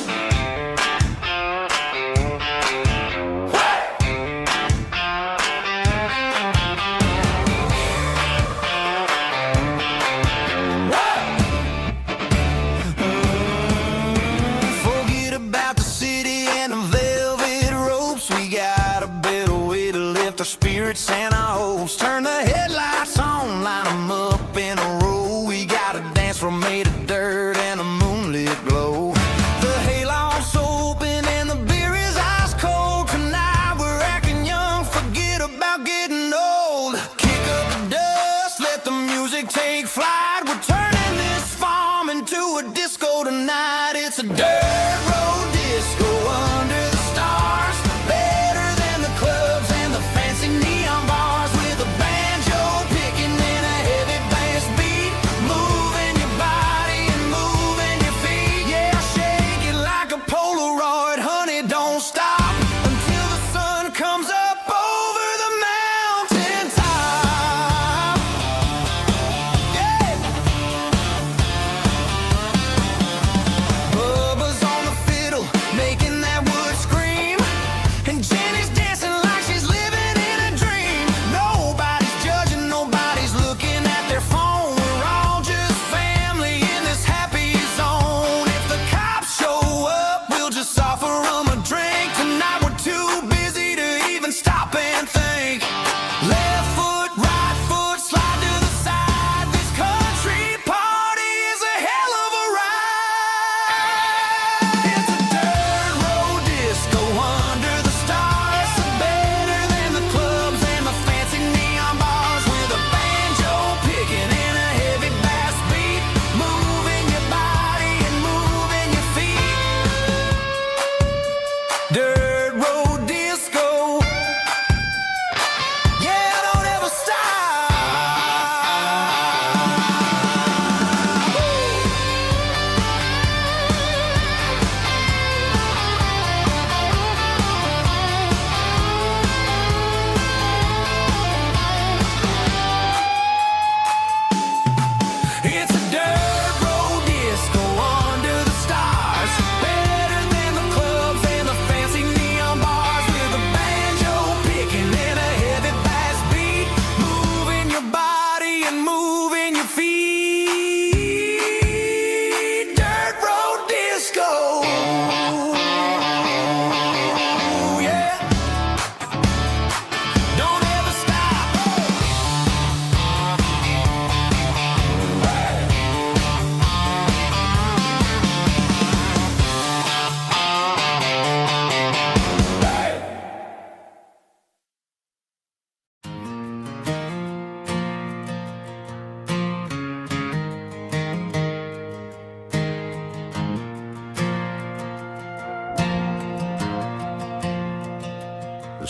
Forget about the city and the velvet ropes. We got a better way to lift our spirits and our hopes. Turn the headlights on, line them up in a row. We got a dance floor made of dirt and a moonlit glow. The hayloft's open and the beer is ice cold. Tonight we're acting young, forget about getting old. Kick up the dust, let the music take flight. We're turning this farm into a disco tonight. It's a dirt road disco under the stars, better than the clubs and the fancy neon bars, with a banjo picking in a heavy bass beat, moving your body and moving your feet.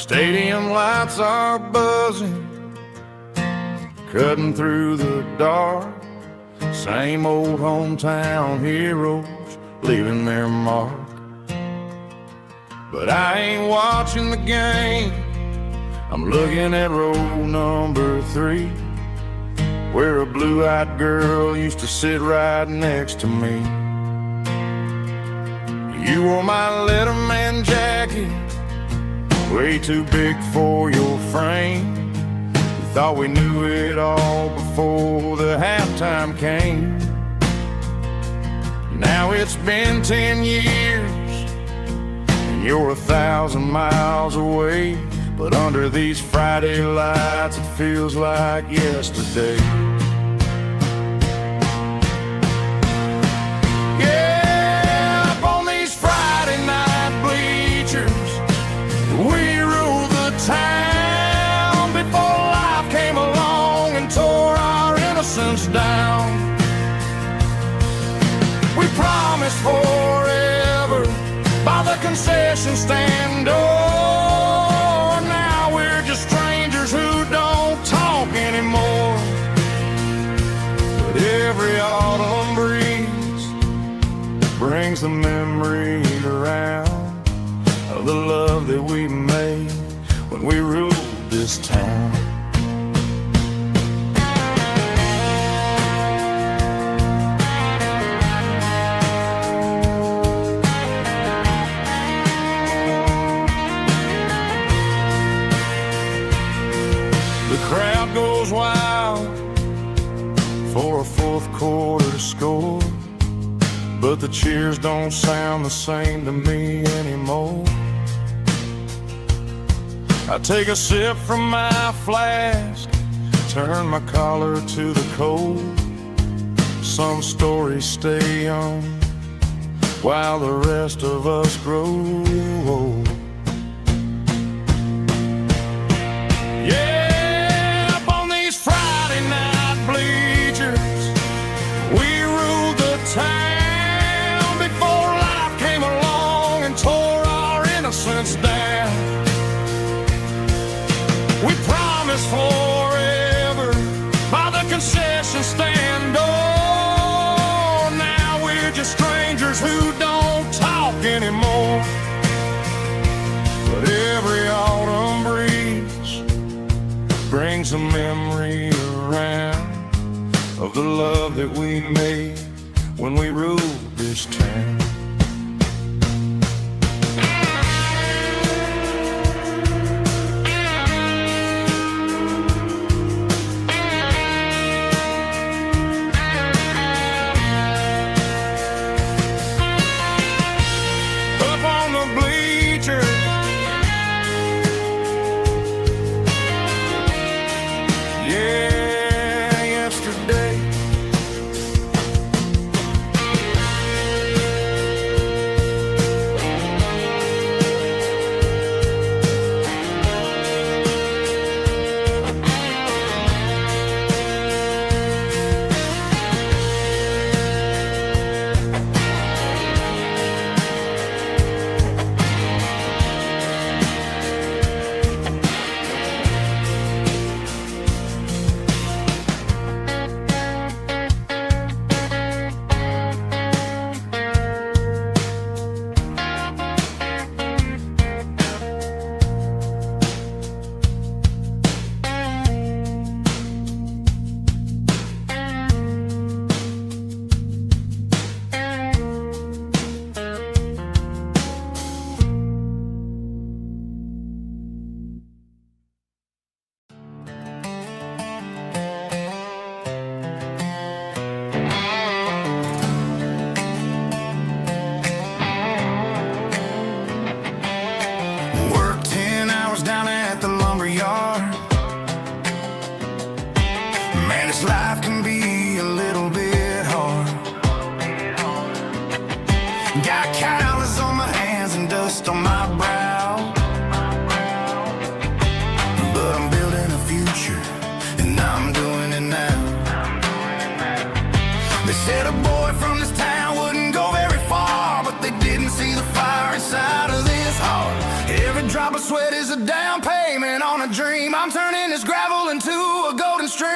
stadium lights are buzzing, cutting through the dark. Same old hometown heroes leaving their mark. But I ain't watching the game, I'm looking at row number 3, where a blue-eyed girl used to sit right next to me. You wore my Letterman jacket, way too big for your frame. We thought we knew it all before the halftime came. Now it's been 10 years, and you're 1,000 miles away. But under these Friday lights, it feels like yesterday. Yeah, up on these Friday night bleachers, we rule the town before life came along and tore our innocence down. We promised forever by the concession stand door. Now we're just strangers who don't talk anymore. But every autumn breeze brings the memory around of the love that we made when we ruled this town. Crowd goes wild for a fourth quarter score, but the cheers don't sound the same to me anymore. I take a sip from my flask, turn my collar to the cold. Some stories stay young while the rest of us grow old. Town before life came along and tore our innocence down. We promised forever by the concession stand door. Now we're just strangers who don't talk anymore. But every autumn breeze brings a memory around of the love that we made when we ruled this town. Up on the bleachers, yeah, yesterday. Life can be a little bit hard. Got calluses on my hands and dust on my brow, but I'm building a future and I'm doing it now. They said a boy from this town wouldn't go very far, but they didn't see the fire inside of this heart. Every drop of sweat is a down payment on a dream. I'm turning this gravel into a golden stream.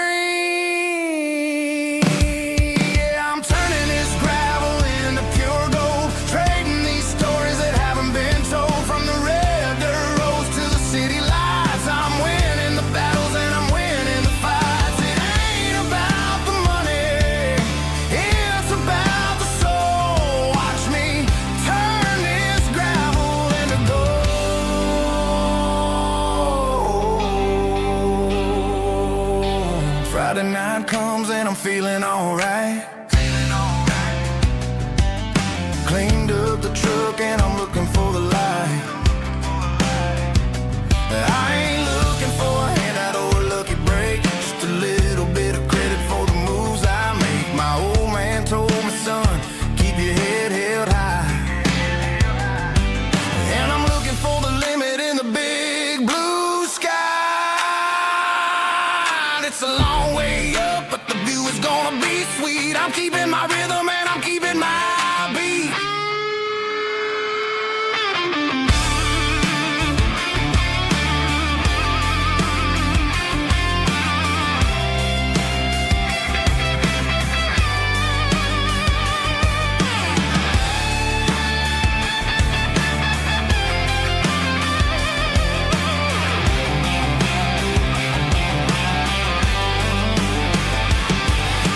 Yeah, I'm turning this gravel into pure gold, trading these stories that haven't been told. From the red dirt roads to the city lights, I'm winning the battles and I'm winning the fights. It ain't about the money, it's about the soul. Watch me turn this gravel into gold. Friday night comes and I'm feeling alright. Cleaned up the truck and I'm looking for the light. I ain't looking for a handout or a lucky break, just a little bit of credit for the moves I make. My old man told me, son, keep your head held high. And I'm looking for the limit in the big blue sky. It's a long way up, but the view is gonna be sweet. I'm keeping my rhythm and I'm keeping my beat.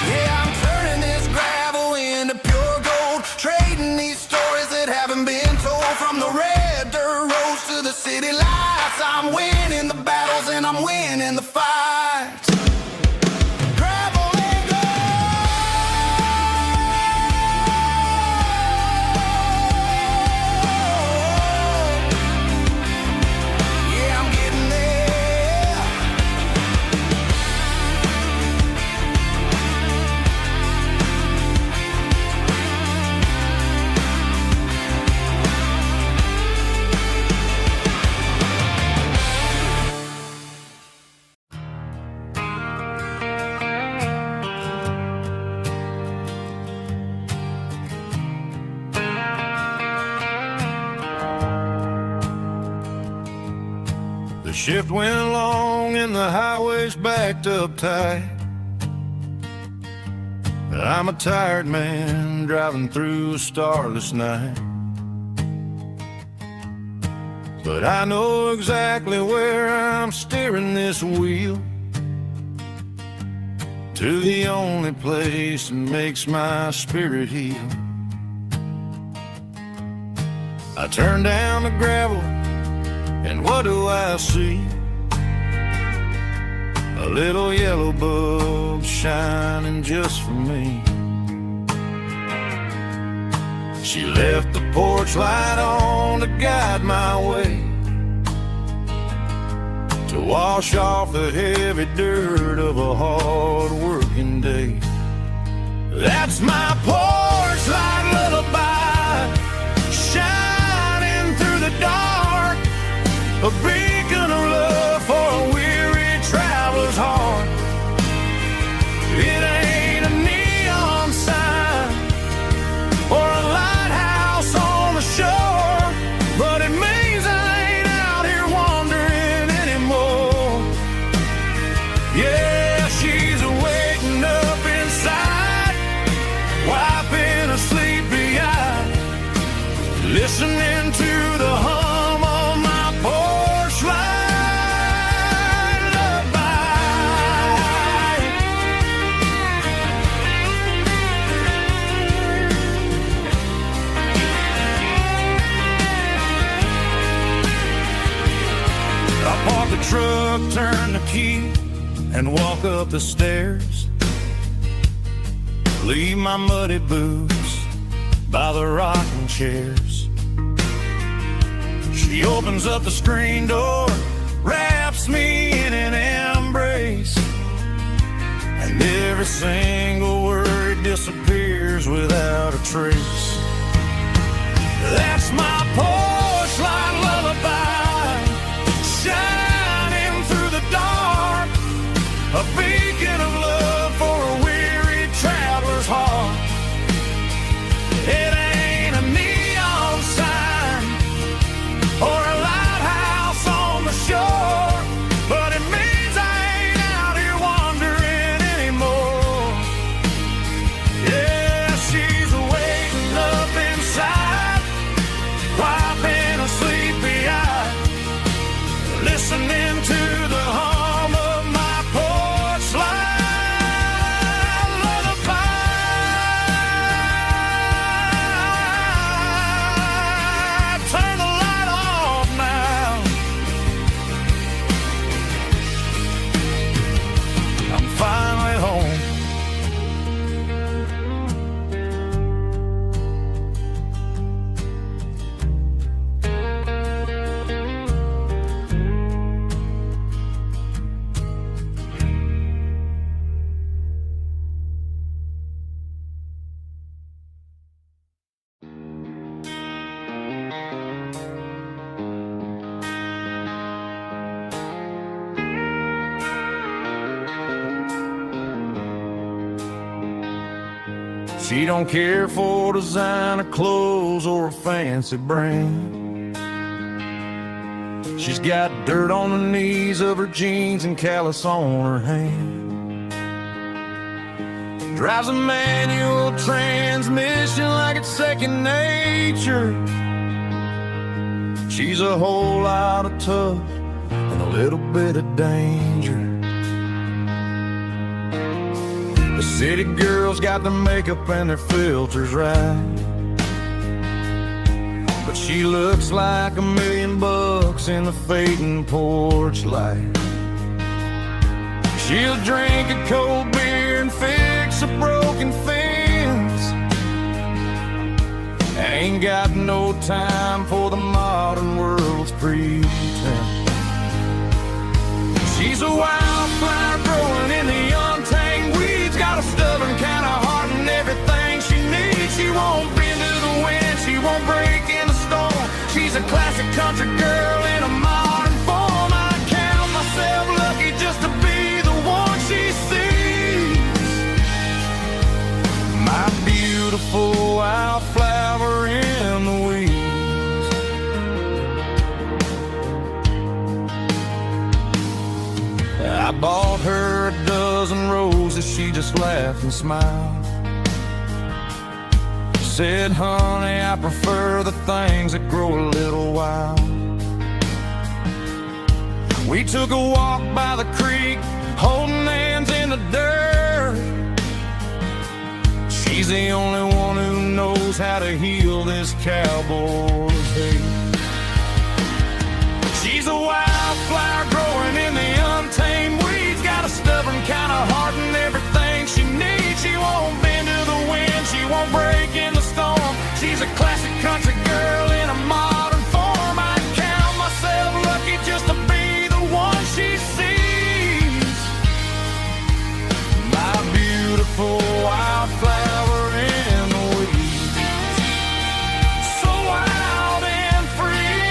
Yeah, I'm turning this gravel into pure gold, trading these stories that haven't been told. From the red dirt roads to the city lights, I'm winning the battles and I'm winning the fights. Gravel and gold. Yeah, I'm getting there. The shift went long and the highway's backed up tight. I'm a tired man driving through a starless night. But I know exactly where I'm steering this wheel, to the only place that makes my spirit heal. I turn down the gravel and what do I see? A little yellow bulb shining just for me. She left the porch light on to guide my way, to wash off the heavy dirt of a hard working day. That's my porch light lullaby, shining through the dark, a beacon of love for a weary traveler's heart. It ain't a neon sign or a lighthouse on the shore, but it means I ain't out here wandering anymore. Yeah, she's waking up inside, wiping a sleepy eye, listening to the hum of my porch light lullaby. I park the truck, turn the key, and walk up the stairs. Leave my muddy boots by the rocking chairs. She opens up the screen door, wraps me in an embrace, and every single word disappears without a trace. That's my porch light lullaby, shining through the dark, a beacon of love for a weary traveler's heart. It ain't a neon sign or a lighthouse She don't care for designer clothes or a fancy brand. She's got dirt on the knees of her jeans and callus on her hand. Drives a manual transmission like it's second nature. She's a whole lot of tough and a little bit of danger. The city girls got their makeup and their filters right, but she looks like $1 million in the fading porch light. She'll drink a cold beer and fix a broken fence. Ain't got no time for the modern world's pretense. She's a wildflower growing in the untamed weeds. Got a stubborn kind of heart and everything she needs. She won't bend to the wind, she won't break in the storm. She's a classic country girl in a modern form. I count myself lucky just to be the one she sees. My beautiful wildflower in the weeds. I bought her a dozen roses, she just laughed and smiled. Said, honey, I prefer the things that grow a little wild. We took a walk by the creek, holding hands in the dirt. She's the only one who knows how to heal this cowboy's hate. She's a wildflower growing in the untamed weeds. Got a stubborn kind of heart and everything she needs. She won't bend to the wind, she won't break in the storm. She's a classic country girl in a modern form. I count myself lucky just to be the one she sees. My beautiful wildflower in the weeds. So wild and free.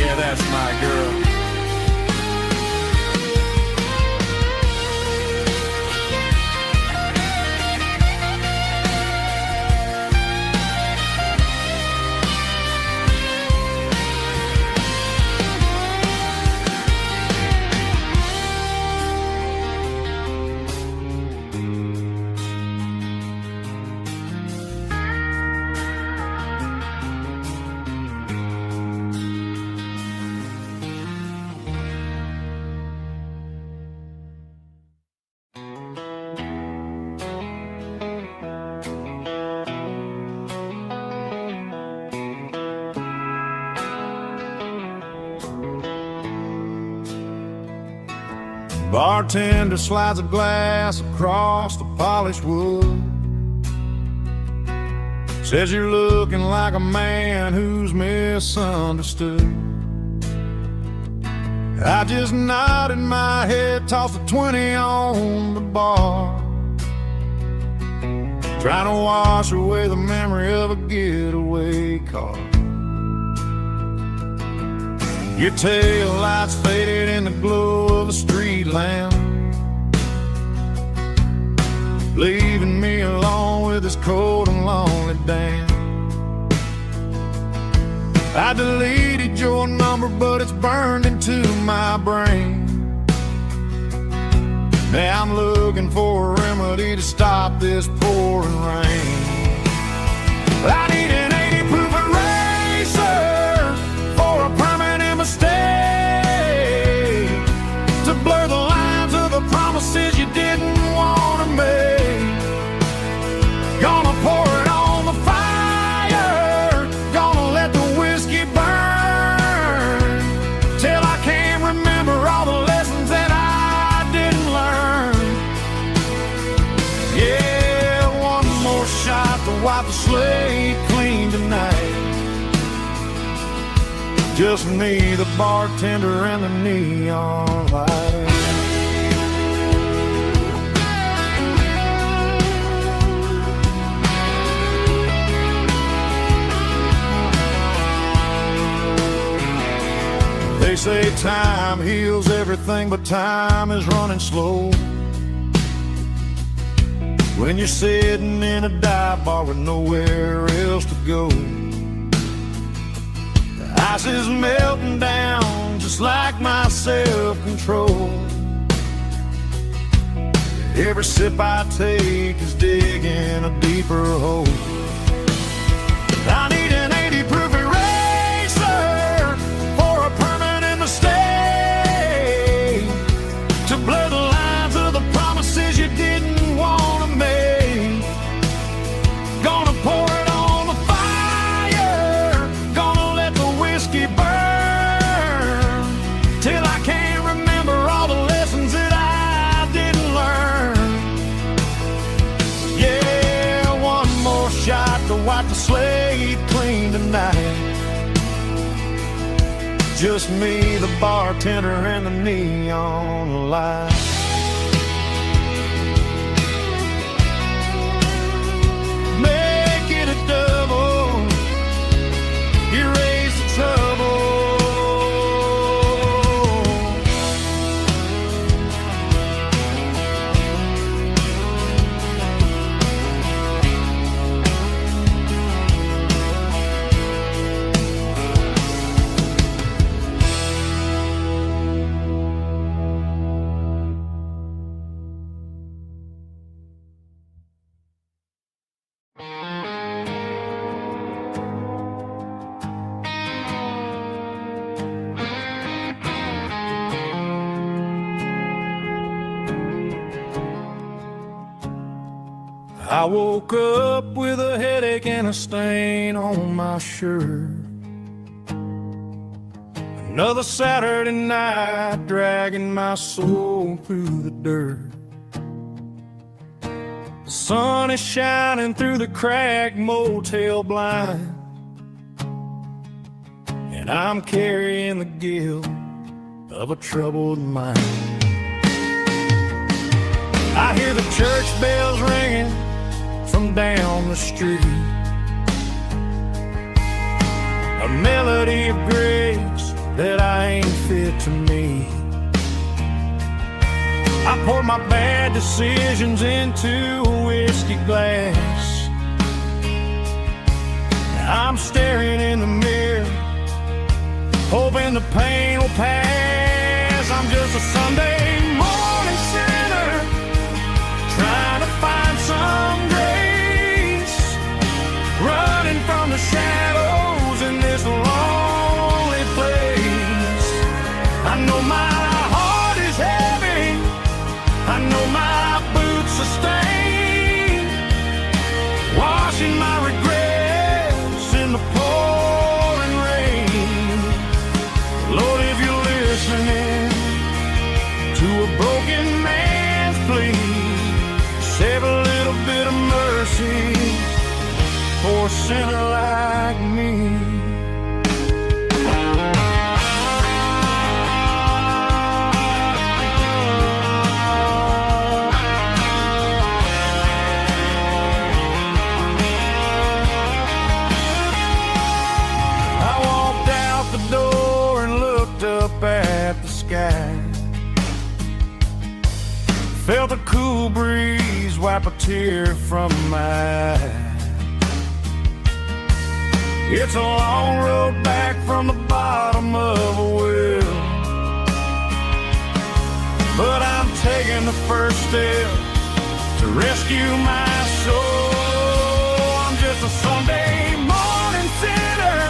Yeah, that's my girl. Bartender slides a glass across the polished wood. Says you're looking like a man who's misunderstood. I just nodded my head, tossed a 20 on the bar, trying to wash away the memory of a getaway car. Your tail lights faded in the glow of a street lamp, leaving me alone with this cold and lonely damn. I deleted your number, but it's burned into my brain. Now I'm looking for a remedy to stop this pouring rain. I need an 80-proof eraser for a permanent mistake, to blur the lines of the promises you didn't want to make. Gonna pour it on the fire, gonna let the whiskey burn, till I can't remember all the lessons that I didn't learn. Yeah, one more shot to wipe the slate clean tonight. Just me, the bartender, and the neon light. They say time heals everything, but time is running slow. when you're sitting in a dive bar with nowhere else to go. The ice is melting down just like my self-control. Every sip I take is digging a deeper hole. I need an 80 proof eraser for a permanent mistake, to blur the lines of the promises you didn't want to make. Gonna pour it on the fire, gonna let the whiskey burn, till I can't remember all the lessons that I didn't learn. Yeah, one more shot to wipe the slate clean tonight. Just me, the bartender, and the neon light. Make it a double, erase the trouble. I woke up with a headache and a stain on my shirt. Another Saturday night dragging my soul through the dirt. The sun is shining through the cracked motel blind, and I'm carrying the guilt of a troubled mind. I hear the church bells ringing from down the street, a melody of grace that I ain't fit to meet. I poured my bad decisions into a whiskey glass. Now I'm staring in the mirror, hoping the pain will pass. I'm just a Sunday morning sinner, trying to find some grace, running from the shadows in this lonely place. I know my heart is heavy, I know my boots are stained, washing my regrets in the pouring rain. Lord, if you're listening to a broken man's plea, save a little bit of mercy for a sinner like me. I walked out the door and looked up at the sky, felt a cool breeze wipe a tear from my eye. It's a long road back from the bottom of a well, but I'm taking the first step to rescue my soul. I'm just a Sunday morning sinner,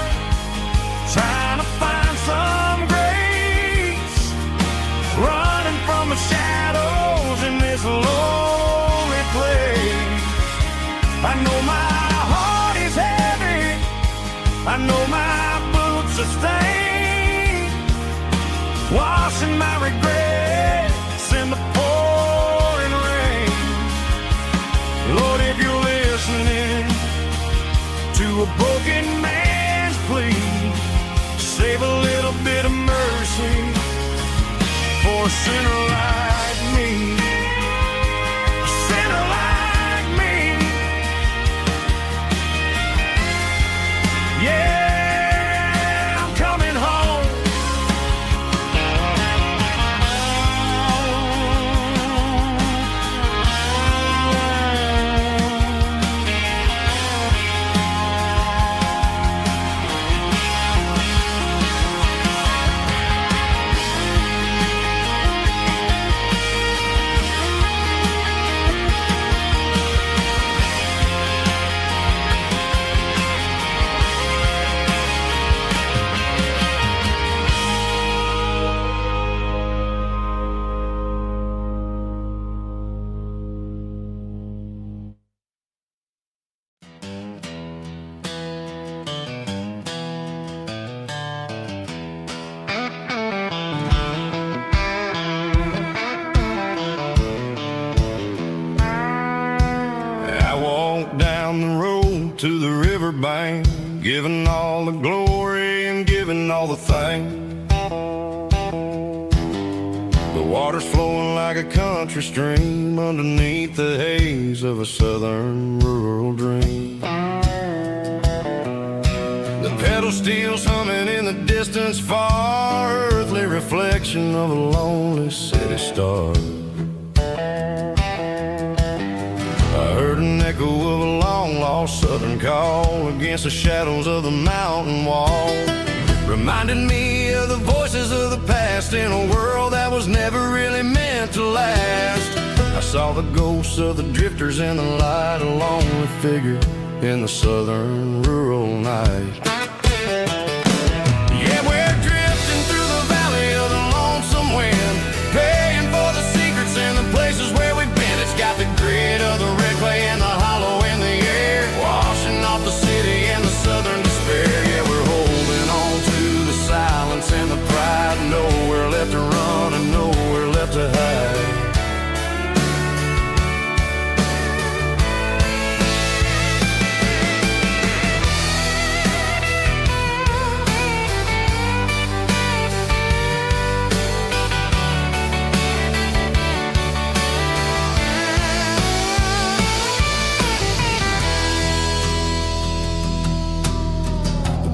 trying to find some grace, running from the shadows in this lonely place. I know my heart is heavy, I know my boots are stained, washing my regrets in the pouring rain. Lord, if you're listening to a broken man's plea, save a little bit of mercy for a sinner like me. A sinner like me. Yeah, I'm coming home. to the riverbank, giving all the glory and giving all the thanks. The water's flowing like a country stream underneath the haze of a southern rural dream. The pedal steel's humming in the distance far, earthly reflection of a lonely city star. I heard an echo of a long-lost southern call against the shadows of the mountain wall, reminded me of the voices of the past in a world that was never really meant to last. I saw the ghosts of the drifters in the light, a lonely figure in the southern rural night. Yeah, we're drifting through the valley of the lonesome wind, paying for the secrets and the places where we've been. It's got the grit of the red clay and the hollow in the air, washing off the city and the southern despair. Yeah, we're holding on to the silence and the pride, nowhere left to run and nowhere left to hide.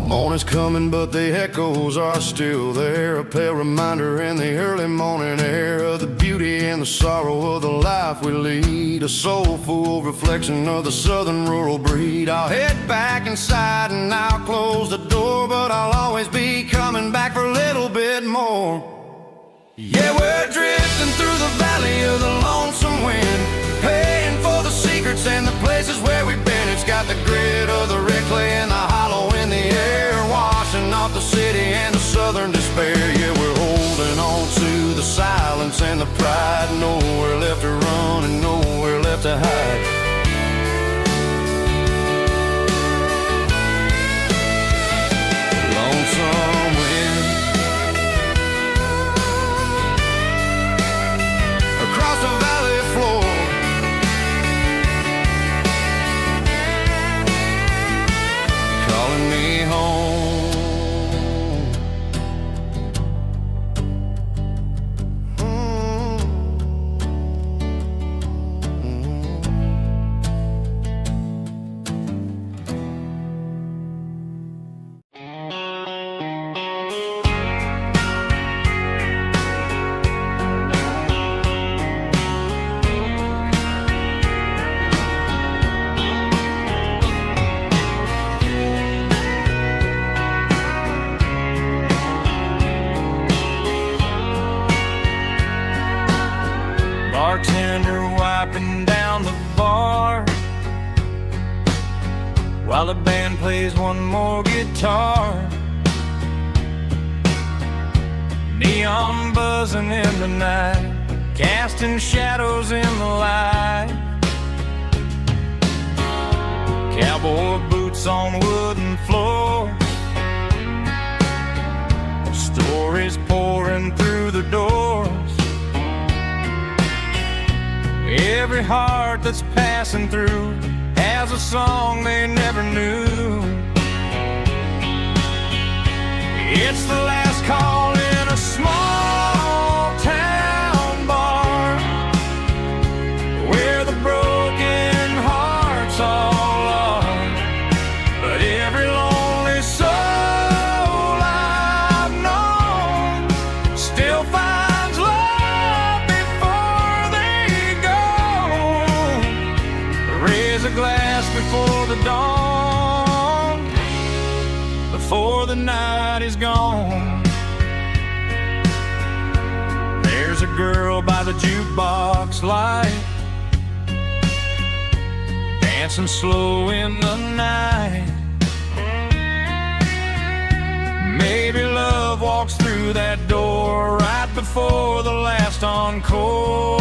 Morning's coming, but the echoes are still there, a pale reminder in the early morning air of the beauty and the sorrow of the life we lead, a soulful reflection of the southern rural breed. I'll head back inside and I'll close the door, but I'll always be coming back for a little bit more. Yeah, we're drifting through the valley of the lonesome wind, paying for the secrets and the places where we've been. It's got the grit of the red clay and the hollow in the air, washing off the city and the southern despair. Yeah, we're holding on to the silence and the pride, nowhere left to run and nowhere left to hide. Lonesome wind across the valley floor, calling me home. Bartender wiping down the bar while the band plays one more guitar. Neon buzzing in the night, casting shadows in the light. Cowboy boots on wooden floors, stories pouring through the doors. Every heart that's passing through has a song they never knew. It's the last call in a small town bar, where the broken hearts all are. But every lonely soul I've known still finds love before they go. Raise a glass before the dawn, before the night is gone. There's a girl by the jukebox light, dancing slow in the night. Maybe love walks through that door right before the last encore.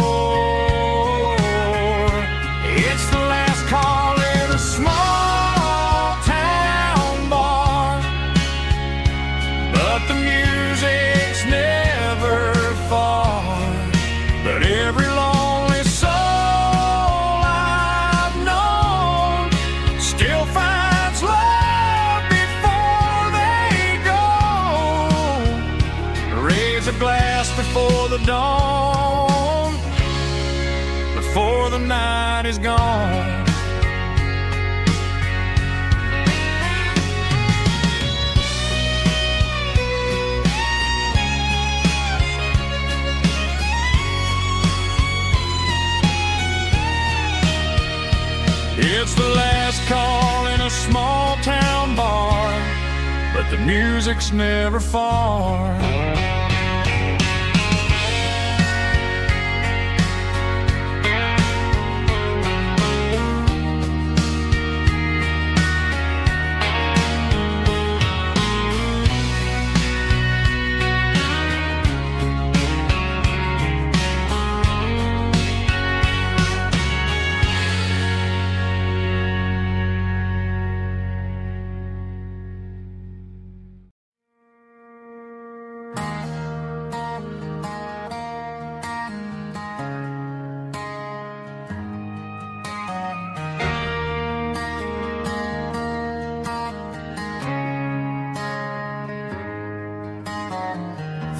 It's the last call in a small town bar, but the music's never far. But every lonely soul I've known still finds last before the dawn, before the night is gone. It's the last call in a small town bar, but the music's never far.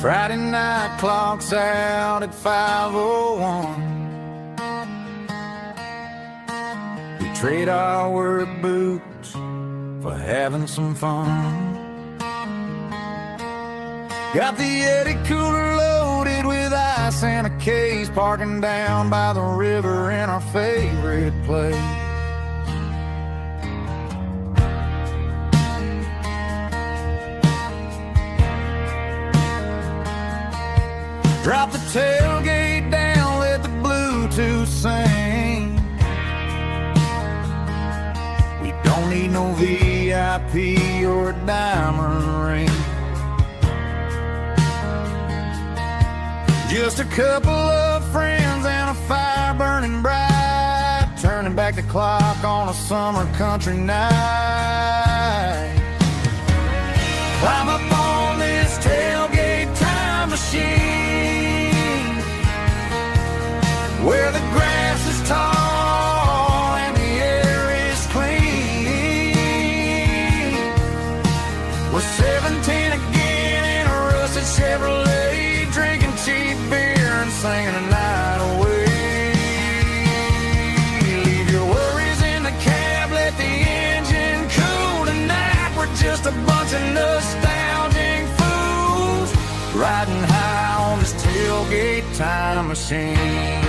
Friday night clock's out at 5:01. We trade our work boots for having some fun. Got the Yeti cooler loaded with ice and a case, parking down by the river in our favorite place. Drop the tailgate down, let the Bluetooth sing. We don't need no VIP or a diamond ring. Just a couple of friends and a fire burning bright, turning back the clock on a summer country night. Climb up on this tailgate time machine, where the grass is tall and the air is clean. We're 17 again in a rusted Chevrolet, drinking cheap beer and singing the night away. Leave your worries in the cab, let the engine cool tonight. We're just a bunch of nostalgic fools, riding high on this tailgate time machine.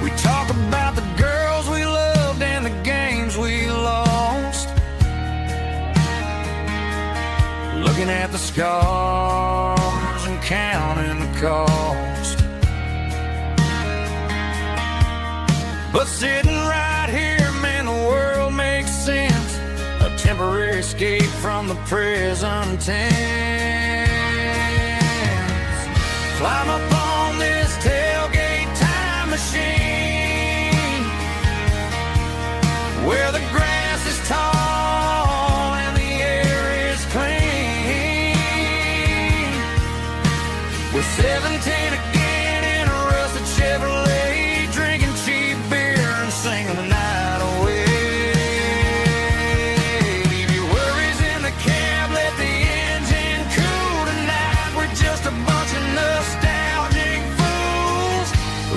We talk about the girls we loved and the games we lost, looking at the scars and counting the cost. But sitting right here, man, the world makes sense. A temporary escape from the present tense. Climb up on this tailgate time machine, where the grass is tall and the air is clean. We're 17 again in a rusted Chevrolet, drinking cheap beer and singing the night away. Leave your worries in the cab, let the engine cool tonight. We're just a bunch of nostalgic fools,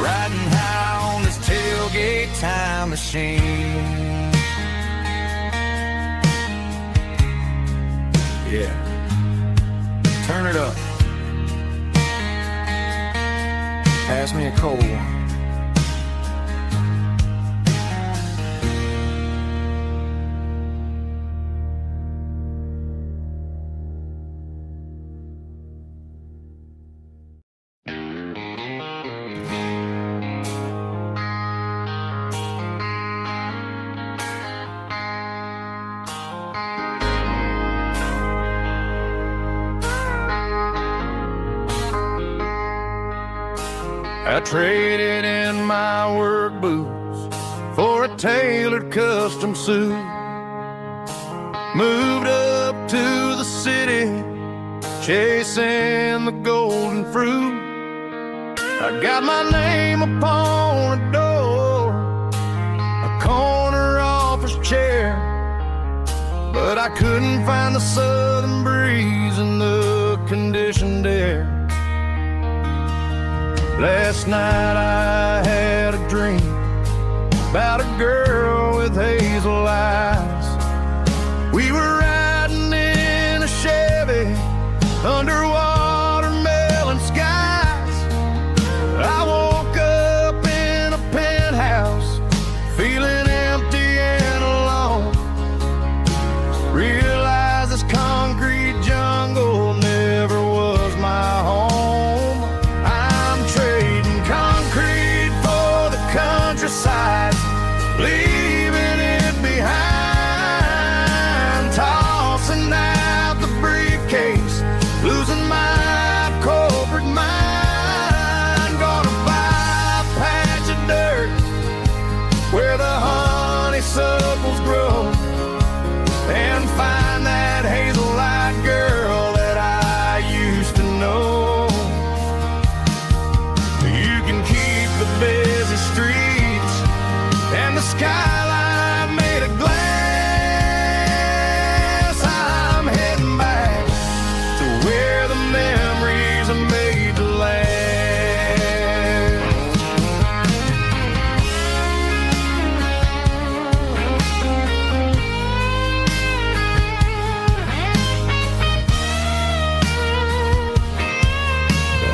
riding high on this tailgate time machine. Yeah, turn it up. Pass me a cold one. I traded in my work boots for a tailored custom suit. Moved up to the city chasing the golden fruit. I got my name upon a door, a corner office chair, but I couldn't find the southern breeze in the conditioned air. Last night I had a dream about a girl with hazel eyes. We were riding in a Chevy under watermelon skies. I woke up in a penthouse feeling empty and alone. Realized this concrete jungle never was my home. I'm trading concrete for the countryside, leaving it behind, tossing out the briefcase, losing my corporate mind. Gonna buy a patch of dirt where the honeysuckles grow, and find that hazel-eyed girl that I used to know. You can keep the busy streets and the skyline made of glass. I'm heading back to where the memories are made to last.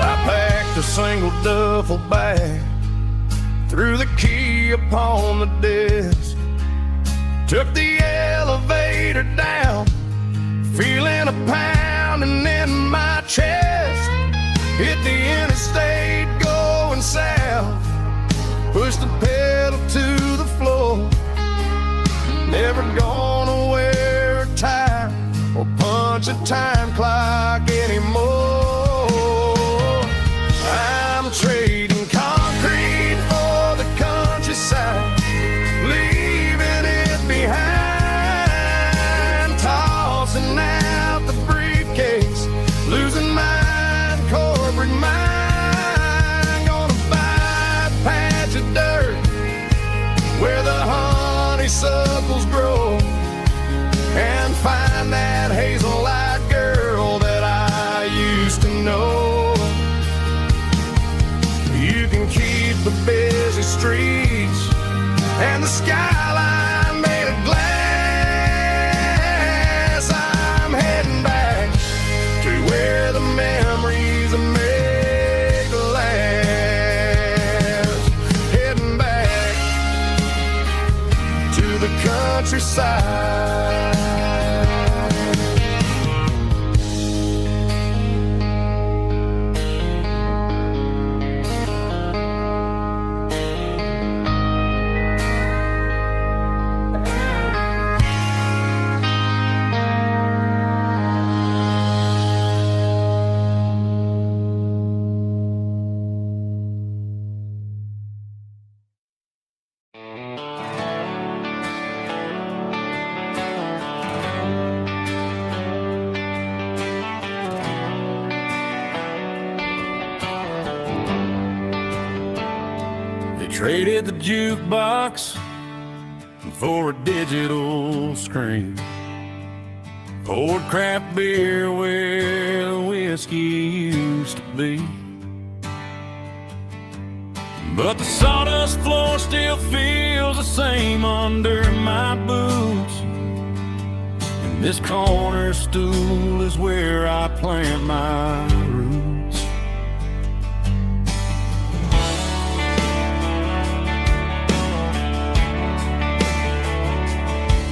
I packed a single duffel bag, threw the key upon the desk, took the elevator down, feeling a pounding in my chest. Hit the interstate going south, pushed the pedal to the floor. Never gonna wear a tie or punch a time clock anymore. I'm trading concrete for the countryside, leaving it behind, tossing out the briefcase, losing my corporate mind. Gonna buy a patch of dirt where the honeysuckles grow, and find that hazel-eyed girl that I used to know. You can keep the busy streets and the skyline made of glass. I'm heading back to where the memories are made to last. Heading back to the countryside. Traded the jukebox for a digital screen, poured craft beer where the whiskey used to be. But the sawdust floor still feels the same under my boots, and this corner stool is where I plant my roots.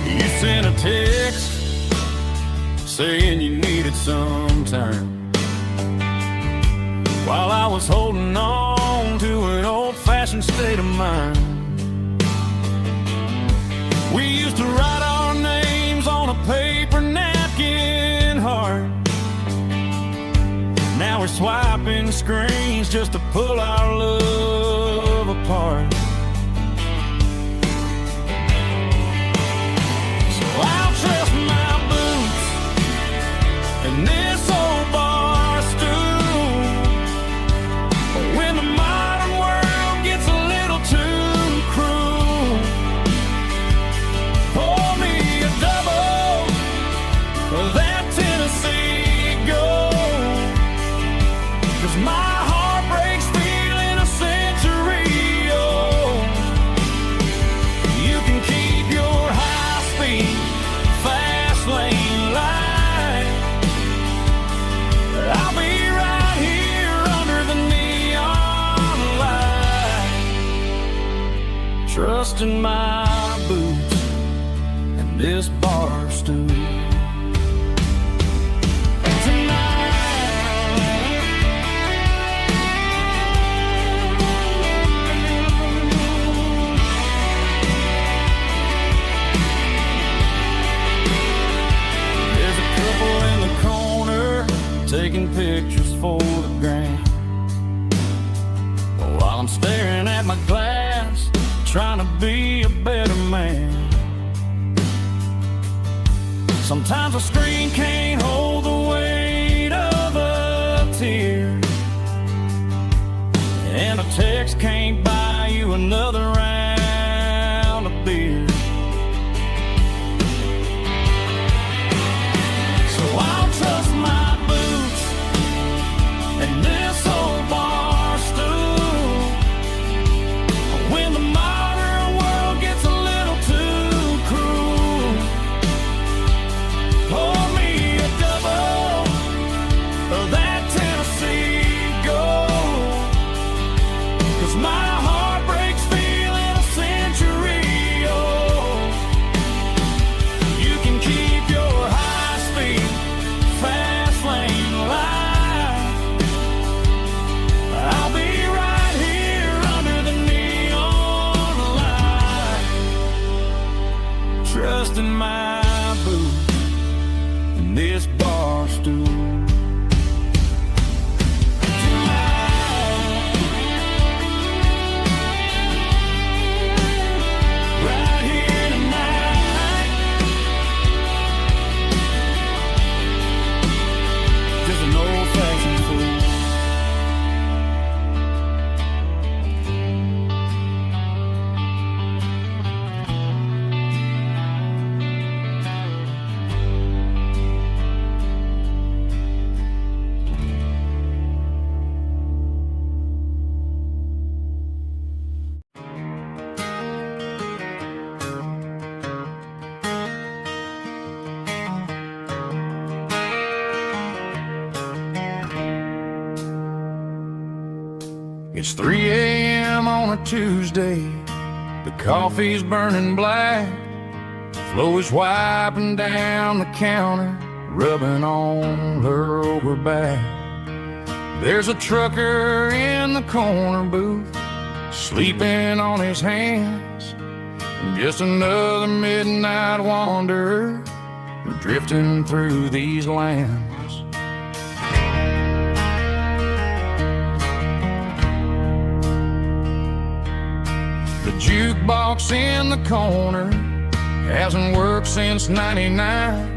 You sent a text saying you needed some time, while I was holding on to an old-fashioned state of mind. We used to write our names on a paper napkin heart. Now we're swiping screens just to pull our love apart. So I'll trust my boots and this old bar trusting my boots and this bar stool. Taking pictures for the gram, while I'm staring at my glass, trying to be a better man. Sometimes a screen can't hold the weight of a tear, and a text can't buy you another round of beer. So I'll trust my and this old bar stool when the modern world gets a little too cruel. Pour me a double of that Tennessee Gold, 'cause my heart breaks feeling a century old. You can keep your high-speed fast lane life. I'll be right here under the neon light, trusting my boots and this bar stool. Right here tonight, just an old-fashioned fool. It's 3 a.m. on a Tuesday. The coffee's burning black. Flo is wiping down the counter, rubbing on her over back. There's a trucker in the corner booth, sleeping on his hands. Just another midnight wanderer, drifting through these lands. The jukebox in the corner hasn't worked since '99,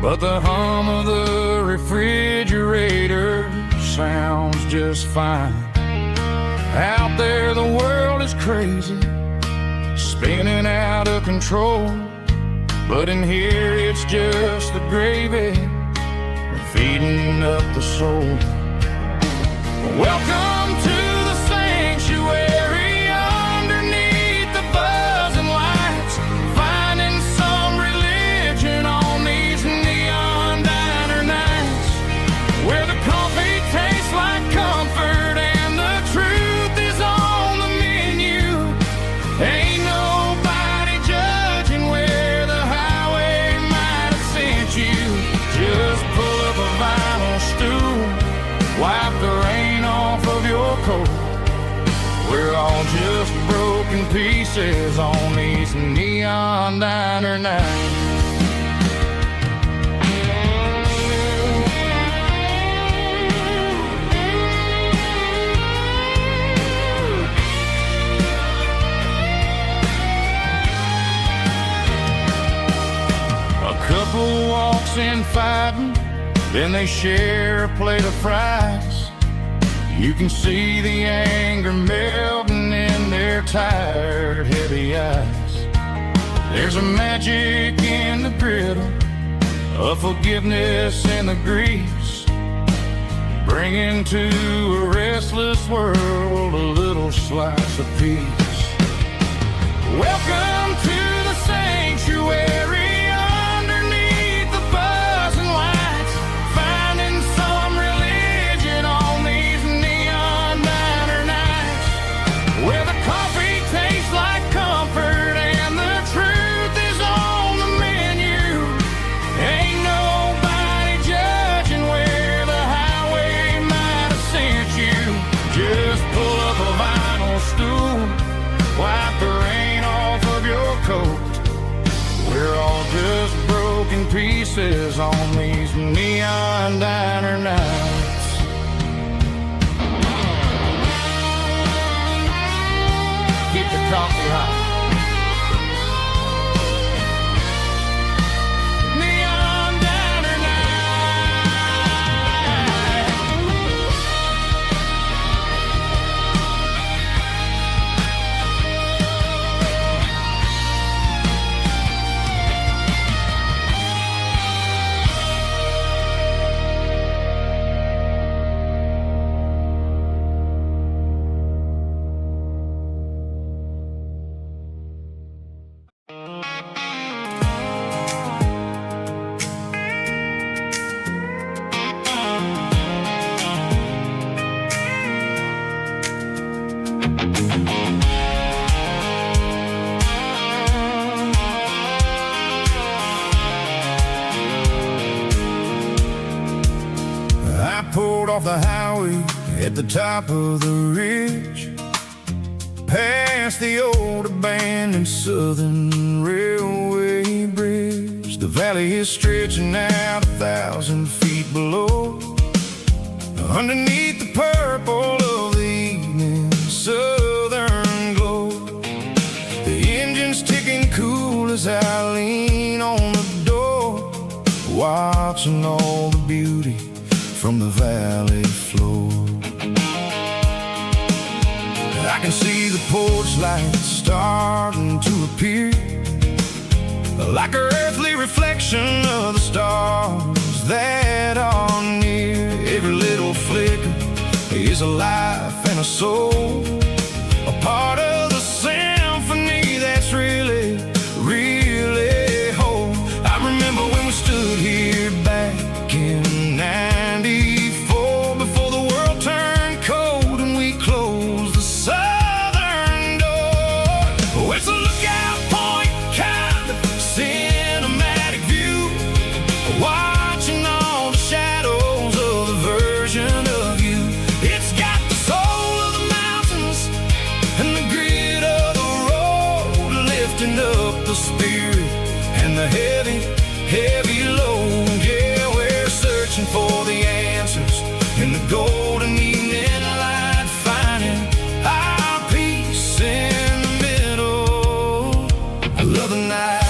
but the hum of the refrigerator sounds just fine. Out there the world is crazy, spinning out of control, but in here it's just the gravy feeding up the soul. Welcome to the sanctuary underneath the buzzing lights, finding some religion on these neon diner nights, where the coffee tastes like comfort and the truth is on the menu. Ain't nobody judging where the highway might have sent you. Just pull up a vinyl stool, wipe the rain off of your coat. We're all just broken pieces on these neon diner nights. A couple walks in fighting, then they share a plate of fries. You can see the anger melting in their tired, heavy eyes. There's a magic in the griddle, a forgiveness in the grease, bringing to a restless world a little slice of peace. Welcome to the sanctuary. Where the coffee tastes like faces on these neon diner nights. Keep the coffee hot. Neon diner pulled off the highway at the top of the ridge, past the old abandoned Southern Railway bridge. The valley is stretching out 1,000 feet below, underneath the purple of the evening southern glow. The engine's ticking cool as I lean on the door, watching all the beauty from the valley floor. I can see the porch lights starting to appear, like an earthly reflection of the stars that are near. Every little flicker is a life and a soul, a part of the symphony that's really, really whole. I remember when we stood here back in '94, before the world turned cold and we closed the southern door. Oh, it's a lookout point, kind of cinematic view, watching all the shadows of the version of you. It's got the soul of the mountains and the grit of the road, lifting up the spirit and the heavy, heavy load. Yeah, we're searching for the answers in the golden evening light, finding our peace in the middle of the night.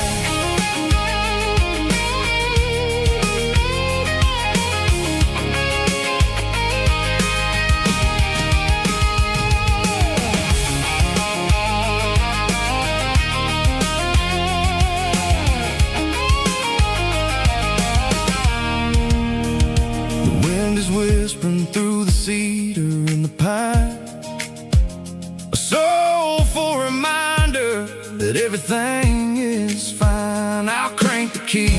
The wind is whispering through the cedar and the pine, a soulful reminder that everything is fine. I'll crank the key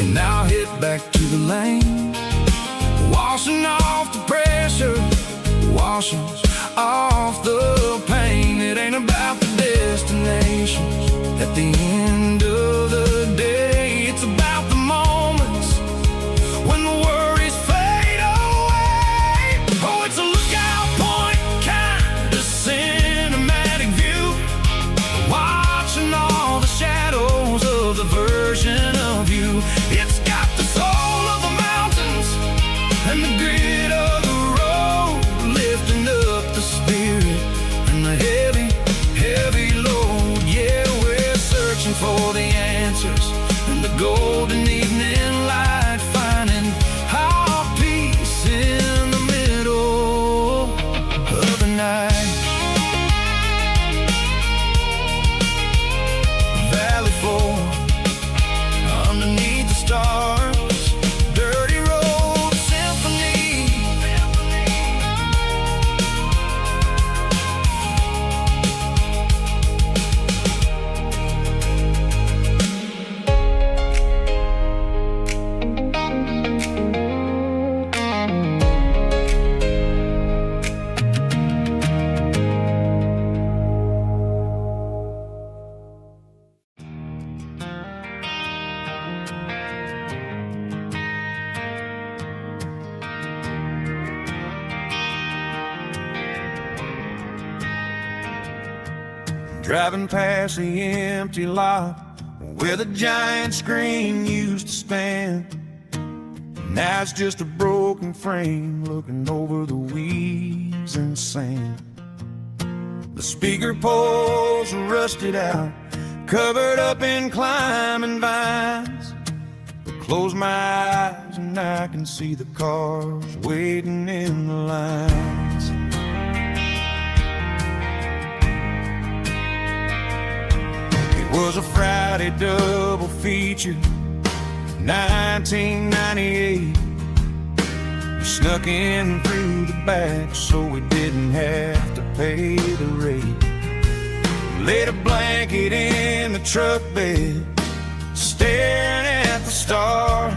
and I'll head back to the lane, washing off the pressure, washing off the pain. It ain't about the destinations at the end of the day, it's about the moments when the worries fade away. Oh, it's a lookout point, kind of cinematic view, watching all the shadows of the version of you. It's got the soul of the mountains and the grit of the road, lifting up the spirit and the heavy, heavy load. Yeah, we're searching for the answers in the golden evening light, finding our peace in the middle of the night. Valley floor, underneath the stars, dirty road symphony. Driving past the empty lot where the giant screen used to stand. Now it's just a broken frame looking over the weeds and sand. The speaker poles are rusted out, covered up in climbing vines. But close my eyes and I can see the cars waiting in the lines. It was a Friday double feature, 1998. We snuck in through the back so we didn't have to pay the rate. Laid a blanket in the truck bed, staring at the stars,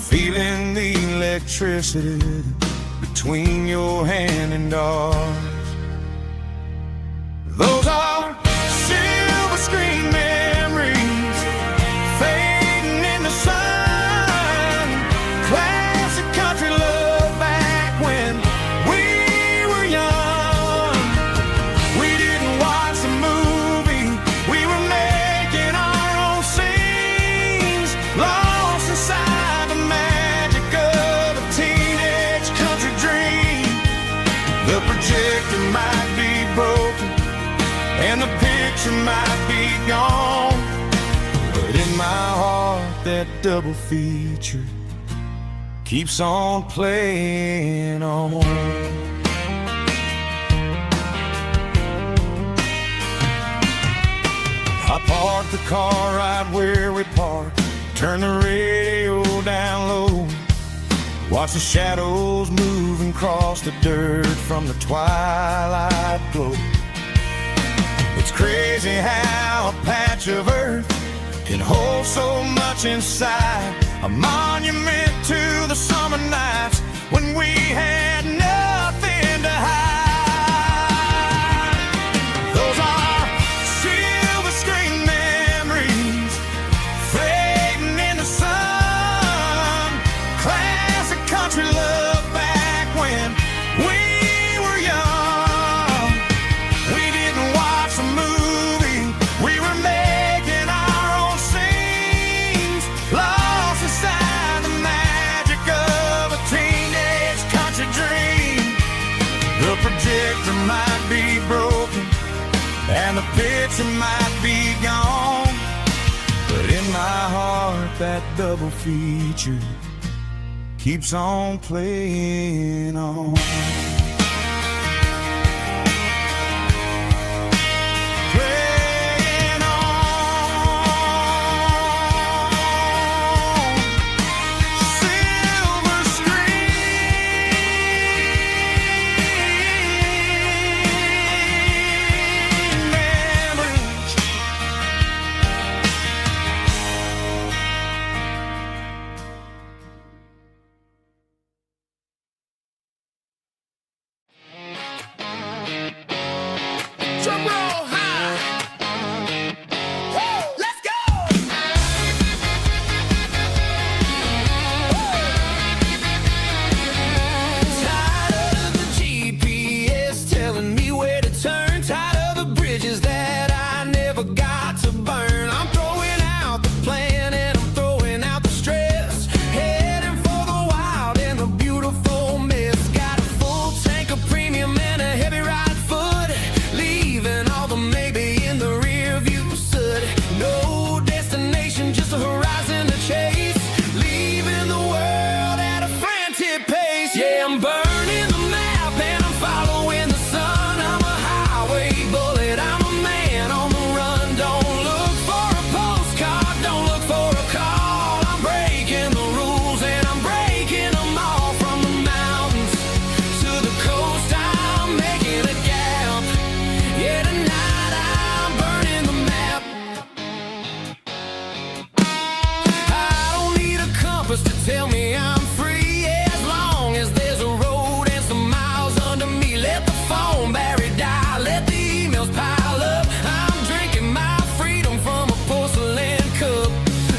feeling the electricity between your hand and ours. Those are silver screen memories fading in the sun. Classic country love back when we were young. We didn't watch the movie, we were making our own scenes, lost inside the magic of a teenage country dream. The projector might be broken and the picture might be gone, but in my heart that double feature keeps on playing on. I parked the car right where we parked, turned the radio down low, watch the shadows move and cross the dirt from the twilight glow. It's crazy how a patch of earth can hold so much inside, a monument to the summer nights when we had nothing to hide. Those are silver screen memories fading in the sun. Classic country love back when we were young. We didn't watch a movie, we were making our own scenes, lost inside the magic of a teenage country dream. The projector might be broken and the picture might be gone, but in my heart that double feature keeps on playing on. Playing on. Silver screen memories. Drum roll high. Woo, let's go. Tired of the GPS telling me where to turn, tired of the bridges that I never got to burn. I'm throwing out the plan and I'm throwing out the stress, heading for the wild and the beautiful mess. Got a full tank of premium and a heavy right foot, leaving all the maybe in the rear view soot. No destination, just a horizon to chase, leaving the world at a frantic pace. Yeah, I'm burning the map and I'm following the sun. I'm a highway bullet, I'm a man on the run. Don't look for a postcard, don't look for a call. I'm breaking the rules and I'm breaking them all. From the mountains to the coast, I'm making a gap. Yeah, tonight I'm burning the map. I don't need a compass to tell me I'm free, as long as there's a road and some miles under me. Let the phone battery die, let the emails pile up. I'm drinking my freedom from a porcelain cup.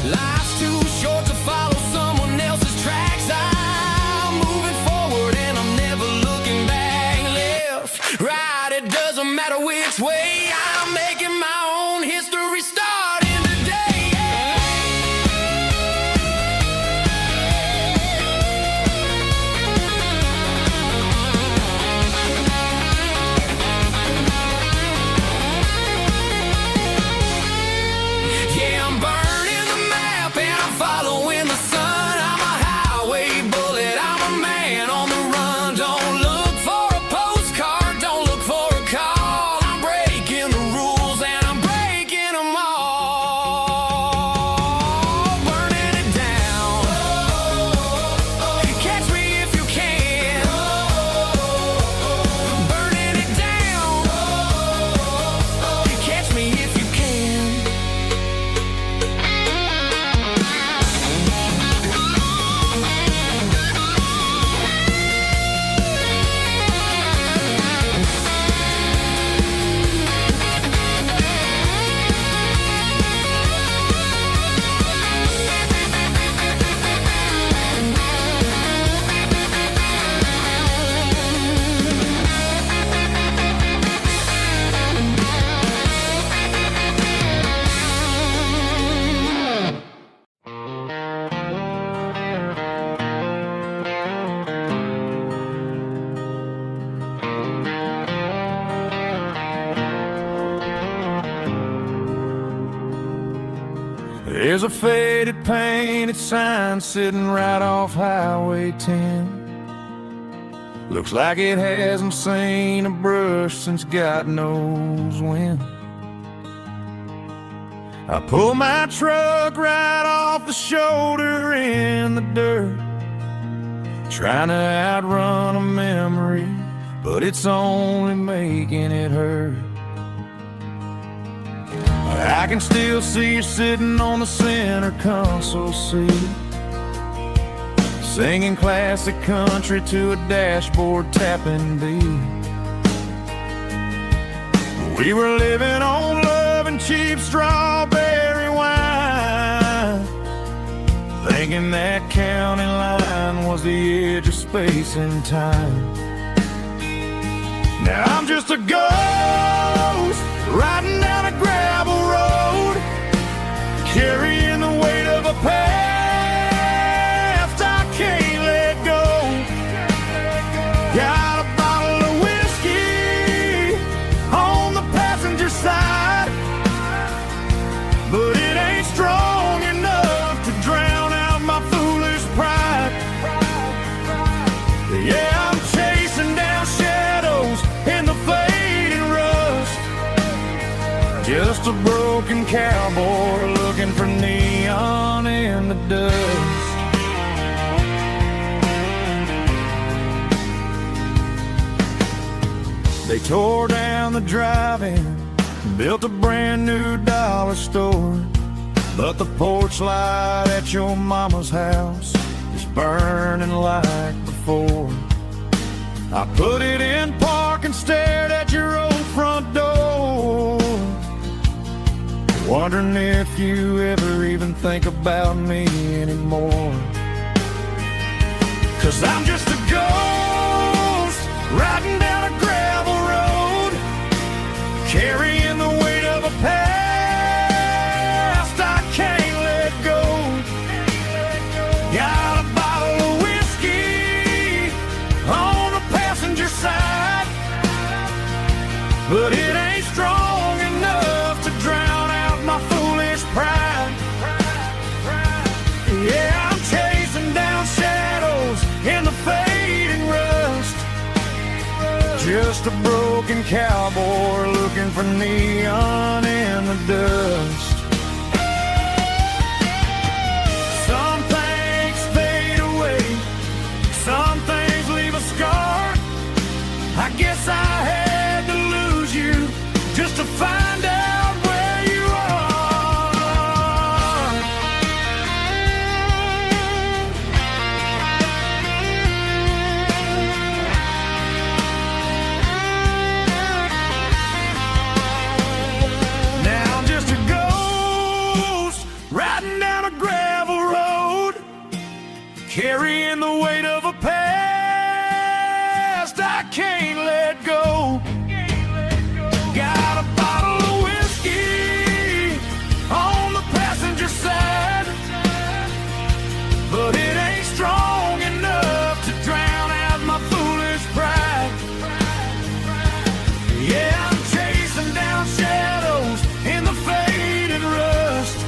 Life's too short to follow someone else's tracks. I'm moving forward and I'm never looking back. Left, right, it doesn't matter which way. I'm making my own history starting today. There's a faded painted sign sitting right off Highway 10. Looks like it hasn't seen a brush since God knows when. I pull my truck right off the shoulder in the dirt, trying to outrun a memory, but it's only making it hurt. I can still see you sitting on the center console seat, singing classic country to a dashboard tapping beat. We were living on love and cheap strawberry wine, thinking that county line was the edge of space and time. Now I'm just a ghost riding down a gravel road, carrying the weight of a past I can't let go. Got a bottle of whiskey on the passenger side, but it ain't strong enough to drown out my foolish pride. Yeah, I'm chasing down shadows in the fading rust, just a broken cowboy looking for neon in the dust. They tore down the drive-in, built a brand new dollar store, but the porch light at your mama's house is burning like before. I put it in park and stared at your old front door, wondering if you ever even think about me anymore. 'Cause I'm just a ghost riding down a gravel road, carrying the weight of a past I can't let go. Got a bottle of whiskey on the passenger side, but it ain't strong enough to drown out my foolish pride. Yeah, I'm chasing down shadows in the fading rust, just a broken cowboy looking for neon in the dust. Some things fade away, some things leave a scar. I guess I had to lose you just to find out where you are. Now I'm just a ghost riding down a gravel road, carrying the weight of a past I can't let go. Got a bottle of whiskey on the passenger side, but it ain't strong enough to drown out my foolish pride. Yeah, I'm chasing down shadows in the faded rust,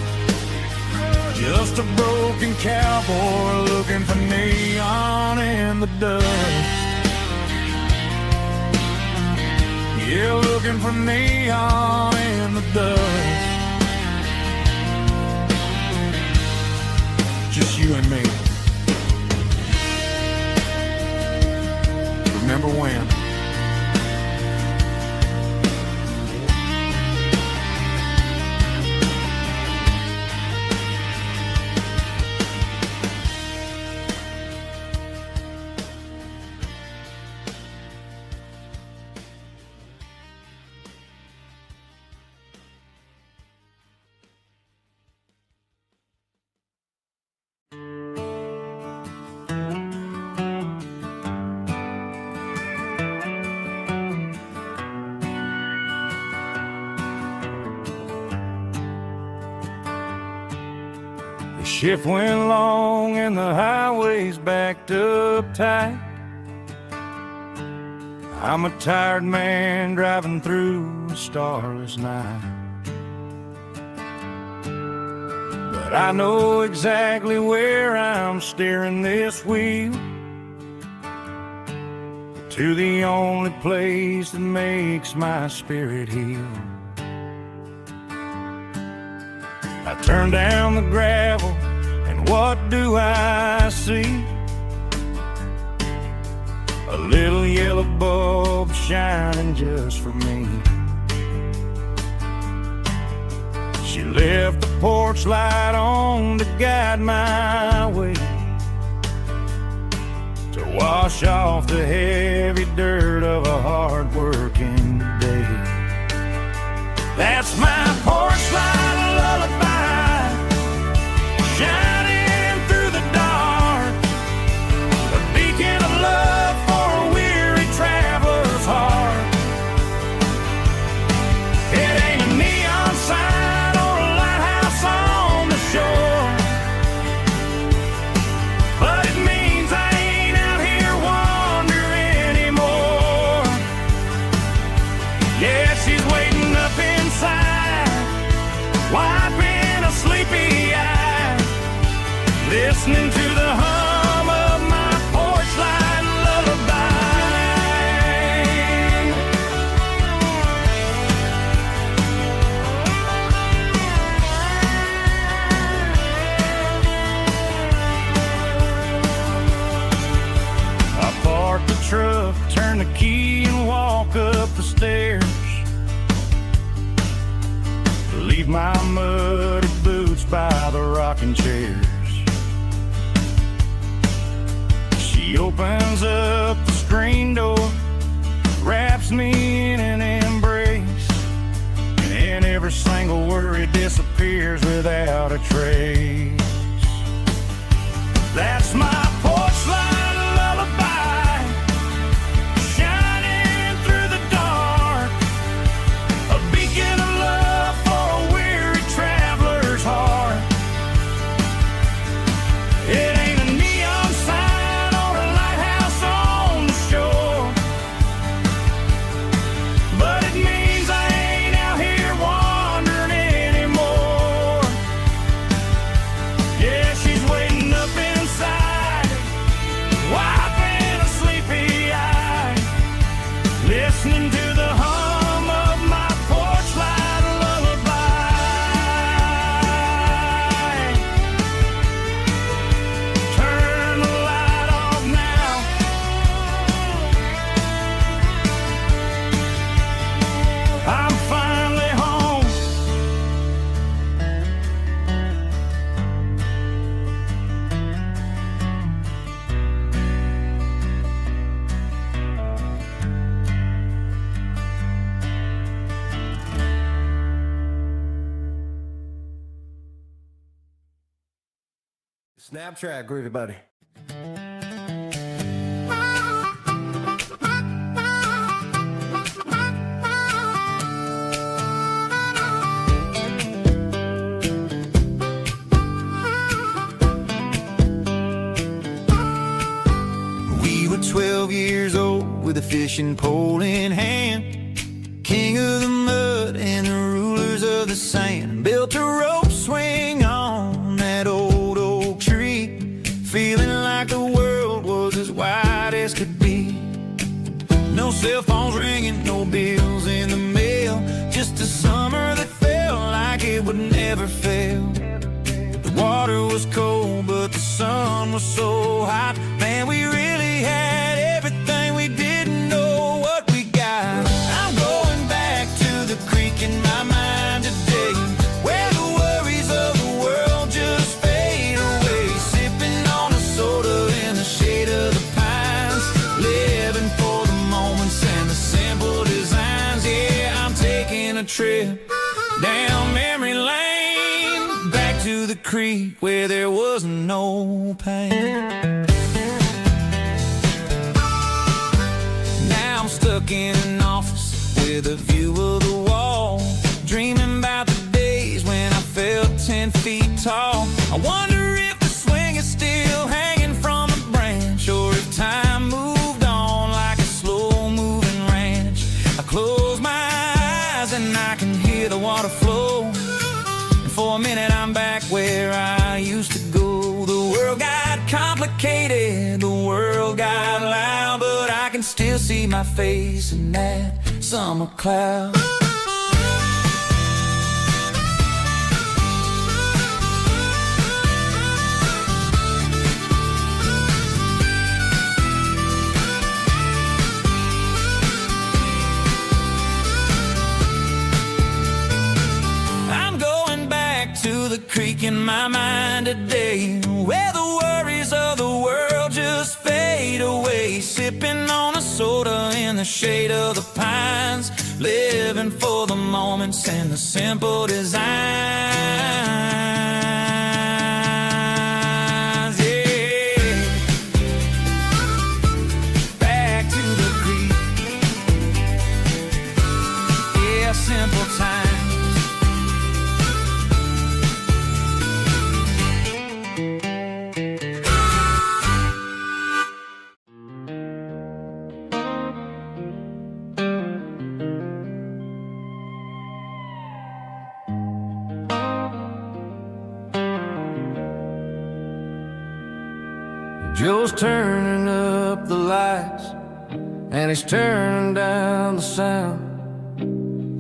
just a broken cowboy looking for neon in the dust. Yeah, looking for neon in the dust. Just you and me. Remember when? The shift went long and the highway's backed up tight. I'm a tired man driving through a starless night. but I know exactly where I'm steering this wheel, to the only place that makes my spirit heal. I turn down the gravel, and what do I see? A little yellow bulb shining just for me. She left the porch light on to guide my way, to wash off the heavy dirt of a hard-working day. That's my porch light lullaby, shining through the dark, a beacon of love for a weary traveler's heart. It ain't a neon sign or a lighthouse on the shore, but it means I ain't out here wandering anymore. Yeah, she's waiting up inside, wiping a sleepy eye, listening to the hum of my porch light lullaby. I park the truck, turn the key, and walk up the stairs. Leave my muddy boots by the rocking chairs. She opens up the screen door, wraps me in an embrace, and every single worry disappears without a trace. That's my porch light lullaby, shining through the dark, a beacon of love for a weary traveler's heart. It ain't a neon sign or a lighthouse on the shore, but it means I ain't out here wandering anymore. Yeah, she's waiting up inside, wiping a sleepy eye, listening to the hum of my porch light lullaby. Turn the light off now, I'm finally home. Snap track, groovy buddy. We were 12 years old with a fishing pole in hand, king of the mud and the rulers of the sand. Built a rope swing on that old oak tree, feeling like the world was as wide as could be. No cell phones ringing, no bills in the mail, just a summer that felt like it would never fail. The water was cold, but the sun was so hot. Man, we really had everything, we didn't know what we got. I'm going back to the creek in my mind today, where the worries of the world just fade away. Sipping on a soda in the shade of the pines, living for the moments and the simple designs. Yeah, I'm taking a trip down memory lane, back to the creek where there was no pain. Now I'm stuck in an office with a view of the wall, dreaming about the days when I felt 10 feet tall. I wonder if the swing is still hanging from a branch, or if time moved on like a slow-moving ranch. I close my eyes and I can hear the water flow, and for a minute, I'm back where I used to go. The world got complicated, the world got loud, but I can still see my face in that summer cloud. The creek in my mind today, where the worries of the world just fade away, sipping on a soda in the shade of the pines, living for the moments and the simple designs. Yeah, back to the creek. Yeah, simple times. Joe's turning up the lights, and he's turning down the sound.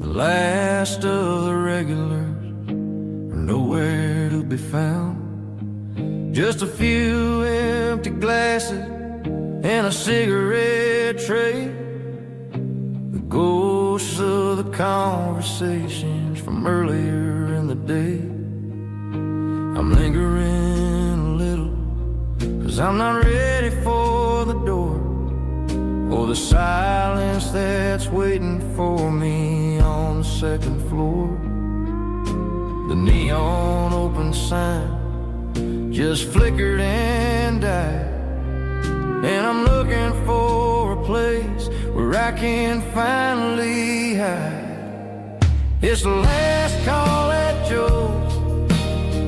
The last of the regulars are nowhere to be found. Just a few empty glasses and a cigarette tray, the ghosts of the conversations from earlier in the day. I'm lingering a little, 'cause I'm not ready for the door, or the silence that's waiting for me on the second floor. The neon open sign just flickered and died, and I'm looking for a place where I can finally hide. It's the last call at Joe's,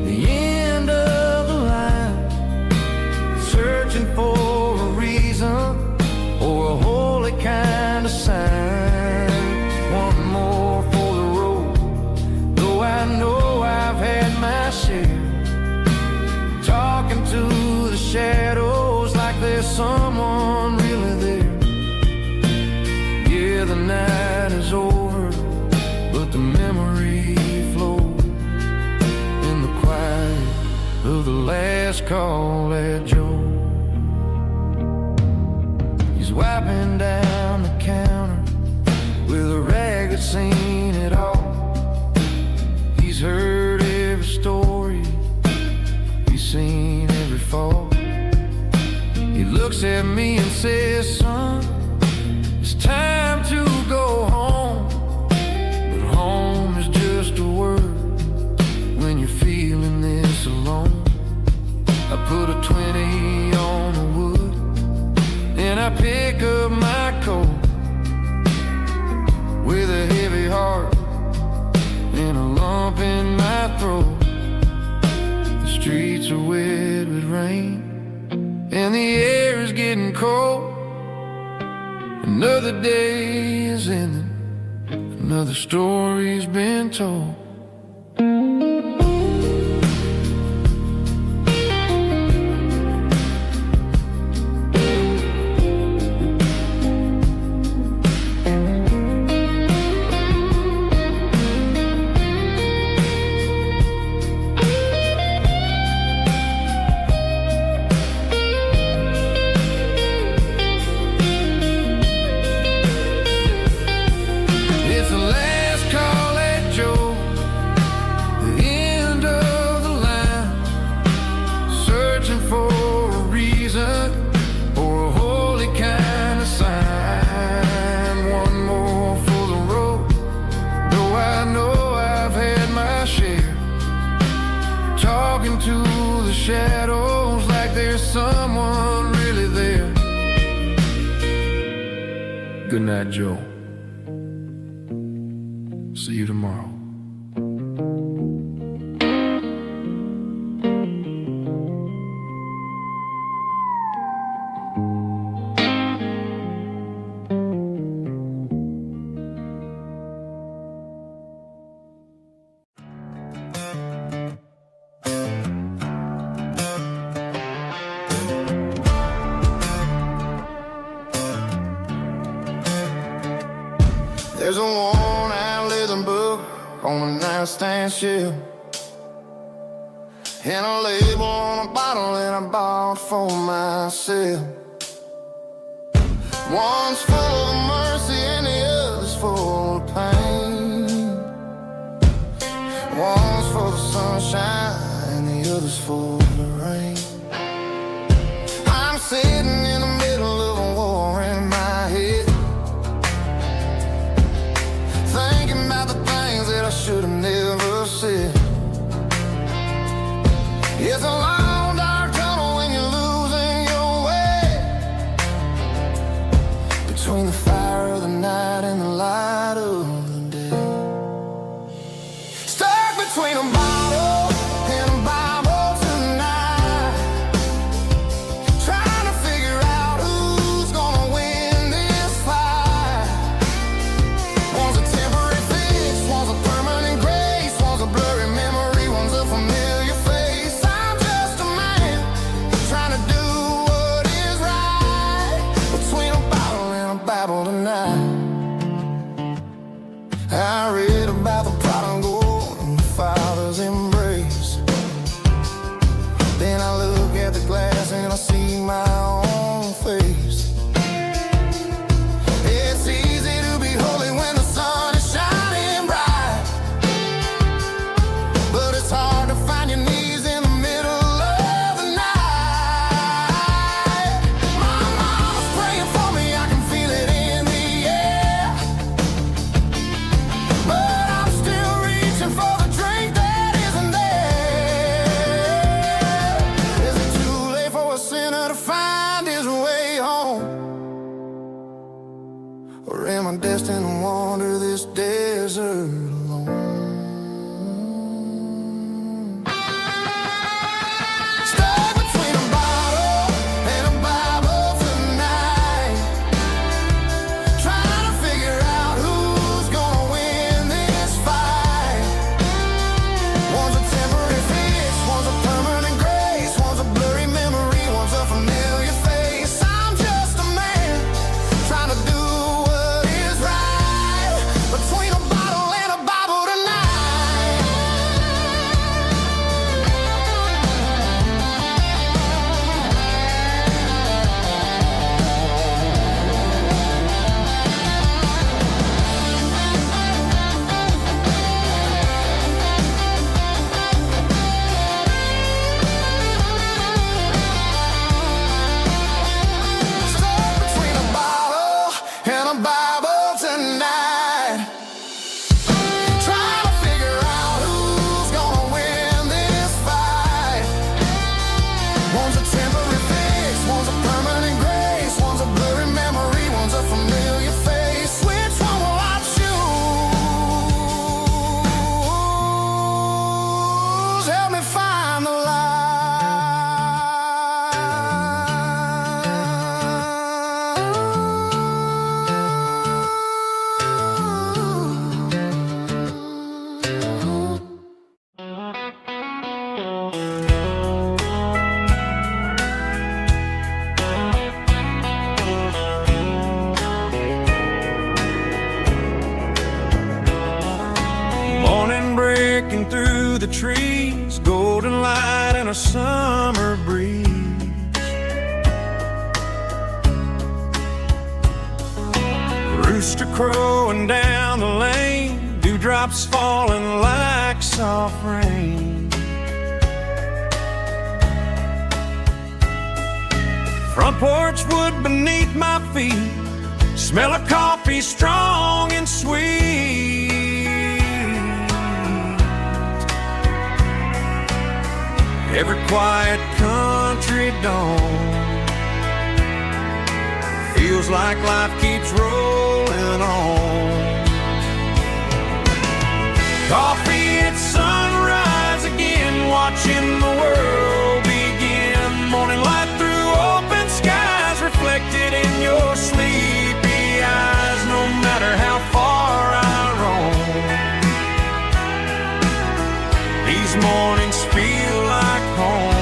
the end of the line, searching for a reason or a holy kind of sign. One more for the road, though I know I've had my share, talking to the shadows like there's someone really there. Yeah, the night is over, but the memory flows in the quiet of the last call at Joe. He's wiping down the counter with a rag that's seen it all. He's heard every story, he's seen every fall. He looks at me and says, son, it's time to go home. But home is just a word when you're feeling this alone. I put a 20 on the wood, and I pick up my coat with a heavy heart and a lump in my throat. The streets are wet with rain, and the air is getting cold. Another day is ending, another story's been told. To the shadows like there's someone really there. Good night, Joe. See you tomorrow. on a nightstand shelf, and a label on a bottle that I bought for myself. One's full of mercy and the other's full of pain. One's for the sunshine and the other's for the rain. I'm sitting in the middle of a war in my head, thinking about the things that I should have never said. It's a long dark tunnel when you're losing your way, between the fire of the night and the light of the day. Stuck between a bottle and a Bible tonight, trying to figure out who's gonna win this fight. One's a temporary fix, one's a permanent grace, one's a blurry memory, one's a familiar face. I'm just a man trying to do what is right, between a bottle and a Bible tonight. I read about the prodigal and the father's embrace. Then I look at the glass and I see my own face. It's easy to be holy when the sun is shining bright, but it's hard to find your knees in the middle of the night. My mom's praying for me, I can feel it in the air, but I'm still reaching for the drink that isn't there. Is it too late for a sinner to find his way home? Or am I destined to wander this desert alone? Stuck between a bottle and a Bible tonight, trying to figure out who's gonna win this fight. One's a temporary fix, one's a permanent grace, one's a blurry memory, one's a familiar face. I'm just a man trying to do what is right, between a bottle and a Bible tonight. Stuck between a bottle and a Bible tonight, trying to figure out who's gonna win this fight. One's a temporary fix, one's a permanent grace, one's a blurry memory, one's a familiar face. Which one will I choose? Help me find the Morning breaking through the trees, golden light and a summer breeze. Rooster crowing down the lane, dewdrops falling like soft rain. Front porch wood beneath my feet, smell of coffee strong and sweet. Every quiet country dawn feels like life keeps rolling on. Coffee at sunrise again, watching the world begin. Morning light through open skies, reflected in your sleepy eyes. No matter how far I roam, these mornings feel like home.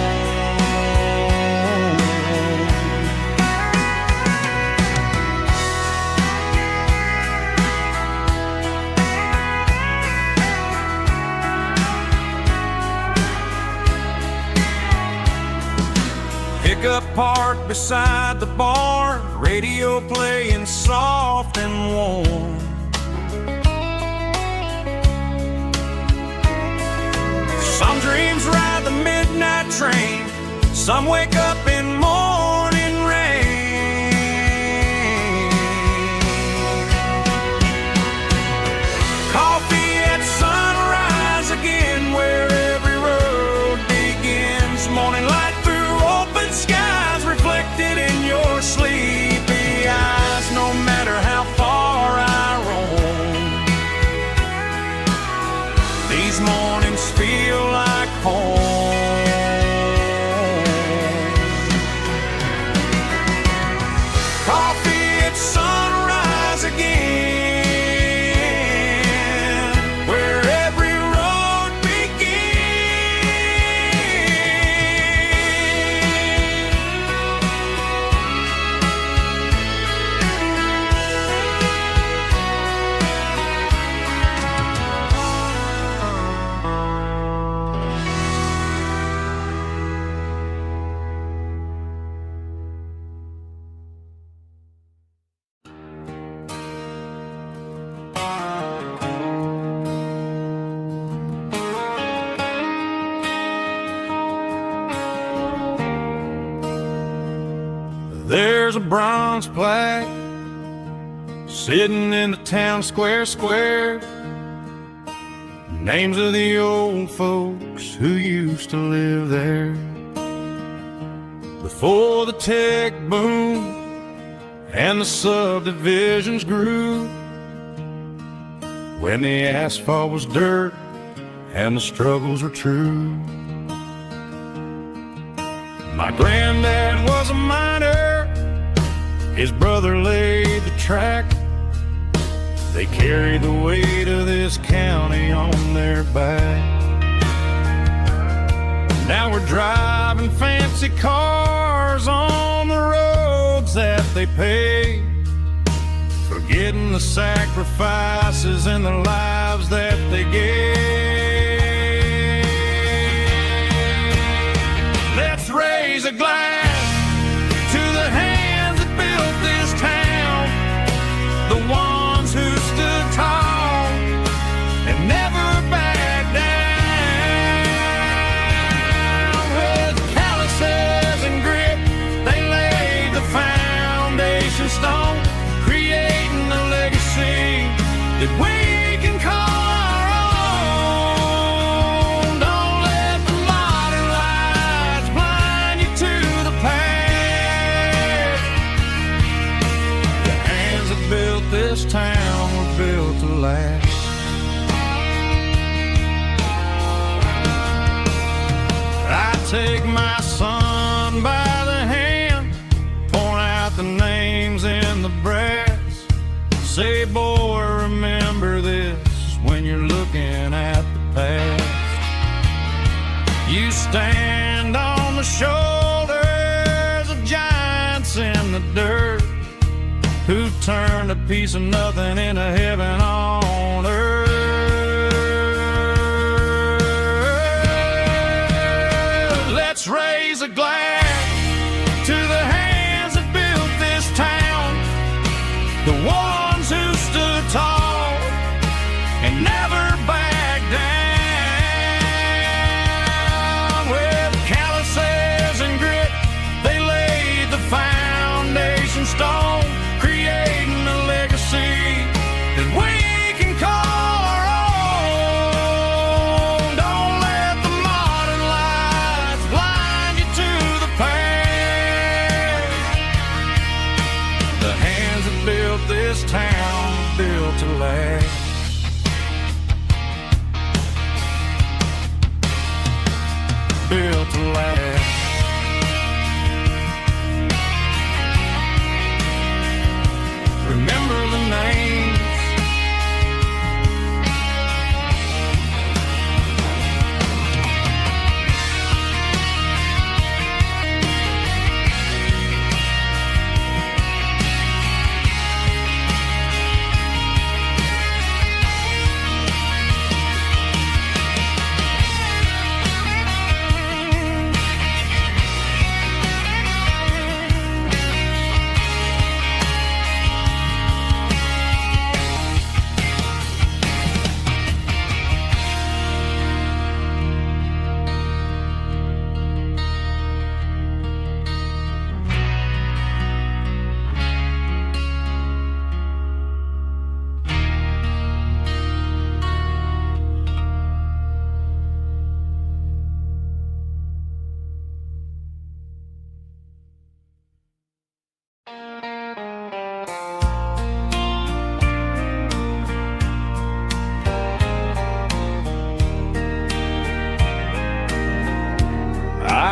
pickup parked beside the barn, radio playing soft and warm. Some dreams ride the midnight train, some wake up in morning rain. Coffee at sunrise again, where every road begins. Morning light through open skies, reflected in your sleepy eyes. No matter how far I roam, these mornings feel like home. Coffee at sunrise again, where every road There's a bronze plaque sitting in the town square. Names of the old folks who used to live there before the tech boom and the subdivisions grew, when the asphalt was dirt and the struggles were true. My granddad was a miner, his brother laid the track. They carried the weight of this county on their back. Now we're driving fancy cars on the roads that they paved, forgetting the sacrifices and the lives that they gave. Let's raise a glass to the hands that built this town, the ones who stood tall and never backed down. With calluses and grit, they laid the foundation stone, creating a legacy that we can call our own. Don't let the modern lights blind you to the past. The hands that built this town were built to last. I take my son by the hand, point out the names in the brass. Say, boy, remember this when you're looking at the past. You stand on the shoulders of giants in the dirt, who turned a piece of nothing into heaven on earth. Let's raise a glass to the hands that built this town, the ones who stood tall and never backed down. With calluses and grit, they laid the foundation stone, creating a legacy that we can call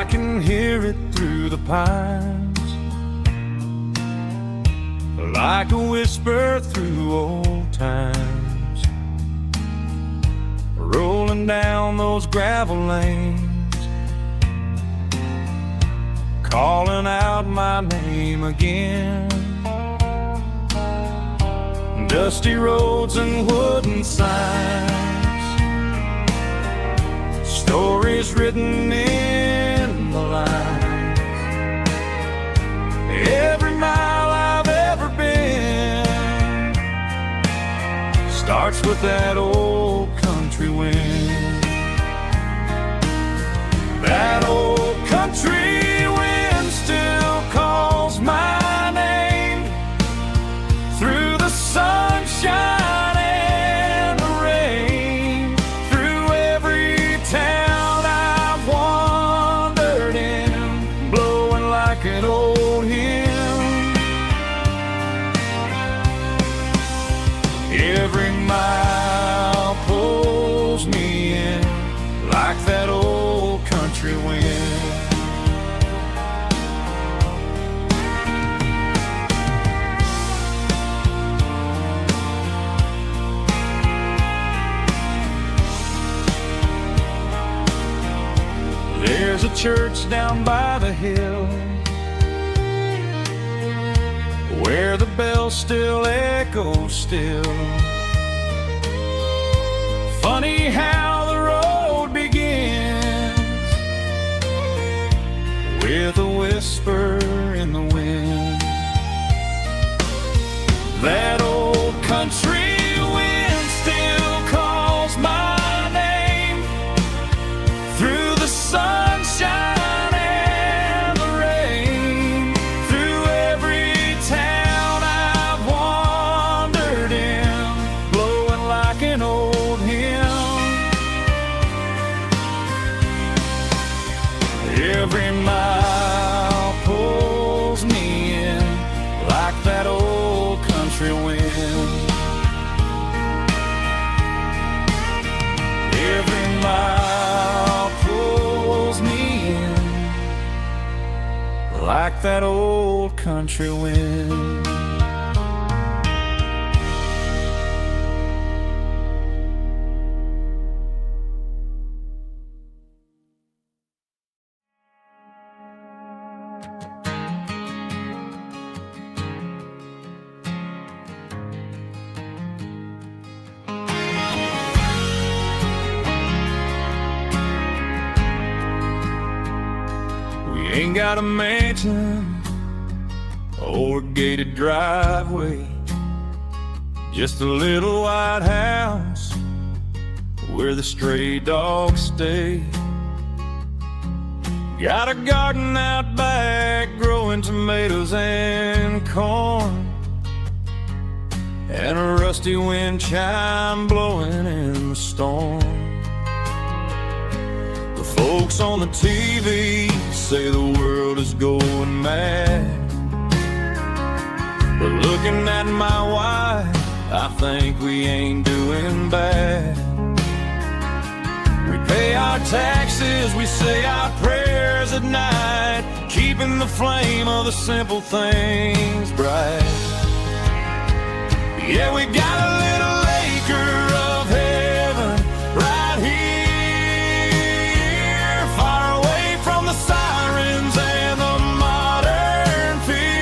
I can hear it through the pines, like a whisper through old times, rolling down those gravel lanes, calling out my name again. Dusty roads and wooden signs, stories written in the lines. Every mile I've ever been starts with that old country wind. That old country wind still calls my name through the sunshine and the rain, through every town I've wandered in, blowing like an old hymn. Every mile pulls me in like that old country wind. There's a church down by the hill where the bells still echo still. Funny how the road begins with a whisper in the wind. That old country wind still calls my name through the sunshine and the rain, through every town I've wandered in, blowing like an old hymn. Every mile pulls me in like that old country wind. Every mile pulls me in like that old country wind. Ain't got a mansion or a gated driveway, just a little white house where the stray dogs stay. Got a garden out back growing tomatoes and corn, and a rusty wind chime blowing in the storm. The folks on the TV say the world is going mad, but looking at my wife, I think we ain't doing bad. We pay our taxes, we say our prayers at night, keeping the flame of the simple things bright. Yeah, we got a little acre of heaven right here, far away from the sirens and the modern fear,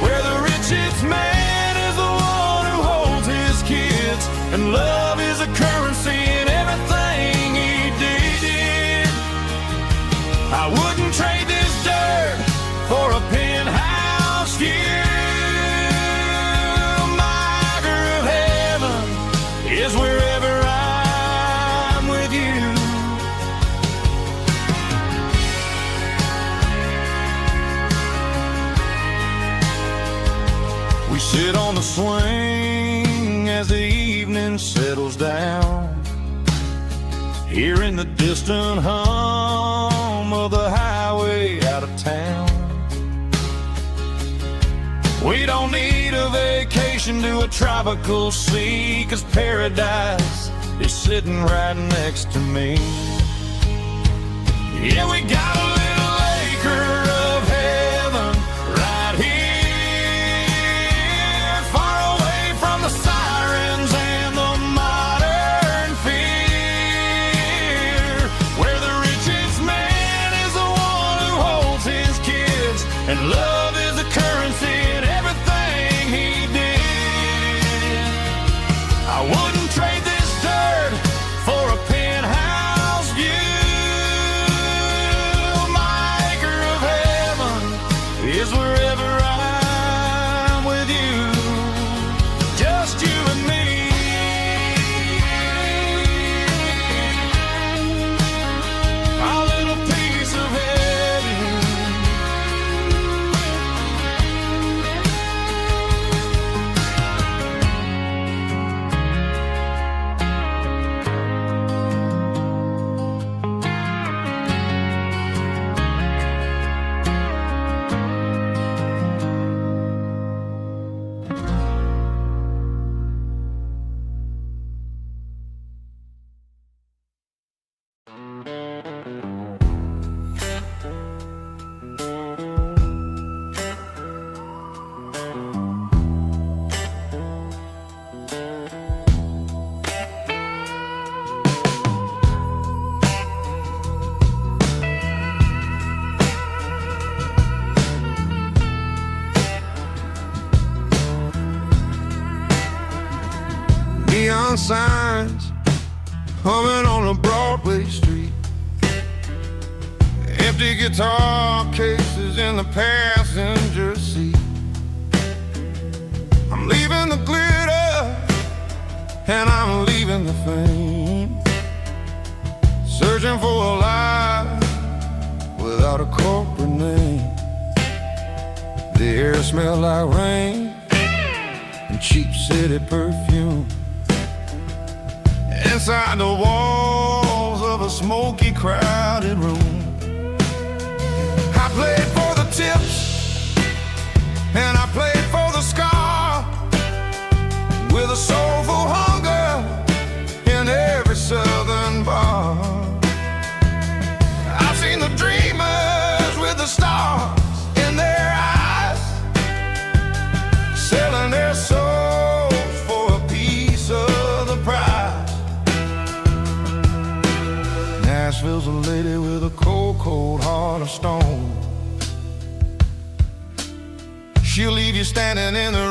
where the richest man is the one who holds his kids, and love is a currency in everything he did. I wouldn't trade this dirt for a penthouse view. Is wherever I'm with you. We sit on the swing as the evening settles down, hearing the distant hum of the highway out of town. We don't need a vacation to a tropical sea, 'cause paradise is sitting right next to me. Yeah, we got a little acre of heaven right here, far away from the sirens and the modern fear, where the richest man is the one who holds his kids, and love is the currency in everything he did. I wouldn't trade this dirt for a penthouse view. My acre of heaven is wherever I'm with you, just you and me. Our little piece of heaven. Neon signs humming on a Broadway street, empty guitar cases in the passenger seat. I'm leaving the glitter and I'm leaving the fame, searching for a life without a corporate name. The air smells like rain and cheap city perfume. Inside the walls of a smoky, crowded room, I played for the tips and I played for the scar, with a soulful hunger in every southern bar. I've seen the dreamers with the stars in their eyes, selling their souls for a piece of the prize. Nashville's a lady with a cold, cold heart of stone. She'll leave you standing in the